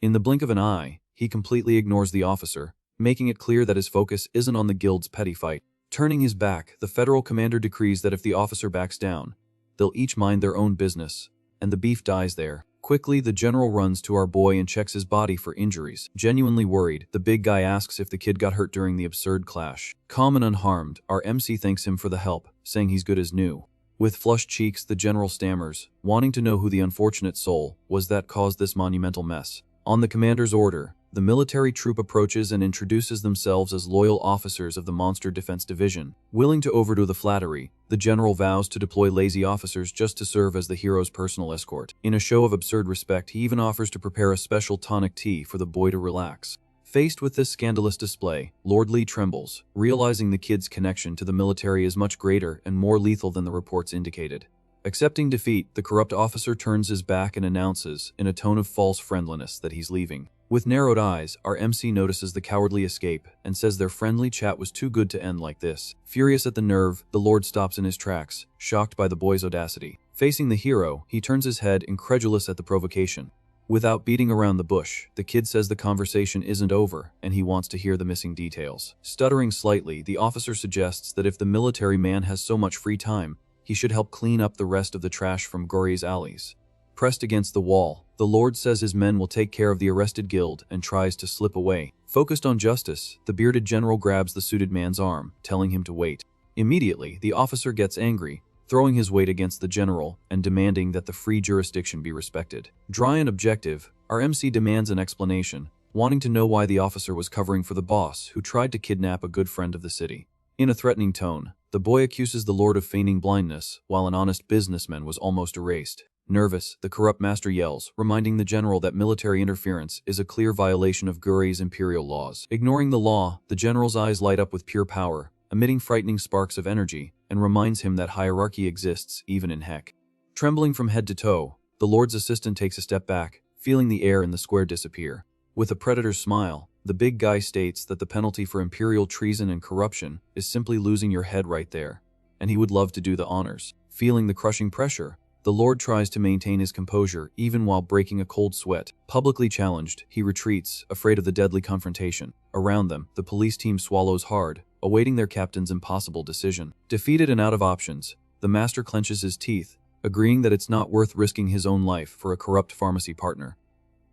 In the blink of an eye, he completely ignores the officer, making it clear that his focus isn't on the guild's petty fight. Turning his back, the federal commander decrees that if the officer backs down, they'll each mind their own business, and the beef dies there. Quickly, the general runs to our boy and checks his body for injuries. Genuinely worried, the big guy asks if the kid got hurt during the absurd clash. Calm and unharmed, our MC thanks him for the help, saying he's good as new. With flushed cheeks, the general stammers, wanting to know who the unfortunate soul was that caused this monumental mess. On the commander's order, the military troop approaches and introduces themselves as loyal officers of the Monster Defense Division. Willing to overdo the flattery, the general vows to deploy lazy officers just to serve as the hero's personal escort. In a show of absurd respect, he even offers to prepare a special tonic tea for the boy to relax. Faced with this scandalous display, Lord Lee trembles, realizing the kid's connection to the military is much greater and more lethal than the reports indicated. Accepting defeat, the corrupt officer turns his back and announces, in a tone of false friendliness, that he's leaving. With narrowed eyes, our MC notices the cowardly escape and says their friendly chat was too good to end like this. Furious at the nerve, the Lord stops in his tracks, shocked by the boy's audacity. Facing the hero, he turns his head, incredulous at the provocation. Without beating around the bush, the kid says the conversation isn't over and he wants to hear the missing details. Stuttering slightly, the officer suggests that if the military man has so much free time, he should help clean up the rest of the trash from Guri's alleys. Pressed against the wall, the Lord says his men will take care of the arrested guild and tries to slip away. Focused on justice, the bearded general grabs the suited man's arm, telling him to wait. Immediately, the officer gets angry, throwing his weight against the general and demanding that the free jurisdiction be respected. Dry and objective, our MC demands an explanation, wanting to know why the officer was covering for the boss who tried to kidnap a good friend of the city. In a threatening tone, the boy accuses the lord of feigning blindness, while an honest businessman was almost erased. Nervous, the corrupt master yells, reminding the general that military interference is a clear violation of Guri's imperial laws. Ignoring the law, the general's eyes light up with pure power, emitting frightening sparks of energy, and reminds him that hierarchy exists even in heck. Trembling from head to toe, the lord's assistant takes a step back, feeling the air in the square disappear. With a predator's smile, the big guy states that the penalty for imperial treason and corruption is simply losing your head right there, and he would love to do the honors. Feeling the crushing pressure, the lord tries to maintain his composure even while breaking a cold sweat. Publicly challenged, he retreats, afraid of the deadly confrontation. Around them, the police team swallows hard, awaiting their captain's impossible decision. Defeated and out of options, the master clenches his teeth, agreeing that it's not worth risking his own life for a corrupt pharmacy partner.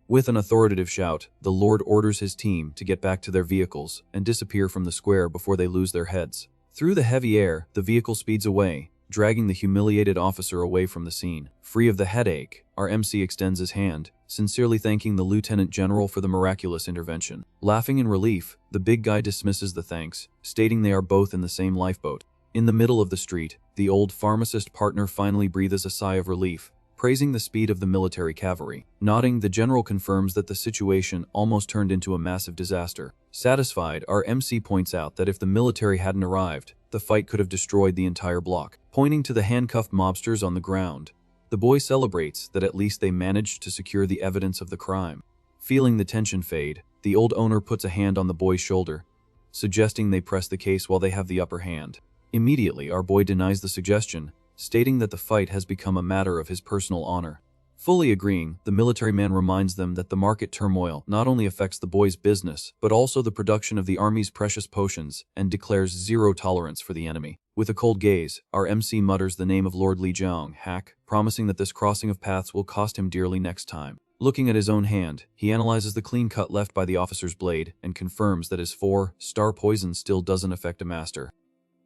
With an authoritative shout, the lord orders his team to get back to their vehicles and disappear from the square before they lose their heads. Through the heavy air, the vehicle speeds away, dragging the humiliated officer away from the scene. Free of the headache, our MC extends his hand, sincerely thanking the lieutenant general for the miraculous intervention. Laughing in relief, the big guy dismisses the thanks, stating they are both in the same lifeboat. In the middle of the street, the old pharmacist partner finally breathes a sigh of relief, praising the speed of the military cavalry. Nodding, the general confirms that the situation almost turned into a massive disaster. Satisfied, our MC points out that if the military hadn't arrived, the fight could have destroyed the entire block. Pointing to the handcuffed mobsters on the ground, the boy celebrates that at least they managed to secure the evidence of the crime. Feeling the tension fade, the old owner puts a hand on the boy's shoulder, suggesting they press the case while they have the upper hand. Immediately, our boy denies the suggestion, stating that the fight has become a matter of his personal honor. Fully agreeing, the military man reminds them that the market turmoil not only affects the boy's business, but also the production of the army's precious potions, and declares zero tolerance for the enemy. With a cold gaze, our MC mutters the name of Lord Li Jiang, hack, promising that this crossing of paths will cost him dearly next time. Looking at his own hand, he analyzes the clean cut left by the officer's blade and confirms that his 4-star poison still doesn't affect a master.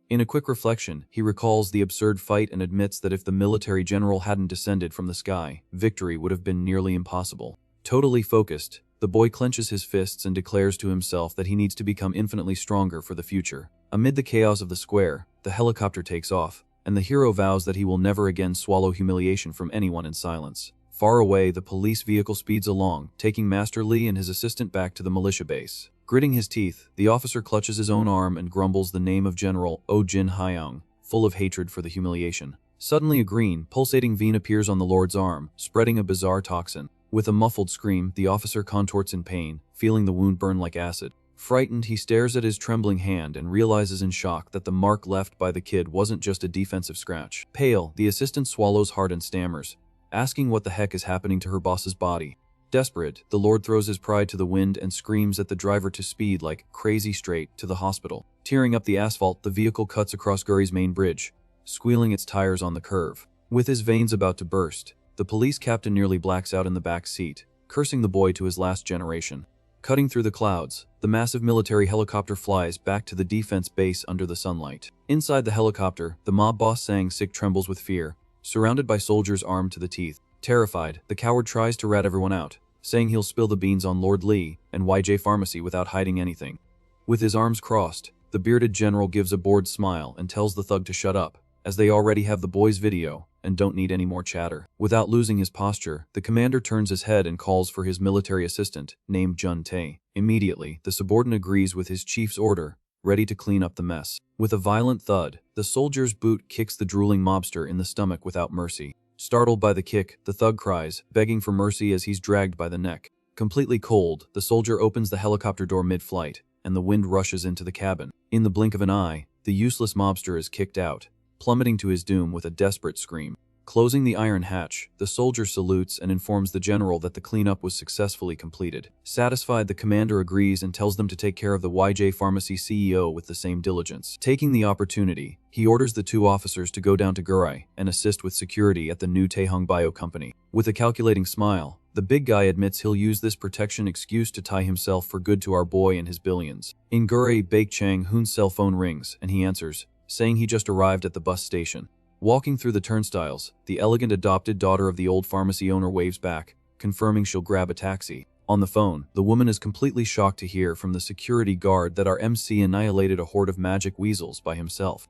In a quick reflection, he recalls the absurd fight and admits that if the military general hadn't descended from the sky, victory would have been nearly impossible. Totally focused, the boy clenches his fists and declares to himself that he needs to become infinitely stronger for the future. Amid the chaos of the square, the helicopter takes off, and the hero vows that he will never again swallow humiliation from anyone in silence. Far away, the police vehicle speeds along, taking Master Li and his assistant back to the militia base. Gritting his teeth, the officer clutches his own arm and grumbles the name of General Oh Jin Hyung, full of hatred for the humiliation. Suddenly, a green, pulsating vein appears on the lord's arm, spreading a bizarre toxin. With a muffled scream, the officer contorts in pain, feeling the wound burn like acid. Frightened, he stares at his trembling hand and realizes in shock that the mark left by the kid wasn't just a defensive scratch. Pale, the assistant swallows hard and stammers, asking what the heck is happening to her boss's body. Desperate, the lord throws his pride to the wind and screams at the driver to speed like crazy straight to the hospital. Tearing up the asphalt, the vehicle cuts across Guri's main bridge, squealing its tires on the curve. With his veins about to burst, the police captain nearly blacks out in the back seat, cursing the boy to his last generation. Cutting through the clouds, the massive military helicopter flies back to the defense base under the sunlight. Inside the helicopter, the mob boss Sang Sik trembles with fear, surrounded by soldiers armed to the teeth. Terrified, the coward tries to rat everyone out, saying he'll spill the beans on Lord Li and YJ Pharmacy without hiding anything. With his arms crossed, the bearded general gives a bored smile and tells the thug to shut up, as they already have the boy's video and don't need any more chatter. Without losing his posture, the commander turns his head and calls for his military assistant, named Jun Tae. Immediately, the subordinate agrees with his chief's order, ready to clean up the mess. With a violent thud, the soldier's boot kicks the drooling mobster in the stomach without mercy. Startled by the kick, the thug cries, begging for mercy as he's dragged by the neck. Completely cold, the soldier opens the helicopter door mid-flight, and the wind rushes into the cabin. In the blink of an eye, the useless mobster is kicked out, plummeting to his doom with a desperate scream. Closing the iron hatch, the soldier salutes and informs the general that the cleanup was successfully completed. Satisfied, the commander agrees and tells them to take care of the YJ Pharmacy CEO with the same diligence. Taking the opportunity, he orders the two officers to go down to Guri and assist with security at the new Taehung Bio Company. With a calculating smile, the big guy admits he'll use this protection excuse to tie himself for good to our boy and his billions. In Guri, Baek Chang Hoon's cell phone rings, and he answers, saying he just arrived at the bus station. Walking through the turnstiles, the elegant adopted daughter of the old pharmacy owner waves back, confirming she'll grab a taxi. On the phone, the woman is completely shocked to hear from the security guard that our MC annihilated a horde of magic weasels by himself.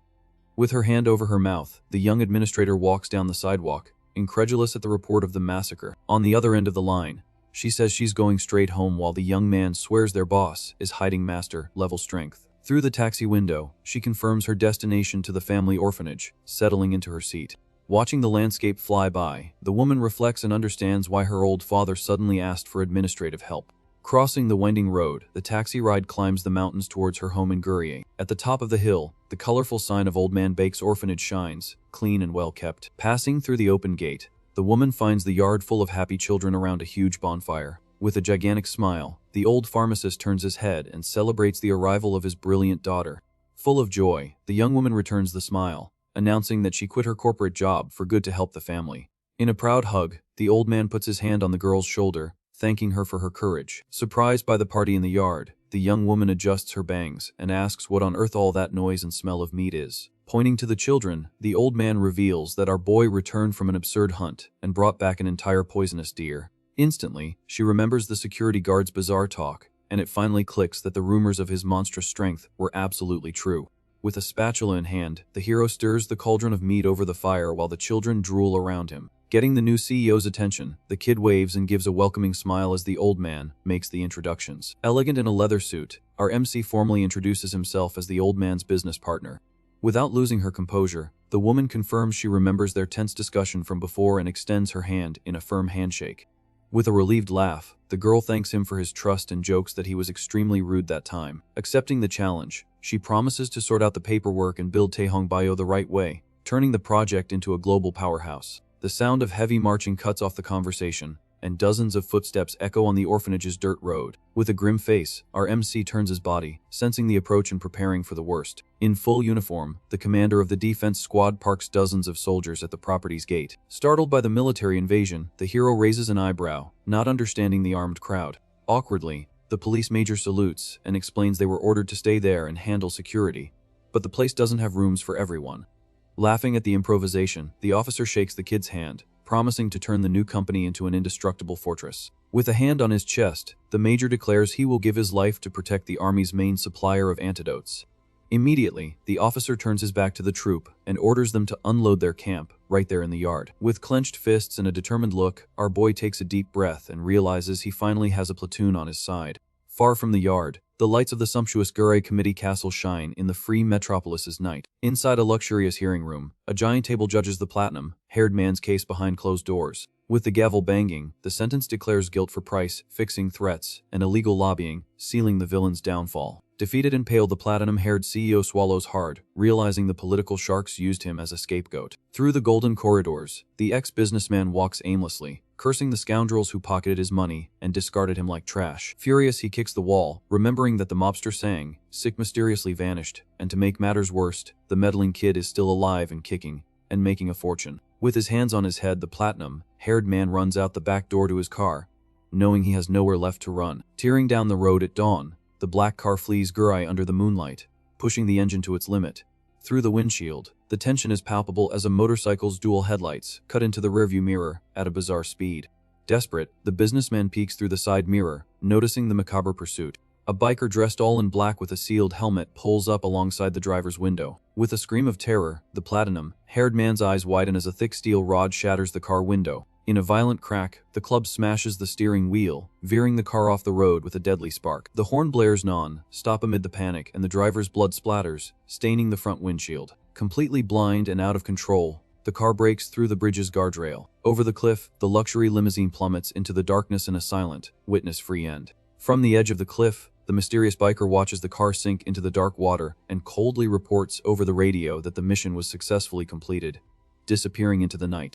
With her hand over her mouth, the young administrator walks down the sidewalk, incredulous at the report of the massacre. On the other end of the line, she says she's going straight home while the young man swears their boss is hiding master-level strength. Through the taxi window, she confirms her destination to the family orphanage, settling into her seat. Watching the landscape fly by, the woman reflects and understands why her old father suddenly asked for administrative help. Crossing the winding road, the taxi ride climbs the mountains towards her home in Guri. At the top of the hill, the colorful sign of Old Man Bake's orphanage shines, clean and well kept. Passing through the open gate, the woman finds the yard full of happy children around a huge bonfire. With a gigantic smile, the old pharmacist turns his head and celebrates the arrival of his brilliant daughter. Full of joy, the young woman returns the smile, announcing that she quit her corporate job for good to help the family. In a proud hug, the old man puts his hand on the girl's shoulder, thanking her for her courage. Surprised by the party in the yard, the young woman adjusts her bangs and asks what on earth all that noise and smell of meat is. Pointing to the children, the old man reveals that our boy returned from an absurd hunt and brought back an entire poisonous deer. Instantly, she remembers the security guard's bizarre talk, and it finally clicks that the rumors of his monstrous strength were absolutely true. With a spatula in hand, the hero stirs the cauldron of meat over the fire while the children drool around him. Getting the new CEO's attention, the kid waves and gives a welcoming smile as the old man makes the introductions. Elegant in a leather suit, our MC formally introduces himself as the old man's business partner. Without losing her composure, the woman confirms she remembers their tense discussion from before and extends her hand in a firm handshake. With a relieved laugh, the girl thanks him for his trust and jokes that he was extremely rude that time. Accepting the challenge, she promises to sort out the paperwork and build Taehongbayo the right way, turning the project into a global powerhouse. The sound of heavy marching cuts off the conversation, and dozens of footsteps echo on the orphanage's dirt road. With a grim face, our MC turns his body, sensing the approach and preparing for the worst. In full uniform, the commander of the defense squad parks dozens of soldiers at the property's gate. Startled by the military invasion, the hero raises an eyebrow, not understanding the armed crowd. Awkwardly, the police major salutes and explains they were ordered to stay there and handle security, but the place doesn't have rooms for everyone. Laughing at the improvisation, the officer shakes the kid's hand, promising to turn the new company into an indestructible fortress. With a hand on his chest, the major declares he will give his life to protect the army's main supplier of antidotes. Immediately, the officer turns his back to the troop and orders them to unload their camp right there in the yard. With clenched fists and a determined look, our boy takes a deep breath and realizes he finally has a platoon on his side. Far from the yard, the lights of the sumptuous Guri committee castle shine in the free metropolis's night. Inside a luxurious hearing room, a giant table judges the platinum-haired man's case behind closed doors. With the gavel banging, the sentence declares guilt for price-fixing threats and illegal lobbying, sealing the villain's downfall. Defeated and pale, the platinum-haired CEO swallows hard, realizing the political sharks used him as a scapegoat. Through the golden corridors, the ex-businessman walks aimlessly, cursing the scoundrels who pocketed his money and discarded him like trash. Furious, he kicks the wall, remembering that the mobster Sang, sick, mysteriously vanished, and to make matters worse, the meddling kid is still alive and kicking, and making a fortune. With his hands on his head, the platinum-haired man runs out the back door to his car, knowing he has nowhere left to run. Tearing down the road at dawn, the black car flees Guri under the moonlight, pushing the engine to its limit. Through the windshield, the tension is palpable as a motorcycle's dual headlights cut into the rearview mirror at a bizarre speed. Desperate, the businessman peeks through the side mirror, noticing the macabre pursuit. A biker dressed all in black with a sealed helmet pulls up alongside the driver's window. With a scream of terror, the platinum-haired man's eyes widen as a thick steel rod shatters the car window. In a violent crack, the club smashes the steering wheel, veering the car off the road with a deadly spark. The horn blares non-stop amid the panic, and the driver's blood splatters, staining the front windshield. Completely blind and out of control, the car breaks through the bridge's guardrail. Over the cliff, the luxury limousine plummets into the darkness in a silent, witness-free end. From the edge of the cliff, the mysterious biker watches the car sink into the dark water and coldly reports over the radio that the mission was successfully completed, disappearing into the night.